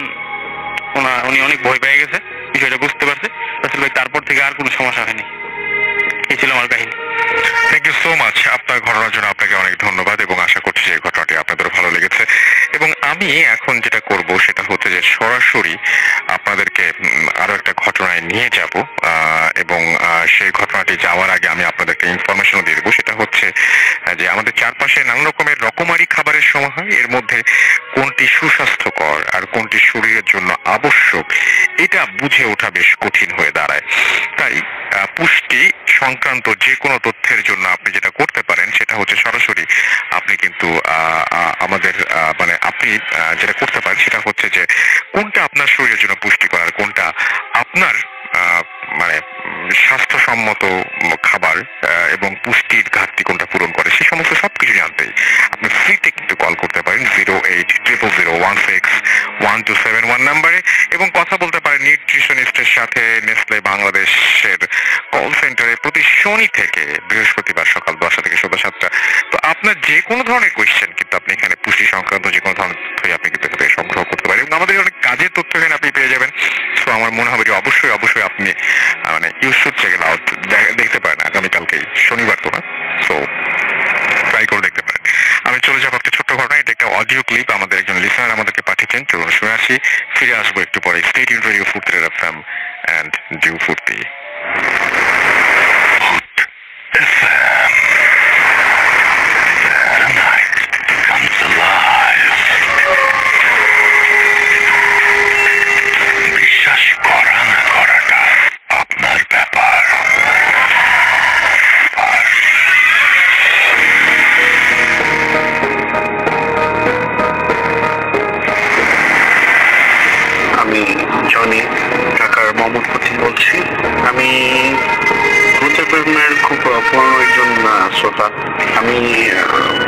উনি অনেক ভয় পেয়ে গেছে, বিষয়টা বুঝতে পারছে। রাসেল ভাই তারপর থেকে আর কোনো সমস্যা হয়নি। এই ছিল আমার কাহিনী। Thank you so much. আপনার ঘটনার জন্য আপনাকে অনেক ধন্যবাদ, এবং আশা করছি যে ঘটনাটি আপনাদের ভালো লেগেছে। এবং আমি এখন যেটা করব সেটা হচ্ছে যে সরাসরি আপনাদেরকে আরো একটা ঘটনায় নিয়ে যাব, এবং সেই ঘটনাটি যাওয়ার আগে আমি আপনাদেরকে ইনফরমেশন দিয়ে দেবো। সেটা হচ্ছে যে আমাদের চারপাশে নানা রকমের রকমারি খাবারের সমাহার, এর মধ্যে কোনটি সুস্বাস্থ্যকর আর কোনটি শরীরের জন্য আবশ্যক এটা বুঝে ওঠা বেশ কঠিন হয়ে দাঁড়ায়। তাই পুষ্টি সংক্রান্ত যে কোনো তথ্যের জন্য আপনি যেটা করতে পারেন সেটা হচ্ছে সরাসরি আপনি কিন্তু আমাদের আপনি যেটা করতে পারেন সেটা হচ্ছে যে কোনটা আপনার শরীরের জন্য পুষ্টিকর আর কোনটা আপনার স্বাস্থ্যসম্মত খাবার এবং পুষ্টির ঘাটতি কোনটা পূরণ করে সেই সমস্ত সবকিছু জানতে আপনি ফ্রিতে কিন্তু কল করতে পারেন 08000161271 নাম্বারে, এবং কথা বলতে পারেন নিউট্রিশনিস্টের সাথে নেসলে বাংলাদেশের কল সেন্টারে প্রতি শনি থেকে বৃহস্পতিবার সকাল 10টা থেকে সন্ধ্যা 7টা। তো আপনার যে কোনো ধরনের কোয়েশ্চেন কিন্তু আপনি এখানে পুষ্টি সংক্রান্ত যে কোনো ধরনের তথ্যই আপনি কিন্তু এখানে সংগ্রহ করতে পারেন, এবং আমাদের অনেক কাজের তথ্য এখানে আপনি পেয়ে যাবেন। তো আমার মনে হবে যে অবশ্যই আপনি you should check it out, দেখতে পারেন আগামীকালকেই, শনিবার তো না, সো ট্রাই করে দেখতে পারেন। আমি চলে যাবো একটা ছোট্ট ঘটনা, এটা একটা অডিও ক্লিপ আমাদের একজন লিসনার আমাদেরকে পাঠিয়েছেন, চলুন শুনে আসি, ফিরে আসবো একটু পরে। Stay tune two radio Foorti FM and due ফুর্তি। বিশ্বাস করা না করাটা আপনার ব্যাপার। মোহাম্মদ ফতিক বলছি। আমি ভূতের প্রেমের খুব পুরনো একজন শ্রোতা। আমি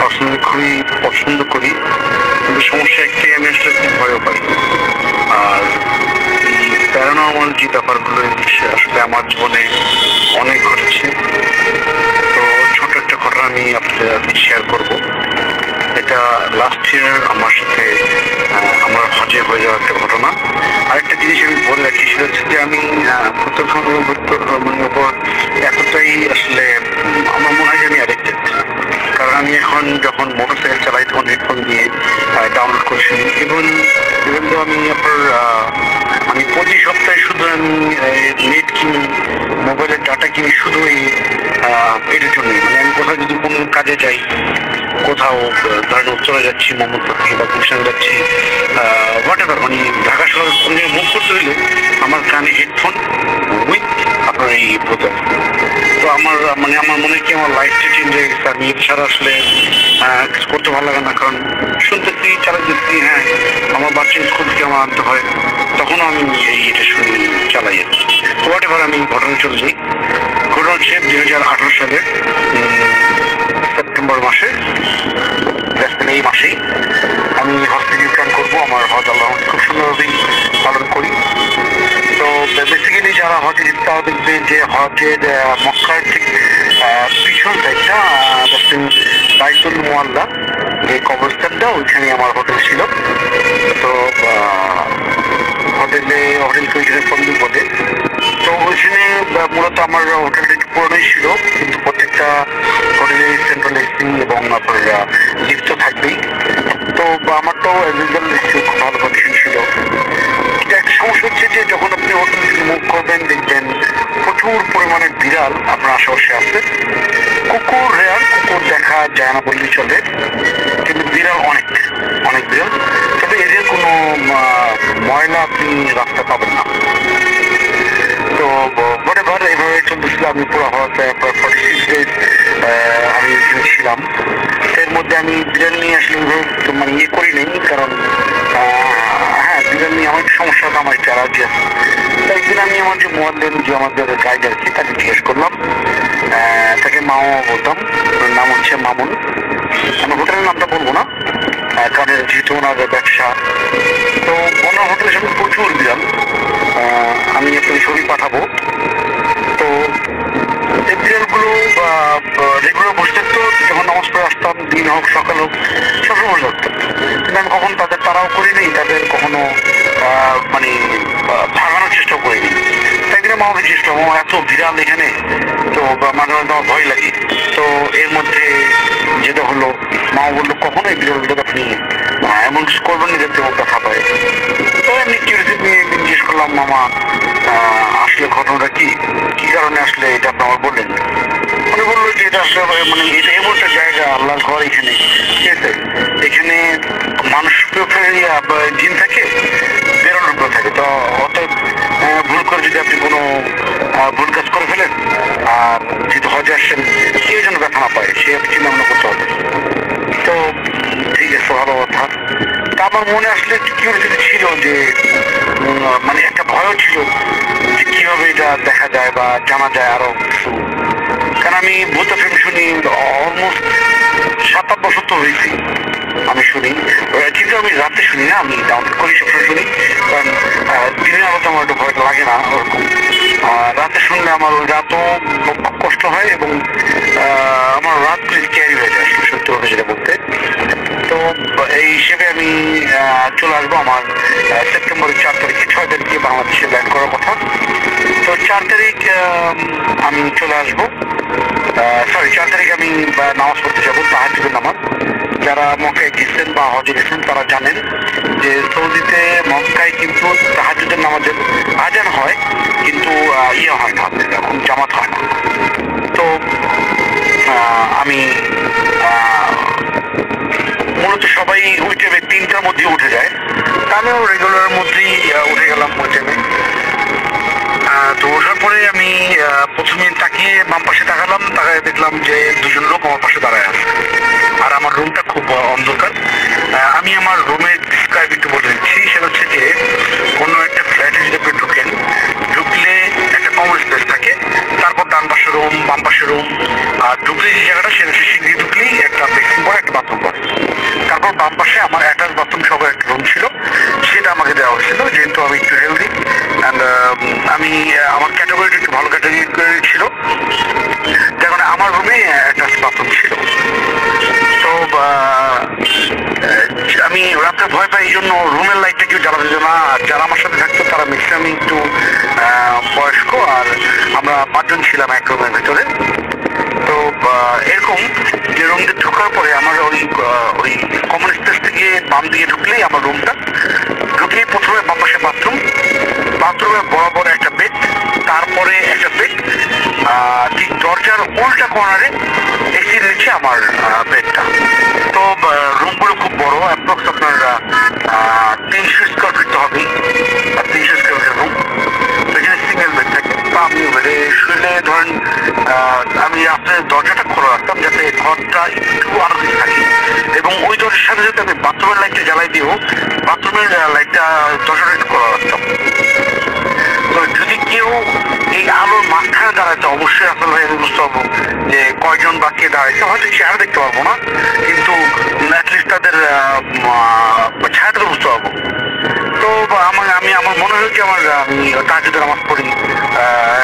পার্সোনালি খুবই পছন্দ করি, কিন্তু সমস্যা একটাই, আমি আসলে খুব ভয়ও পাই। আর এই প্যারানর্মাল যে ব্যাপারগুলো আসলে আমার জীবনে অনেক ঘটেছে। তো ছোট একটা ঘটনা আমি আপনাদের শেয়ার করব। এটা লাস্ট ইয়ার আমার সাথে আমার হজে হয়ে যাওয়া একটা ঘটনা। আরেকটা জিনিস আমি বলে রাখি, সেটা হচ্ছে যে আমি ভূতের উপর এতটাই আসলে আমার মনে হয় যে আমি অ্যাডিক্টেড। কারণ আমি এখন যখন মোটরসাইকেল চালাই তখন হেডফোন দিয়ে ডাউনলোড করেছি। ইভেন তো আমি আমি প্রতি সপ্তাহে শুধু আমি নেট কিনি, মোবাইলের ডাটা কিনি শুধু এটার জন্যই। মানে আমি কোথাও যদি কোনো কাজে যাই, কোথাও ধরেন উত্তরে যাচ্ছি, মোহাম্মদপুর থেকে বা গুলশান যাচ্ছি, হোয়াট এভার, মানে ঢাকা শহর কোনো মুভ করতে হইলে আমার কানে হেডফোন উইথ আপনার এই বোতল। তো আমার মনে কি আমার লাইফটা চেঞ্জ হয়ে গেছে। আমি ছাড়া আসলে কিছু করতে ভালো লাগে না, কারণ শুনতেছি, চালাচ্ছি, হ্যাঁ আমার বাচ্চা স্কুল থেকে আমার আনতে হয়, তখনও আমি এটা শুনি, চালাই। হোয়াট এভার, আমি ঘটনা চলে যাই। ঘটনা হচ্ছে 2018 সালের সেপ্টেম্বর মাসে, এই মাসেই আমি হসপিটাল প্ল্যান করবো। আমার হজ আল্লাহ খুব সুন্দরভাবেই পালন করি। তো বেসিক্যালি যারা হজে যেতে দেখবে যে হজের মক্কার ঠিক পিছন সাইডটা বাইতুল মুআল্লা, যে কবরস্থানটা, ওইখানে আমার হোটেল ছিল। তো হোটেলকে ওইখানে ফন্দি বলে। তো ওইখানে মূলত আমার হোটেলটা একটু পুরোনোই ছিল, কিন্তু প্রত্যেকটা হোটেলে সেন্ট্রাল এসি এবং আপনার লিফট তো থাকবেই। তো আমার তো খুব ভালো কন্ডিশন ছিল। কিন্তু একটা সমস্যা হচ্ছে যে যখন আপনি হোটেল থেকে মুভ করবেন, দেখবেন প্রচুর পরিমাণে বিড়াল আপনার আশেপাশে আছে। কুকুর রেয়ার, কুকুর দেখা যায় না বললেই চলে, কিন্তু বিড়াল অনেক অনেক বিড়াল। তবে এদের কোনো ময়লা আপনি রাস্তা পাবেন না। তো হোয়াটএভার, এইভাবে চলতেছিল। আমি পুরো হওয়াতে 46 days আমি ছিলাম। এর মধ্যে আমি বিড়াল নিয়ে আসলে মানে ইয়ে করি নেই, কারণ হ্যাঁ বিড়াল নিয়ে আমার সমস্যা হতো, আমার একটু অ্যালার্জি আছে। একদিন আমি আমার যে মোয়াল্লেম, যে আমাদের গাইড আর কি, তাকে জিজ্ঞেস করলাম, তাকে মামা বলতাম, নাম হচ্ছে মামুন। আমি হোটেলের নামটা বলবো না, কারণ যেহেতু ওনার ব্যবসা। তো ওনার হোটেলের সাথে প্রচুর বিড়াল, আমি আপনাকে ছবি পাঠাবো। তো এই বিড়ালগুলো রেগুলার বসে থাকতো, যখন নামাজ পড়ে আসতাম, দিন হোক সকাল হোক, সবসময় বসে থাকতো। কিন্তু আমি কখন তাদের তাড়াও করিনি, তাদের কখনো মানে ভাগানোর চেষ্টা করিনি। একদিন আমাকে জিজ্ঞেস করলাম, এত বিড়াল এখানে, তো মাঝে মাঝে আমার ভয় লাগে। তো এর মধ্যে যেটা হলো, মা বললো কখনো এই বিড়ালগুলোকে আপনি এমন কিছু করবেন না যাতে ও ব্যথা পায়। তো এমনি কিউরিয়াসিটি নিয়ে জিজ্ঞেস করলাম, মামা আসলে ঘটনাটা কি কারণে আসলে এটা আপনি আমার বললেন? উনি বললো যে এটা আসলে মানে এটা এমন একটা জায়গা, আল্লাহর ঘর এখানে, ঠিক আছে, এখানে মানুষ জিন থাকে, বেরোনোর উপরে থাকে। তো অতএব ভুল করে যদি আপনি কোনো ভুল কাজ করে ফেলেন, আর যেহেতু হজে আসছেন, কেউ যেন ব্যথা না পায়, সে চিন্তা ভাবনা করতে হবে। তো ঠিক আছে, ভালো কথা। তা আমার মনে আসলে একটু কিউরিয়াসিটি ছিল, যে মানে একটা ভয়ও ছিল যে কিভাবে এটা দেখা যায় বা জানা যায় আরো কিছু। কারণ আমি ভূত ফিল্ম শুনি অলমোস্ট 7-8 বছর তো হয়েছি আমি শুনি, কিন্তু আমি রাতে শুনি না, আমি ডাউনলোড করি সবসময় শুনি। কারণ দিনের আলো তো আমার একটু ভয় লাগে না ওরকম। রাতে শুনলে আমার ওই রাতও খুব কষ্ট হয়, এবং আমার রাতগুলি ক্যারি হয়ে যায়, সত্যি কথা যেটা বলতে। তো এই হিসেবে আমি চলে আসবো আমার সেপ্টেম্বরের 4 তারিখে, 6 তারিখে বাংলাদেশে ল্যান্ড করার কথা। তো 4 তারিখ আমি চলে আসবো। 4 তারিখ আমি নামাজ পড়তে যাবো, তাহাজ্জুদের নামাজ। যারা মক্কায় গেছেন বা হজে গেছেন তারা জানেন যে সৌদিতে মক্কায় কিন্তু তাহাজ্জুদের নামাজের আজান হয়, কিন্তু ইয়ে হয় না, এখন জামাত হয় না। তো আমি মূলত সবাই ওই টাইমে 3টার মধ্যে উঠে যায়, আমিও রেগুলারের মধ্যেই উঠে গেলাম ওই টাইমে। তো ওঠার পরে আমি প্রথমে তাকিয়ে বাম পাশে তাকালাম, তাকায় দেখলাম যে দুজন লোক আমার পাশে দাঁড়ায় আছে, আর আমার রুমটা খুব অন্ধকার। আমি আমার রুমের ডিসক্রাইব একটু বলে দিচ্ছি, সেটা হচ্ছে যে কোনো একটা ফ্ল্যাটে যদি আপনি ঢুকলে আমি আমার ক্যাটাগরিটা একটু ভালো ক্যাটাগরি ছিল, যেমন আমার রুমে অ্যাটাচ বাথরুম ছিল। তো আমি রাতে ভয় পাই, এই জন্য রুমের লাইটটা কেউ জ্বালাতে দিত না। আর যারা আমার সাথে থাকতো তারা ম্যাক্সিমাম একটু বয়স্ক, আর আমরা 5 জন ছিলাম এক রুমের ভেতরে। তো এরকম যে রুম দিয়ে ঢোকার পরে আমার ওই কমন স্পেস থেকে বাম দিকে ঢুকলেই আমার রুমটা, ঢুকে প্রথমে বাম পাশে বাথরুমের বরাবর একটা বেড, তারপরে একটা বেড, ঠিক দরজার উল্টা কর্নারে এসির নিচে আমার বেডটা। তো রুমগুলো খুব বড়, অ্যাপ্রক্স আপনার 300 স্কোয়ার ফিট তো হবেই, 300 স্কোয়ার ফিটের রুম। তো এখানে সিঙ্গেল বেড থাকে। তো আমি বেডে শুলে ধরেন আমি আপনার দরজাটা খোলা রাখতাম যাতে ঘরটা একটু আরো কিছু থাকে, এবং ওই দরজার সাথে সাথে আমি বাথরুমের লাইটটা জ্বালাই দিয়েও বাথরুমের লাইটটা দরজাটা একটু খোলা রাখতাম। তো যদি কেউ এই আলোর মাঝখানে দাঁড়াইতে, অবশ্যই আসলে ভাই আমি বুঝতে পারবো যে কয়জন বা কে দাঁড়াইছে। হয়তো চেহারা দেখতে পারবো না, কিন্তু অ্যাটলিস্ট তাদের ছায়াটা তো বুঝতে পারবো। তো আমি আমার মনে হয়েছে আমি তাহাজ্জুদের নামাজ পড়ি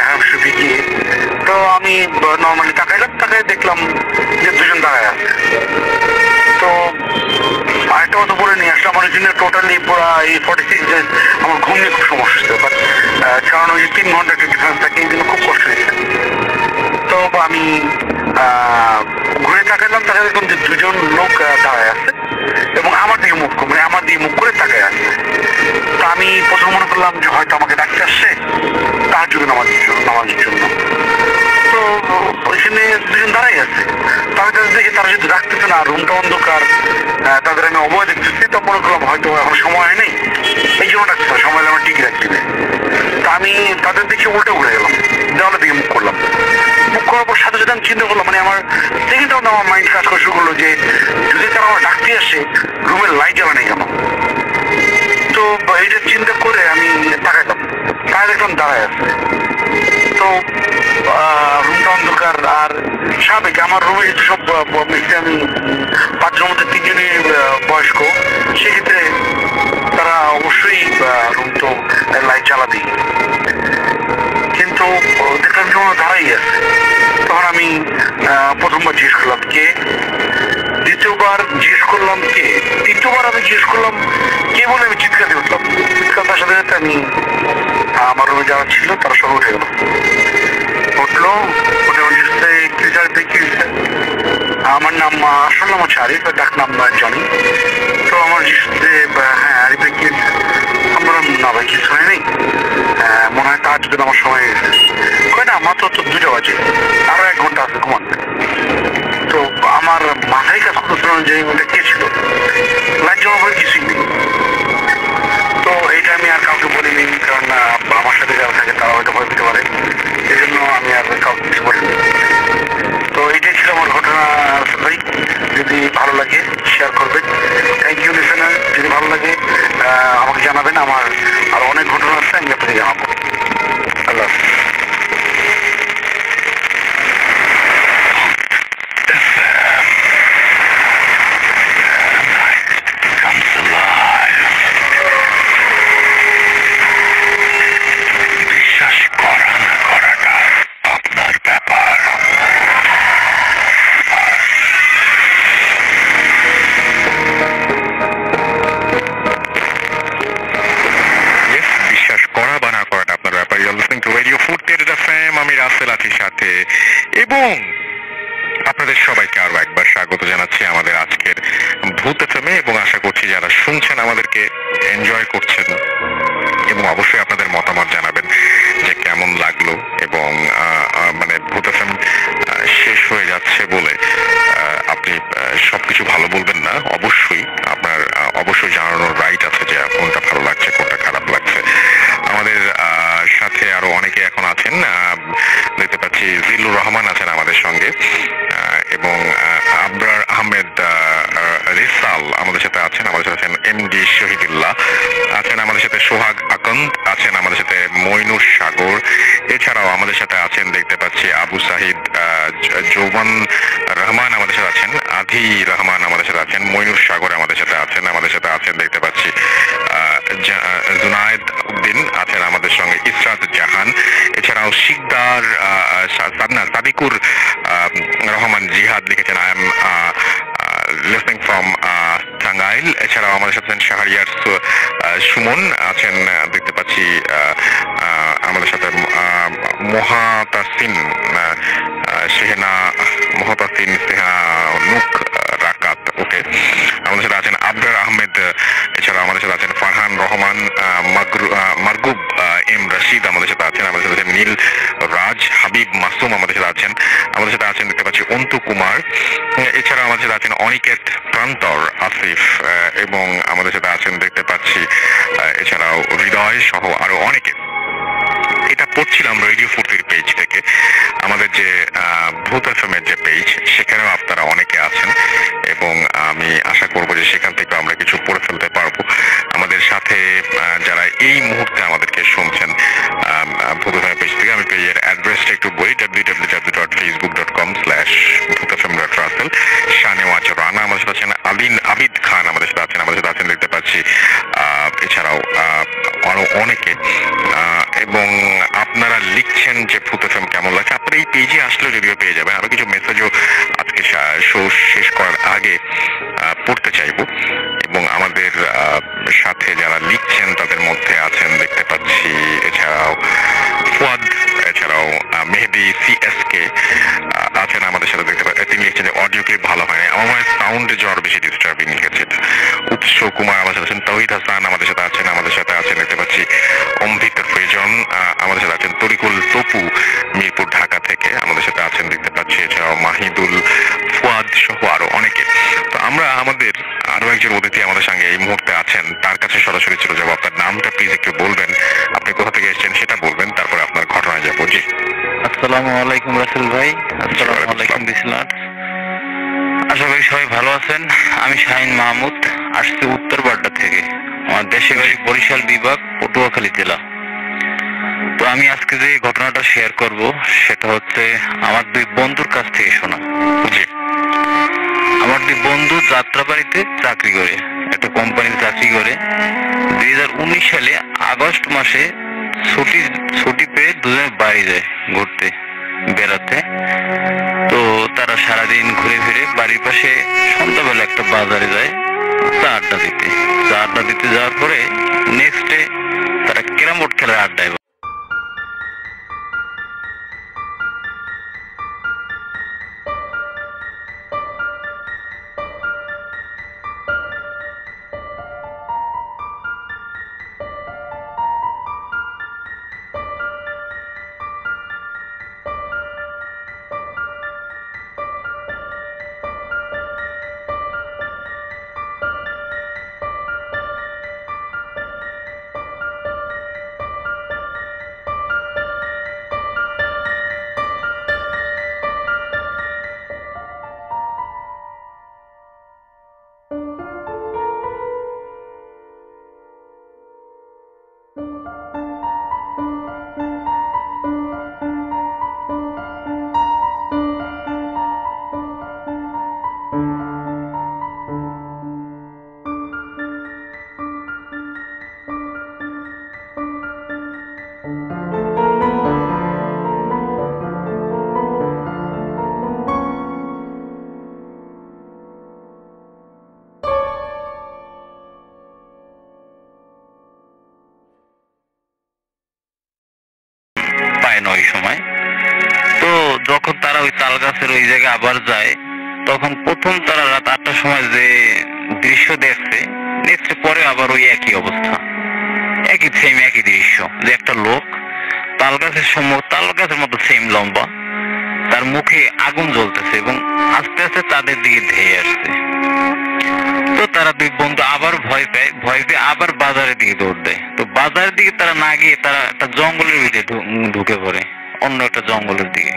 হ্যামশরীফে গিয়ে। তো আমি নর্মালি তাকায় দেখলাম যে 2 জন দাঁড়ায় আছে। তো আরেকটা কথা বলে নিয়ে আসলাম, আমার জন্য টোটালি পুরো এই 46 ডেজ আমার ঘুম নিয়ে খুব সমস্যা হচ্ছে। বাট কারণ ওই 3 ঘন্টা একটা ডিফারেন্স থাকে, এই জন্য খুব কষ্ট হয়েছে। তো আমি ঘুরে তাকাইলাম, তাকাই দেখলাম যে 2 জন লোক দাঁড়ায় আছে এবং আমার দিকে মুখ করে তাকায় আছে। তা আমি প্রথম মনে করলাম যে হয়তো আমাকে ডাকতে আসছে তাহাজ্জুদের নামাজের জন্য। তো ওইখানে 2 জন দাঁড়াই আছে। তাদের দেখে তারা যদি ডাকতেছে না, রুমটা অন্ধকার, তাদের আমি অবয় দেখতেছি, তো মনে করলাম হয়তো এখন সময় হয় নেই, এই জন্য ডাকছে, সময় আমার টিকে রাখতে। তা আমি তাদের দিকে উল্টে ঘুরে গেলাম, দেওয়ালের দিকে মুখ করলাম। মুখ করার পর সাথে সাথে আমি চিন্তা করলাম, মানে আমার সেকেন্ড রাউন্ড আমার মাইন্ড কাজ করা শুরু করলো যে যদি তারা আমার ডাকতে আসে রুমের লাইট জ্বালা নেই কেন। তো এইটা চিন্তা করে আমি তাকাইলাম, তাই দেখলাম দাঁড়ায় আছে। তো রুমটা অন্ধকার, আর স্বাভাবিক আমার রুমে যেহেতু সব ম্যাক্সিমাম 5 জনের মধ্যে 3 জনই বয়স্ক, সেক্ষেত্রে তারা অবশ্যই রুম তো লাইট জ্বালাবে। কিন্তু দেখলাম যে ওরা দাঁড়াই আছে। তখন আমি প্রথমবার জিজ্ঞেস করলাম কে, দ্বিতীয়বার জিজ্ঞেস করলাম কে, তৃতীয়বার আমি জিজ্ঞেস করলাম কে বলে আমি চিৎকার দিয়ে উঠলাম। চিৎকার তার সাথে সাথে আমি আমার রুমে যারা ছিল তারা সব উঠে গেল, উঠলো, উঠে জিজ্ঞেস আমার নাম আসল নাম হচ্ছে আরিফ, ডাক নাম জনি। তো আমার জিজ্ঞেস হ্যাঁ আরিফে কি, আমি বললাম না ভাই কিছু হয়নি, মনে হয় তাহাজ্জুদের আমার সময় কয় না, মাত্র তো 2টা বাজে, আরো 1 ঘন্টা আছে ঘুমাতে। তো আমার মাথায় কাজ করতেছিল যে ওটা কে ছিল, লাইট জমা করে কিছুই নেই। তো এটা আমি আর কাউকে বলিনি, কারণ আমার সাথে যারা থাকে তারা হয়তো ভয় পেতে পারে, এই জন্য আমি আর কাউকে কিছু বলিনি। তো এইটাই ছিল আমার ঘটনা। ভাই যদি ভালো লাগে শেয়ার করবেন, থ্যাংক ইউ লিসেনার। যদি ভালো লাগে আমাকে জানাবেন, আমার আরো অনেক ঘটনা আছে, আমি আপনাকে জানাবো। আল্লাহ হাফেজ। বিশ্বাস করা না করাটা আপনার ব্যাপার। বিশ্বাস করা বা না করাটা আপনার ব্যাপার। You are listening to radio ফুটেজ এফএম, আমি রাসেল আতির সাথে, এবং আপনাদের সবাইকে আরো একবার স্বাগত জানাচ্ছি আমাদের আজকের ভূত এফএমে, এবং আশা করছি যারা শুনছেন আমাদেরকে এনজয় করছেন, এবং অবশ্যই আপনাদের মতামত জানাবেন যে কেমন লাগলো। এবং মানে ভূত এফএম শেষ হয়ে যাচ্ছে বলে আপনি সবকিছু ভালো বলবেন না, অবশ্যই আপনার অবশ্যই জানানোর রাইট আছে যে কোনটা ভালো লাগছে কোনটা খারাপ লাগছে। আমাদের সাথে আরো অনেকে এখন আছেন, দেখতে পাচ্ছি জিল্লুর রহমান আছেন আমাদের সঙ্গে, এবং আবরার আহমেদ রিসাল আমাদের সাথে আছেন, আমাদের সাথে আছেন এমডি শহীদুল্লাহ আছেন, আমাদের সাথে সোহাগ আকন্দ আছেন, আমাদের সাথে মইনুর সাগর, এছাড়াও আমাদের সাথে আছেন দেখতে পাচ্ছি আবু সাহিদ জৌবান রহমান আমাদের সাথে আছেন, আধি রহমান আমাদের সাথে আছেন, মইনুর সাগর আমাদের সাথে আছেন দেখতে পাচ্ছি জুনায়েদ উদ্দিন আছেন আমাদের সঙ্গে, ইসরাত জাহান সাদিকুর রহমান জিহাদ লিখেছেন I am listening from Tangail. এছাড়াও আমাদের সাথে শাহরিয়ার সুমন আছেন, দেখতে পাচ্ছি আমাদের সাথে মহাতাসিন সেহেনা নুক রাকাত, ওকে। আমাদের সাথে আছেন আবরার আহমেদ, এছাড়া আমাদের সাথে আছেন ফারহান রহমান, মারগুব এম রশিদ আমাদের সাথে আছেন, আমাদের সাথে আছেন নীল রাজ, হাবিব মাসুম আমাদের সাথে আছেন, আমাদের সাথে আছেন দেখতে পাচ্ছি অন্তু কুমার, এছাড়া আমাদের সাথে আছেন অনিকেত প্রান্তর আসিফ, এবং আমাদের সাথে আছেন দেখতে পাচ্ছি এছাড়াও হৃদয় সহ আরো অনেকে। এটা পড়ছিলাম রেডিও ফুর্তির পেজ থেকে, আমাদের যে ভূত এফএমের যে পেজ সেখানেও আপনারা অনেকে আছেন এবং আমি আশা করব যে সেখান থেকে আমরা কিছু পড়ে ফেলতে পারবো। আমাদের সাথে যারা এই মুহূর্তে আমাদেরকে শুনছেন ভূত এফএম পেজ থেকে, আমি পেজের অ্যাড্রেসটা একটু বলি, www.facebook.com/bhutfm.russell। শানেওয়াজ রানা আমাদের সাথে আছেন, আবিদ খান আমাদের সাথে আছেন, আমাদের সাথে আছেন দেখতে পাচ্ছি এছাড়াও আরো অনেকে। এবং আপনারা লিখছেন যে ভূত এফএম কেমন লাগছে, আপনারা এই পেজে আসলে যদিও পেয়ে যাবেন। আরো কিছু মেসেজও আজকে শো শেষ করার আগে পড়তে চাইবো, এবং আমাদের সাথে যারা লিখছেন তাদের মধ্যে আছেন দেখতে পাচ্ছি এছাড়াও ফুয়াদ, এছাড়াও মেহেদি সিএসকে আছেন আমাদের সাথে দেখতে পাচ্ছি। তিনি লিখছেন যে অডিও ক্লিপ ভালো হয়, আমার মনে হয় সাউন্ড জ্বর বেশি ডিস্টার্বিং লিখেছে। উৎস কুমার আমাদের সাথে আছেন, তৌহিদ হাসান আমাদের সাথে আছেন, আমাদের সাথে আছেন দেখতে পাচ্ছি অমৃত ফ্রেজন, আমাদের সাথে আছেন তরিকুল তপু মিরপুর ঢাকা থেকে, আমাদের সাথে আছেন দেখতে পাচ্ছি এছাড়াও মাহিদুল ফুয়াদ সহ আরো অনেকে। তো আমরা আমাদের আরো একজন অতিথি আমাদের সঙ্গে এই মুহূর্তে আছেন, তার কাছে সরাসরি চলে যাবো। আপনার নামটা প্লিজ একটু বলবেন, আপনি কোথা থেকে এসেছেন সেটা বলবেন, তারপরে আপনার ঘটনায় যাবো। জি, আসসালামু আলাইকুম রাসেল ভাই। আসসালামু আলাইকুম বিসলাট। আশা করি সবাই ভালো আছেন। আমি শাহিন মাহমুদ, আসছি উত্তর বাড্ডা থেকে। আমার দেশের বাড়ি বরিশাল বিভাগ, পটুয়াখালী জেলা। তো আমি আজকে যে ঘটনাটা শেয়ার করব সেটা হচ্ছে আমার দুই বন্ধুর কাছ থেকে শোনা। আমার দুই বন্ধু যাত্রাবাড়িতে চাকরি করে, একটা কোম্পানিতে চাকরি করে। 2019 সালে আগস্ট মাসে ছুটি পেয়ে দুজনে বাড়ি যায় ঘুরতে বেড়াতে। তো তারা সারাদিন ঘুরে ফিরে বাড়ির পাশে সন্ধ্যাবেলা একটা বাজারে যায় চা আড্ডা দিতে যাওয়ার পরে নেক্সট ডে তারা ক্যারাম বোর্ড খেলার আড্ডায়। ওই সময় তো যখন তারা ওই তাল গাছের ওই জায়গায় আবার যায়, তখন প্রথম তারা রাত 8টার সময় যে দৃশ্য দেখছে, নেক্সট পরে আবার ওই একই অবস্থা, একই দৃশ্য, যে একটা লোক তাল গাছের মতো সেম লম্বা, তার মুখে আগুন জ্বলতেছে এবং আস্তে আস্তে তাদের দিকে ধেয়ে আসছে। তো তারা দুই বন্ধু আবার ভয় পেয়ে আবার বাজারের দিকে দৌড় দেয়। তো বাজারের দিকে তারা না গিয়ে তারা একটা জঙ্গলের ভিতরে ঢুকে পড়ে, অন্য একটা জঙ্গলের দিকে।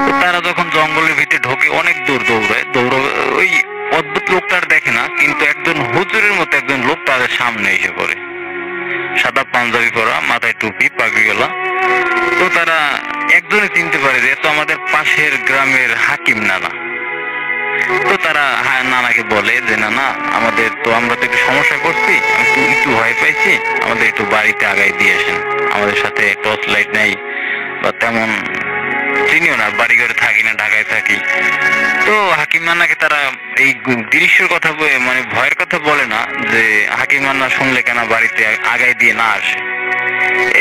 তো তারা যখন জঙ্গলের ভিতরে ঢোকে, অনেক দূর দৌড়ায়, ওই অদ্ভুত লোকটার দেখে না, কিন্তু একজন হুজুরের মতো একজন লোক তাদের সামনে এসে পড়ে, সাদা পাঞ্জাবি পরা, মাথায় টুপি, পাগড়ি গলা। তো তারা একজনে চিনতে পারে যে তো আমাদের পাশের গ্রামের হাকিম নানা। তো তারা নানাকে বলে যে নানা, আমরা তো একটু সমস্যায় পড়ছি, আমি একটু ভয় পাইছি, আমাদের একটু বাড়িতে আগাই দিয়ে আসেন, আমাদের সাথে টর্চ লাইট নেই, বা তেমন চিনিও না, বাড়িঘরে থাকি না, ঢাকায় থাকি। তো হাকিম নানাকে তারা এই দৃশ্যের কথা মানে ভয়ের কথা বলে না যে হাকিম নানা শুনলে কেন বাড়িতে আগায় দিয়ে না আসে,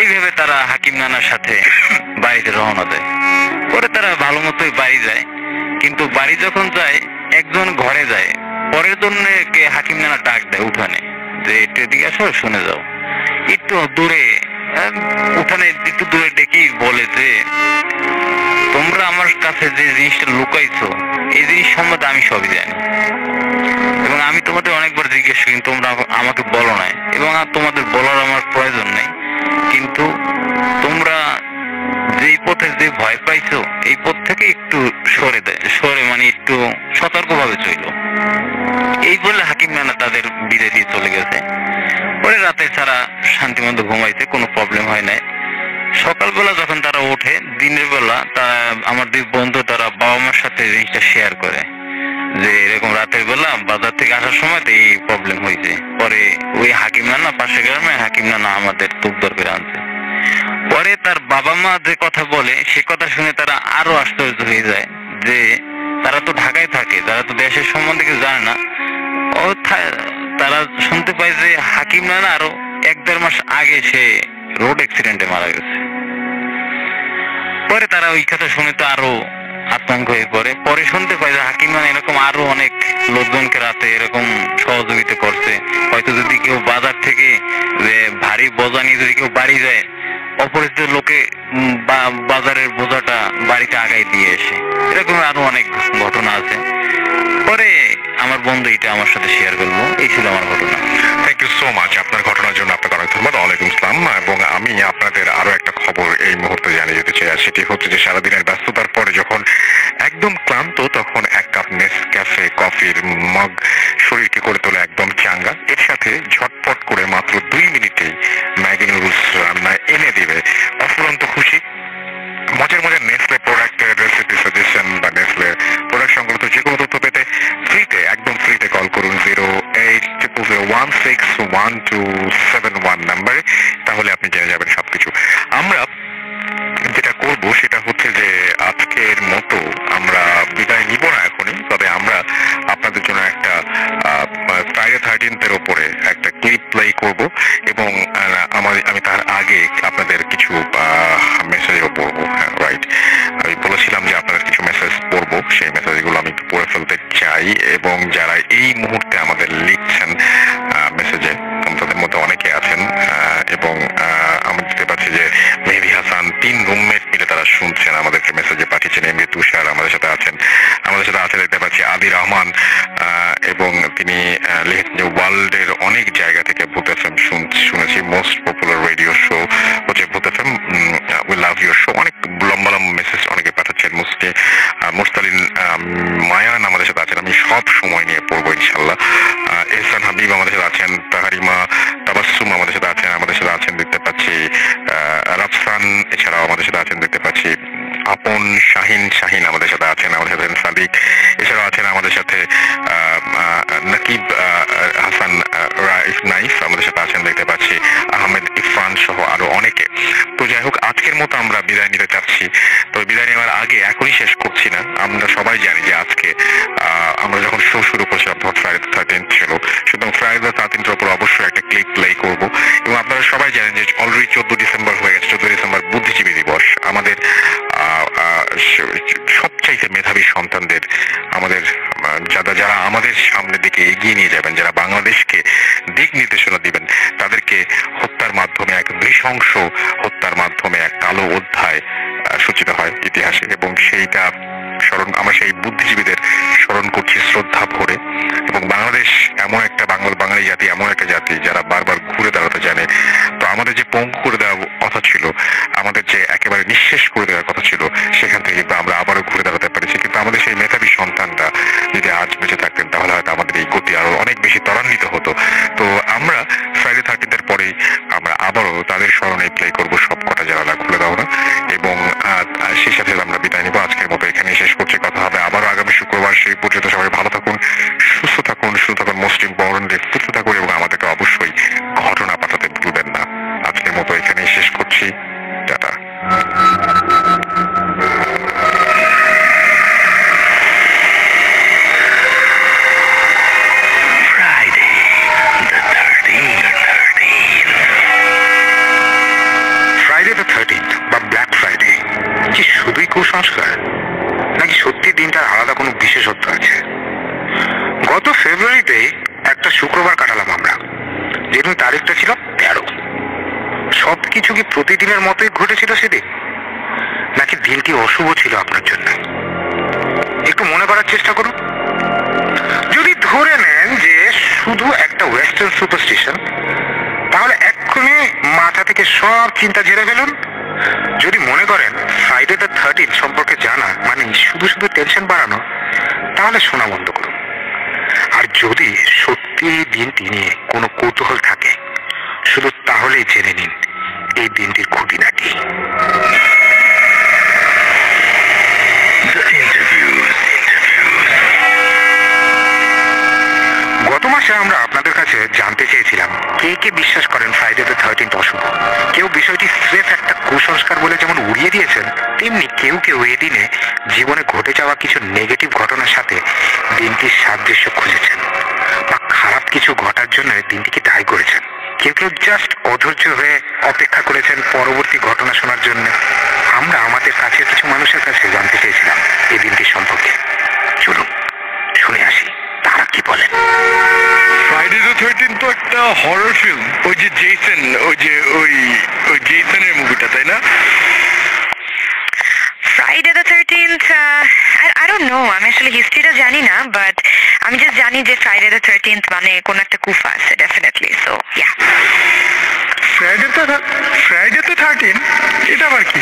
এইভাবে তারা হাকিম নানার সাথে বাড়িতে রওনা দেয়। পরে তারা ভালো মতোই বাড়ি যায়, কিন্তু বাড়ি যখন যায় একজন ঘরে যায়, পরের জন্য হাকিম নানা ডাক দেয় উঠানে যে একটু এদিকে আসো, শুনে যাও। একটু দূরে উঠানে একটু দূরে ডেকেই বলে যে তোমরা আমার কাছে যে জিনিসটা লুকাইছো এই জিনিস সম্বন্ধে আমি সবই জানি, এবং আমি তোমাদের অনেকবার জিজ্ঞেস করি তোমরা আমাকে বলো নাই, এবং তোমাদের বলার আমার প্রয়োজন নেই, কিন্তু তোমরা যেই পথে যে ভয় পাইছো এই পথ থেকে একটু সরে মানে একটু সতর্কভাবে চলো। এই বলে হাকিম নানা তাদের বিদায় দিয়ে চলে গেছে। পরে রাতে তারা শান্তিমতো ঘুমাইতে, কোনো প্রবলেম হয় নাই। সকালবেলা যখন তারা ওঠে, দিনের বেলা তারা আমার দুই বন্ধু তারা বাবা মার সাথে জিনিসটা শেয়ার করে যে এরকম রাতের বেলা বাজার থেকে আসার সময় তো এই প্রবলেম হয়েছে। পরে ওই হাকিম নানা পাশে গ্রামে হাকিম নানা আমাদের তুকদর করে আনছে। পরে তার বাবা মা যে কথা বলে সে কথা শুনে তারা আরো আশ্চর্য হয়ে যায় যে তারা তো ঢাকায় থাকে, তারা তো দেশের সম্বন্ধে কিছু জানে না। তারা শুনতে পায় যে হাকিম নানা আরো 1-1.5 মাস আগে সে রোড অ্যাক্সিডেন্টে মারা গেছে। পরে তারা ওই কথা শুনে তো আরো আতঙ্ক হয়ে পড়ে। পরে শুনতে পায় যে হাকিম নানা এরকম আরো অনেক লোকজনকে রাতে এরকম সহযোগিতা করছে। হয়তো যদি কেউ বাজার থেকে ভারী বোঝা নিয়ে যদি কেউ বাড়ি যায়, অপরিচিত লোকে বাজারের বোঝাটা বাড়িতে আগায় দিয়ে এসে, এরকম আরো অনেক ঘটনা আছে। পরে আমার বন্ধু এটা আমার সাথে শেয়ার করলো। এই ছিল আমার ঘটনা। থ্যাংক ইউ সো মাচ আপনার ঘটনার জন্য। আপনাকে অনেক ধন্যবাদ। ওয়ালাইকুম আসসালাম। এবং আমি আপনাদের আরো একটা খবর এই মুহূর্তে জানিয়ে দিতে চাই, আর সেটি হচ্ছে যে সারাদিনের ব্যস্ততার পরে যখন একদম ক্লান্ত, তখন এক কাপ নেসক্যাফে কফির মগ শরীরকে করে তোলে একদম চাঙ্গা। এর সাথে ঝটপট করে মাত্র 2 মিনিটেই ম্যাগি নুডলস রান্না এনে দিবে অফুরন্ত খুশি। মজার মজার নেসলে প্রোডাক্টের রেসিপি সাজেশন বা নেসলে প্রোডাক্ট সংক্রান্ত যে কোনো তথ্য পেতে ফ্রিতে, একদম ফ্রিতে কল করুন 08001611271 নাম্বারে। তাহলে আপনি জেনে যাবেন সবকিছু। আমরা যেটা করব সেটা হচ্ছে যে আজকের মতো আমরা বিদায় নিব না এখনই, তবে আমরা আপনাদের জন্য একটা ফ্রাইডে 13th ওপরে একটা ক্লিপ প্লে করব, এবং আমি তার আগে আপনাদের কিছু মেসেজও পড়বো। হ্যাঁ, রাইট, আমি বলেছিলাম যে আপনাদের কিছু মেসেজ পড়বো, সেই মেসেজগুলো আমি পড়ে ফেলতে চাই। এবং যারা এই মুহূর্তে আমাদের লিখছেন মেসেজে, তাদের মধ্যে অনেকে আছেন, এবং আমি দেখতে পাচ্ছি যে মেহেদি হাসান 3 রুমমেট মিলে তারা শুনছেন, আমাদেরকে মেসেজে পাঠিয়েছেন। এমনি তুষার আমাদের সাথে আছেন, দেখতে পাচ্ছি আদি রহমান, এবং তিনি লিখেছেন যে ওয়ার্ল্ডের অনেক জায়গা থেকে ভূত এফএম শুনেছি, মোস্ট পপুলার রেডিও শো হচ্ছে ভূত FM, we love your show. অনেক লম্বা লম্বা মেসেজ অনেকে পাঠাচ্ছেন। মুস্তালিন মায়ান আমাদের সাথে আছেন, আমি সব সময় নিয়ে পড়বো ইনশাল্লাহ। এহসান হাবিব আমাদের সাথে আছেন, তাহারিমা তাবাসসুম আমাদের সাথে আছেন দেখতে পাচ্ছি, রাফসান এছাড়াও আমাদের সাথে আছেন দেখতে পাচ্ছি, আপন শাহিন আমাদের সাথে আছেন, সাদিক এছাড়াও আছেন আমাদের সাথে, নাকিব হাসান নাইফ আমাদের সাথে আছেন দেখতে পাচ্ছি, আহমেদ ইরফান সহ আরো অনেকে। তো যাই হোক, আজকের মতো আমরা বিদায় নিতে চাচ্ছি। তো বিদায় নেওয়ার আগে এখনই শেষ করছি না, আমরা সবাই জানি যে আজকে আমরা যখন শো শুরু করছিলাম তখন ফ্রাইডে 13th ছিল, সুতরাং ফ্রাইডে 13th অপর অবশ্যই একটা ক্লিপ প্লে করবো। এবং আপনারা সবাই জানেন যে অলরেডি 14 ডিসেম্বর হয়ে গেছে। 14 ডিসেম্বর বুদ্ধিজীবী দিবস। আমাদের সবচাইতে মেধাবী সন্তানদের, আমাদের যারা আমাদের সামনের দিকে এগিয়ে নিয়ে যাবেন, যারা বাংলাদেশকে দিক নির্দেশনা দিবেন, তাদেরকে হত্যার মাধ্যমে, এক নৃশংস হত্যার মাধ্যমে এক কালো অধ্যায় সূচিত হয় ইতিহাসে। এবং সেইটা আমরা সেই বুদ্ধিজীবীদের স্মরণ করছি শ্রদ্ধা ভরে। এবং বাংলাদেশ এমন একটা বাঙালি জাতি, এমন একটা জাতি যারা বারবার ঘুরে দাঁড়াতে জানে। তো আমাদের যে পঙ্গু করে দেওয়ার কথা ছিল, আমাদের যে একেবারে নিঃশেষ করে দেওয়ার কথা ছিল, সেখান থেকে কিন্তু আমরা আবারও ঘুরে দাঁড়াতে পেরেছি। কিন্তু আমাদের সেই মেধাবী সন্তানরা যদি আজ বেঁচে থাকতেন, তাহলে হয়তো আমাদের এই গতি আরো অনেক বেশি ত্বরান্বিত হতো। তো আমরা ফ্রাইডে 13th পরেই আমরা আবারও তাদের স্মরণে প্লে করবো সব কটা জানালা খুলে দাও না। এবং সেই সাথে আমরা বিদায় নিব। আজকের মতো এখানে শেষ করছি। কথা হবে আবারও আগামী শুক্রবার। সেই পর্যন্ত সবাই ভালো থাকুন, সুস্থ থাকুন, মোস্ট ইম্পর্টেন্ট সুস্থ থাকুন, এবং আমাদেরকে অবশ্যই ঘটনা পাঠাতে ভুলবেন না। আজকের মতো এখানেই শেষ করছি। টাটা। কুসংস্কার, নাকি সত্যি দিনটার আলাদা কোনো বিশেষত্ব আছে? গত ফেব্রুয়ারিতে একটা শুক্রবার কাটালাম আমরা, যেদিন তারিখটা ছিল 13। সবকিছু কি প্রতিদিনের মতোই ঘটেছিল সেদিন, নাকি দিনটি অশুভ ছিল আপনার জন্য? একটু মনে করার চেষ্টা করুন। যদি ধরে নেন যে শুধু একটা ওয়েস্টার্ন সুপারস্টিশন, তাহলে এক্ষুনি মাথা থেকে সব চিন্তা ঝেড়ে ফেলুন। যদি মনে করেন ফ্রাইডে দ্য 13 সম্পর্কে জানা মানে শুধু শুধু টেনশন বাড়ানো, তাহলে শোনা বন্ধ করুন। আর যদি সত্যি এই দিনটি নিয়ে কোনো কৌতূহল থাকে, শুধু তাহলেই জেনে নিন এই দিনটির খুঁটিনাটি। গত মাসে আমরা আপনাদের কাছে জানতে চেয়েছিলাম কে কে বিশ্বাস করেন ফ্রাইডে দ্য 13 অশুভ। কেউ বিষয়টি স্রেফ একটা কুসংস্কার বলে যেমন উড়িয়ে দিয়েছেন, তেমনি কেউ কেউ এই দিনে জীবনে ঘটে যাওয়া কিছু নেগেটিভ ঘটনার সাথে দিনটির সাদৃশ্য খুঁজেছেন, বা খারাপ কিছু ঘটার জন্য দিনটিকে দায়ী করেছেন। কেউ কেউ জাস্ট অধৈর্য হয়ে অপেক্ষা করেছেন পরবর্তী ঘটনা শোনার জন্য। আমরা আমাদের কাছে কিছু মানুষের কাছে জানতে চেয়েছিলাম এই দিনটির সম্পর্কে। চলুন শুনে আসি তারা কি বলেন। ফ্রাইডে দ্য 13 তো একটা হরর ফিল্ম, ওই যে জেসন, ওই জেসনের মুভিটা, তাই না? Friday the 13th, I don't know, আমি আসলে হিস্ট্রিটা জানি না, বাট আমি জাস্ট জানি যে ফ্রাইডে দ্য 13th মানে কোন একটা কুফা আছে definitely. So yeah, Friday the 13 এটা আবার কি?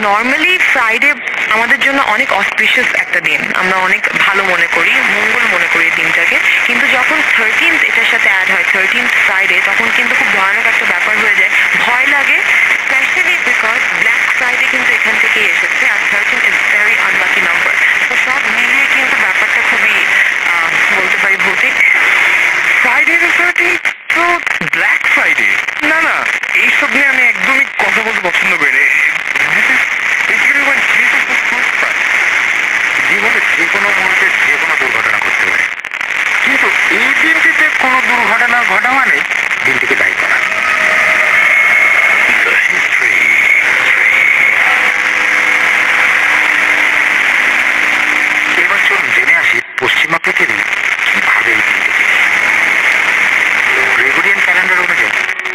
নর্মালি ফ্রাইডে আমাদের জন্য অনেক অসপিশিয়াস একটা দিন, আমরা অনেক ভালো মনে করি, মঙ্গল মনে করি এই দিনটাকে। কিন্তু যখন 13th এটার সাথে অ্যাড হয়, 13th ফ্রাইডে, তখন কিন্তু খুব ভয়ানক একটা ব্যাপার হয়ে যায়, ভয় লাগে, স্পেশালি বিকজ ব্ল্যাক ফ্রাইডে কিন্তু এখান থেকেই এসেছে, আর 13 ইজ ভেরি আনলাকি নাম্বার। তো সব মিলিয়ে কিন্তু ব্যাপারটা খুবই বলতে পারি ভৌতিক। ফ্রাইডে দ্য 13 তো ব্ল্যাক ফ্রাইডে? না না, এইসব নিয়ে আমি একদমই কথা বলতে পছন্দ করি না। জীবনে যে কোনো মুহূর্তে যে কোনো দুর্ঘটনা ঘটতে পারে, কিন্তু এই দিনটিতে কোনো দুর্ঘটনা ঘটা মানে দিনটিকে দায়ী করা। এবার চলুন জেনে আসি পশ্চিমা পৃথিবী কিভাবে এই দিনটিকে। গ্রেগরিয়ান ক্যালেন্ডার অনুযায়ী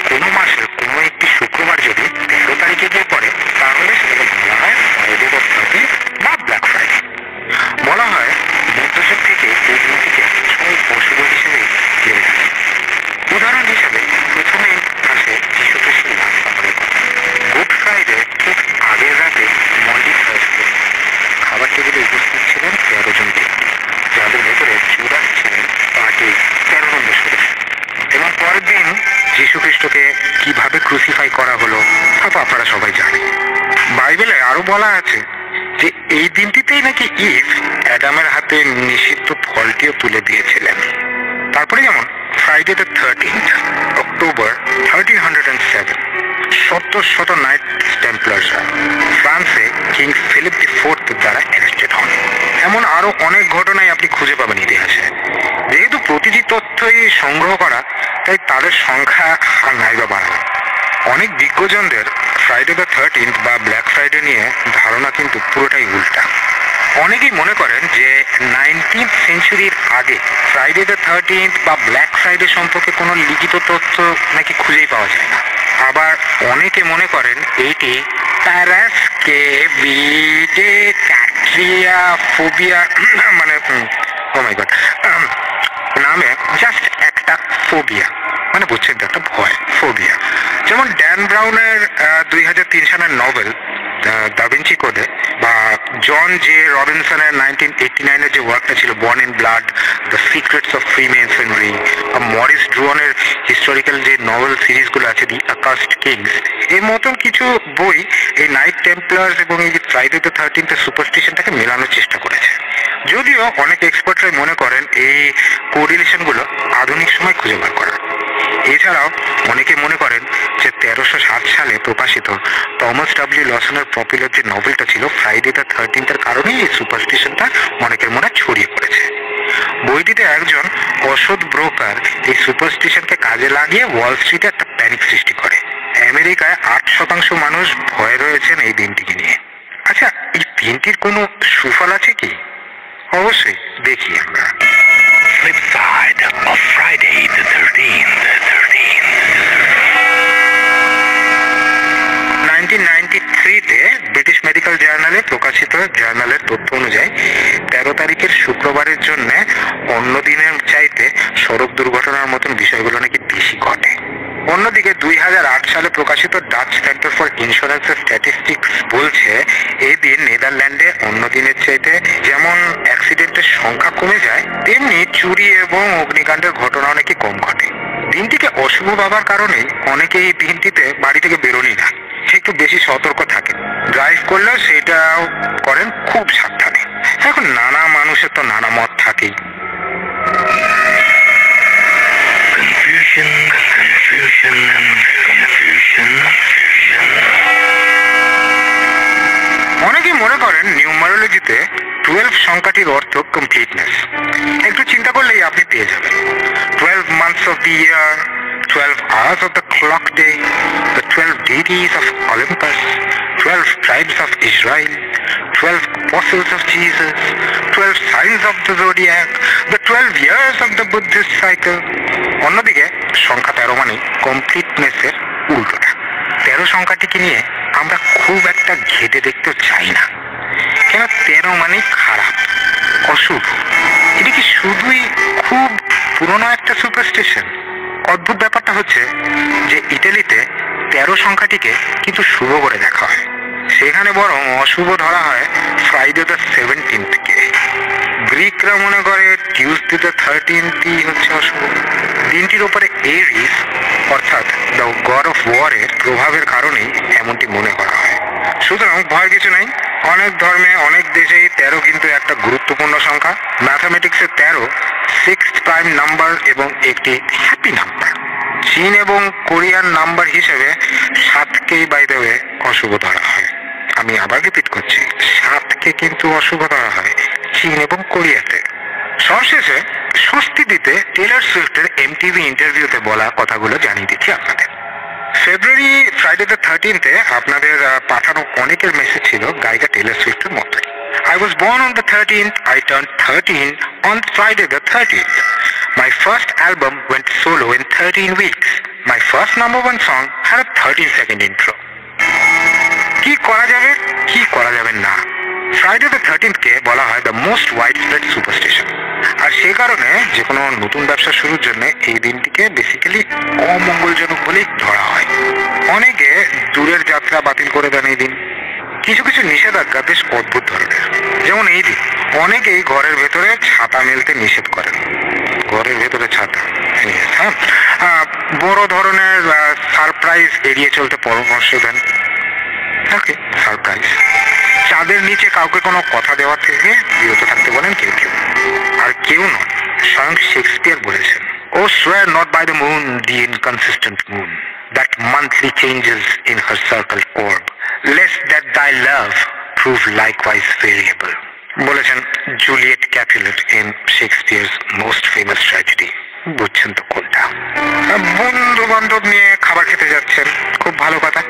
কোনো মাসের কোনো একটি শুক্রবার যদি 13 তারিখে গিয়ে পড়ে, তাহলে সেটাকে বলা হয় ফ্রাইডে দ্য 13 বা ব্ল্যাক ফ্রাইডে। বলা হয় বুদ্ধযুগ থেকে এই দিনটিকে সবাই অশুভ হিসেবে জেনে থাকে। উদাহরণ হিসেবে প্রথমেই আসে যীশু খ্রিস্টের লাশ পাথরের কথা। গুড ফ্রাইডে ঠিক আগের রাতে মন্ডি থার্সডে খাবার টেবিলে উপস্থিত ছিলেন 13 জন ব্যক্তি, যাদের ভেতরে জুদাস ছিলেন পার্টির 13 নম্বর সদস্য। এবং পরের দিন যীশু খ্রিস্টকে কিভাবে ক্রুসিফাই করা হলো তা তো আপনারা সবাই জানেন। বাইবেলে আরো বলা আছে যে এই দিনটিতেই নাকি ইভ অ্যাডামের হাতে নিষিদ্ধ ফলটিও তুলে দিয়েছিলেন। তারপরে যেমন ফ্রাইডে দ্য 13 অক্টোবর 1307 শত নাইট টেম্পলার্সরা ফ্রান্সে কিং ফিলিপ IV দ্বারা অ্যারেস্টেড হন। এমন আরো অনেক ঘটনাই আপনি খুঁজে পাবেন ইতিহাসে। যেহেতু প্রতিটি তথ্যই সংগ্রহ করা, তাই তাদের সংখ্যা আর নাই বা বাড়ানো। অনেক বিজ্ঞজনদের ফ্রাইডে দ্য 13 বা ব্ল্যাক ফ্রাইডে নিয়ে ধারণা কিন্তু পুরোটাই উল্টা। অনেকেই মনে করেন যে 19th সেঞ্চুরির আগে ফ্রাইডে দ্য 13 বা ব্ল্যাক ফ্রাইডে সম্পর্কে কোনো লিখিত তথ্য নাকি খুঁজেই পাওয়া যায় না। আবার অনেকে মনে করেন এইটি ফোবিয়া মানে ও মাই গড নামে জাস্ট একটা ফোবিয়া, মানে বুঝছেন তো, একটা ভয়, ফোবিয়া। যেমন ড্যান ব্রাউনের 2003 সালের নভেল দা ভিঞ্চি কোডে, বা জন জে রবিনসনের 1989-এর যে ওয়ার্কটা ছিল born in blood, the secrets of freemasonry, বা মরিস ড্রুয়নের হিস্টোরিক্যাল যে নভেল সিরিজগুলো আছে দি অ্যাকাস্ট কিংস, এর মতন কিছু বই এই নাইট টেম্পলার্স এবং এই যে ফ্রাইডে দ্য 13 সুপারস্টিশনটাকে মেলানোর চেষ্টা করেছে। যদিও অনেক এক্সপার্টরাই মনে করেন এই কোরিলেশনগুলো আধুনিক সময় খুঁজে বার করা। এছাড়াও অনেকে মনে করেন যে 1307 সালে প্রকাশিত টমাস ডব্লিউ লসনের পপুলার যে নভেলটা ছিল ফ্রাইডে দ্য 13 কারণেই এই সুপারস্টিশনটা অনেকের মনে ছড়িয়ে পড়েছে। বইটিতে একজন অসৎ ব্রোকার এই সুপারস্টিশনকে কাজে লাগিয়ে ওয়াল স্ট্রিটে একটা প্যানিক সৃষ্টি করে। আমেরিকায় 8% মানুষ ভয় রয়েছেন এই দিনটিকে নিয়ে। দিনটির কোনো সুফল আছে কি? অবশ্যই, দেখি আমরা। Flip side of Friday the 13th. 1993-তে ব্রিটিশ মেডিকেল জার্নালে প্রকাশিত জার্নালের তথ্য অনুযায়ী 13 তারিখের শুক্রবারের জন্য অন্য দিনের চাইতে সড়ক দুর্ঘটনার মতন বিষয়গুলো নাকি বেশি ঘটে। অন্যদিকে 2008 সালে প্রকাশিত Dutch centre for insurance statistics বলছে এই দিন নেদারল্যান্ডে অন্য দিনের চাইতে যেমন অ্যাক্সিডেন্টের সংখ্যা কমে যায়, তেমনি চুরি এবং অগ্নিকাণ্ডের ঘটনাও নাকি কম ঘটে। দিনটিকে অশুভ ভাবার কারণেই অনেকে এই দিনটিতে বাড়ি থেকে বেরোনি না, একটু বেশি সতর্ক থাকেন। ড্রাইভ করলেও সেটাও করেন খুব সাবধানে। এখন নানা মানুষের তো নানা মত থাকেই। অনেকে মনে করেন নিউমারোলজিতে 12 সংখ্যাটির অর্থ কমপ্লিটনেস। একটু চিন্তা করলেই আপনি পেয়ে যাবেন 12 months of the year, 12 hours of the clock day, the 12 deities of Olympus, 12 tribes of Israel, 12 apostles of Jesus, 12 signs of the zodiac, the 12 years of the Buddhist cycle. অন্যদিকে সংখ্যা 13 মানে কমপ্লিটনেসের উল্টোটা। 13 সংখ্যাটিকে নিয়ে আমরা খুব একটা ঘেটে দেখতেও চাই না, কেন 13 মানে খারাপ, অশুভ। এটা কি শুধুই খুব পুরনো একটা সুপারস্টিশন? অদ্ভুত ব্যাপারটা হচ্ছে যে ইটালিতে 13 সংখ্যাটিকে কিন্তু শুভ করে দেখা হয়, সেখানে বরং অশুভ ধরা হয় ফ্রাইডে দ্য 17th-কে। গ্রিকরা মনে করে টিউসডে দ্য 13th-ই হচ্ছে অশুভ। দিনটির ওপরে এরিস অর্থাৎ দ্য গড অফ ওয়ারের প্রভাবের কারণেই এমনটি মনে করা হয়। সুতরাং ভয় কিছু নাই। অনেক ধর্মে অনেক দেশেই 13 কিন্তু একটা গুরুত্বপূর্ণ সংখ্যা। ম্যাথামেটিক্সে 13 6th প্রাইম নাম্বার এবং একটি হ্যাপি নাম্বার। চীন এবং কোরিয়ান নাম্বার হিসেবে 7কেই বাই দ্য ওয়ে অশুভ ধরা হয়। আমি আবার রিপিট করছি, 7কে কিন্তু অশুভ ধরা হয় চীন এবং কোরিয়াতে। সবশেষে স্বস্তি দিতে টেলর সুইফটের এমটিভি ইন্টারভিউতে বলা কথাগুলো জানিয়ে দিচ্ছি আপনাদের। ফেব্রুয়ারি ফ্রাইডে দ্য 13th-এ আপনাদের পাঠানো অনেকের মেসেজ ছিল গায়িকা টেলর সুইফটের মতোই। I was born on the 13th, I turned 13 on Friday the 13th. My first album went solo in 13 weeks. My first #1 song had a 13-second intro. কি করা যাবে, কি করা যাবে না, ফ্রাইডে দ্য 13th-কে বলা হয় the most wide spread superstition. আর সে কারণে যে কোনো নতুন ব্যবসা শুরুর জন্য এই দিনটিকে বেসিক্যালি অমঙ্গলজনক বলেই ধরা হয়। অনেকে দূরের যাত্রা বাতিল করে দেন এই দিন। কিছু কিছু নিষেধাজ্ঞা বেশ অদ্ভুত ধরনের, যেমন এই দিন অনেকেই ঘরের ভেতরে ছাতা মেলতে নিষেধ করেন। ঘরের ভেতরে ছাতা, হ্যাঁ, বড় ধরনের সারপ্রাইজ এড়িয়ে চলতে পরামর্শ দেন। ওকে, সারপ্রাইজ। চাঁদের নিচে কাউকে কোনো কথা দেওয়া থেকে বিরত থাকতে বলেন কেউ কেউ। আর কেউ নয়, স্বয়ং শেক্সপিয়ার বলেছেন, ও swear not by the moon, the inconsistent moon, that monthly changes in her circle orb, lest that thy love prove likewise variable, বলেছেন Juliet Capulet in Shakespeare's most famous tragedy. বুঝছেন তো কোনটা? বন্ধু বান্ধব নিয়ে খাবার খেতে যাচ্ছেন, খুব ভালো কথা।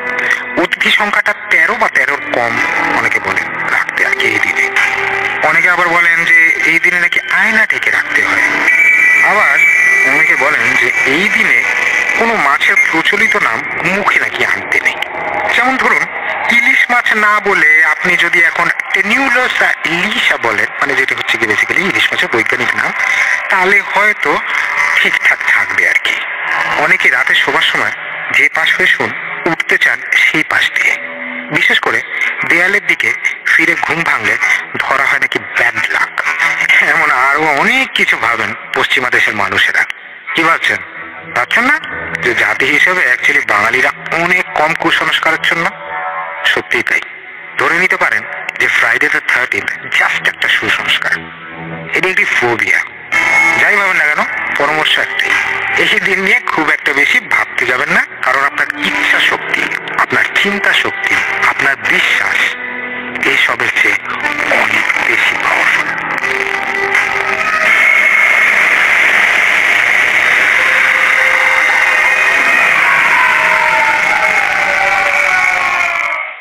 অতিথি সংখ্যাটা 13 বা 13-র কম অনেকে বলেন রাখতে আর কি এই দিনে। অনেকে আবার বলেন যে এই দিনে নাকি আয়না ঢেকে রাখতে হয়। আবার অনেকে বলেন যে এই দিনে কোনো মাছের প্রচলিত নাম মুখে নাকি আনতে নেই। যেমন ধরুন ইলিশ মাছ না বলে আপনি যদি এখন টেনিউলোসা ইলিশা বলেন, মানে যেটা হচ্ছে কি বেসিক্যালি ইলিশ মাছের বৈজ্ঞানিক নাম, তাহলে হয়তো ঠিকঠাক থাকবে আর কি। অনেকে রাতে শোবার সময় যে পাশ হয়ে শুন উঠতে চান সেই পাশ দিয়ে। বিশেষ করে দেয়ালের দিকে ফিরে ঘুম ভাঙলে ধরা হয় নাকি ব্যাড লাক। এমন আরো অনেক কিছু ভাবেন পশ্চিমা দেশের মানুষেরা। কি ভাবছেন? ভাবছেন না যে জাতি হিসেবে অ্যাকচুয়ালি বাঙালিরা অনেক কম কুসংস্কারাচ্ছন্ন? সত্যিই তাই। ধরে নিতে পারেন যে ফ্রাইডে দ্য 13th জাস্ট একটা সুসংস্কার, এটা একটি ফোবিয়া। যাই ভাবেন না কেন, পরামর্শ একটাই, এই দিন নিয়ে খুব একটা বেশি ভাবতে যাবেন না, কারণ আপনার ইচ্ছা শক্তি, আপনার চিন্তা শক্তি, আপনার বিশ্বাস এইসবের চেয়ে অনেক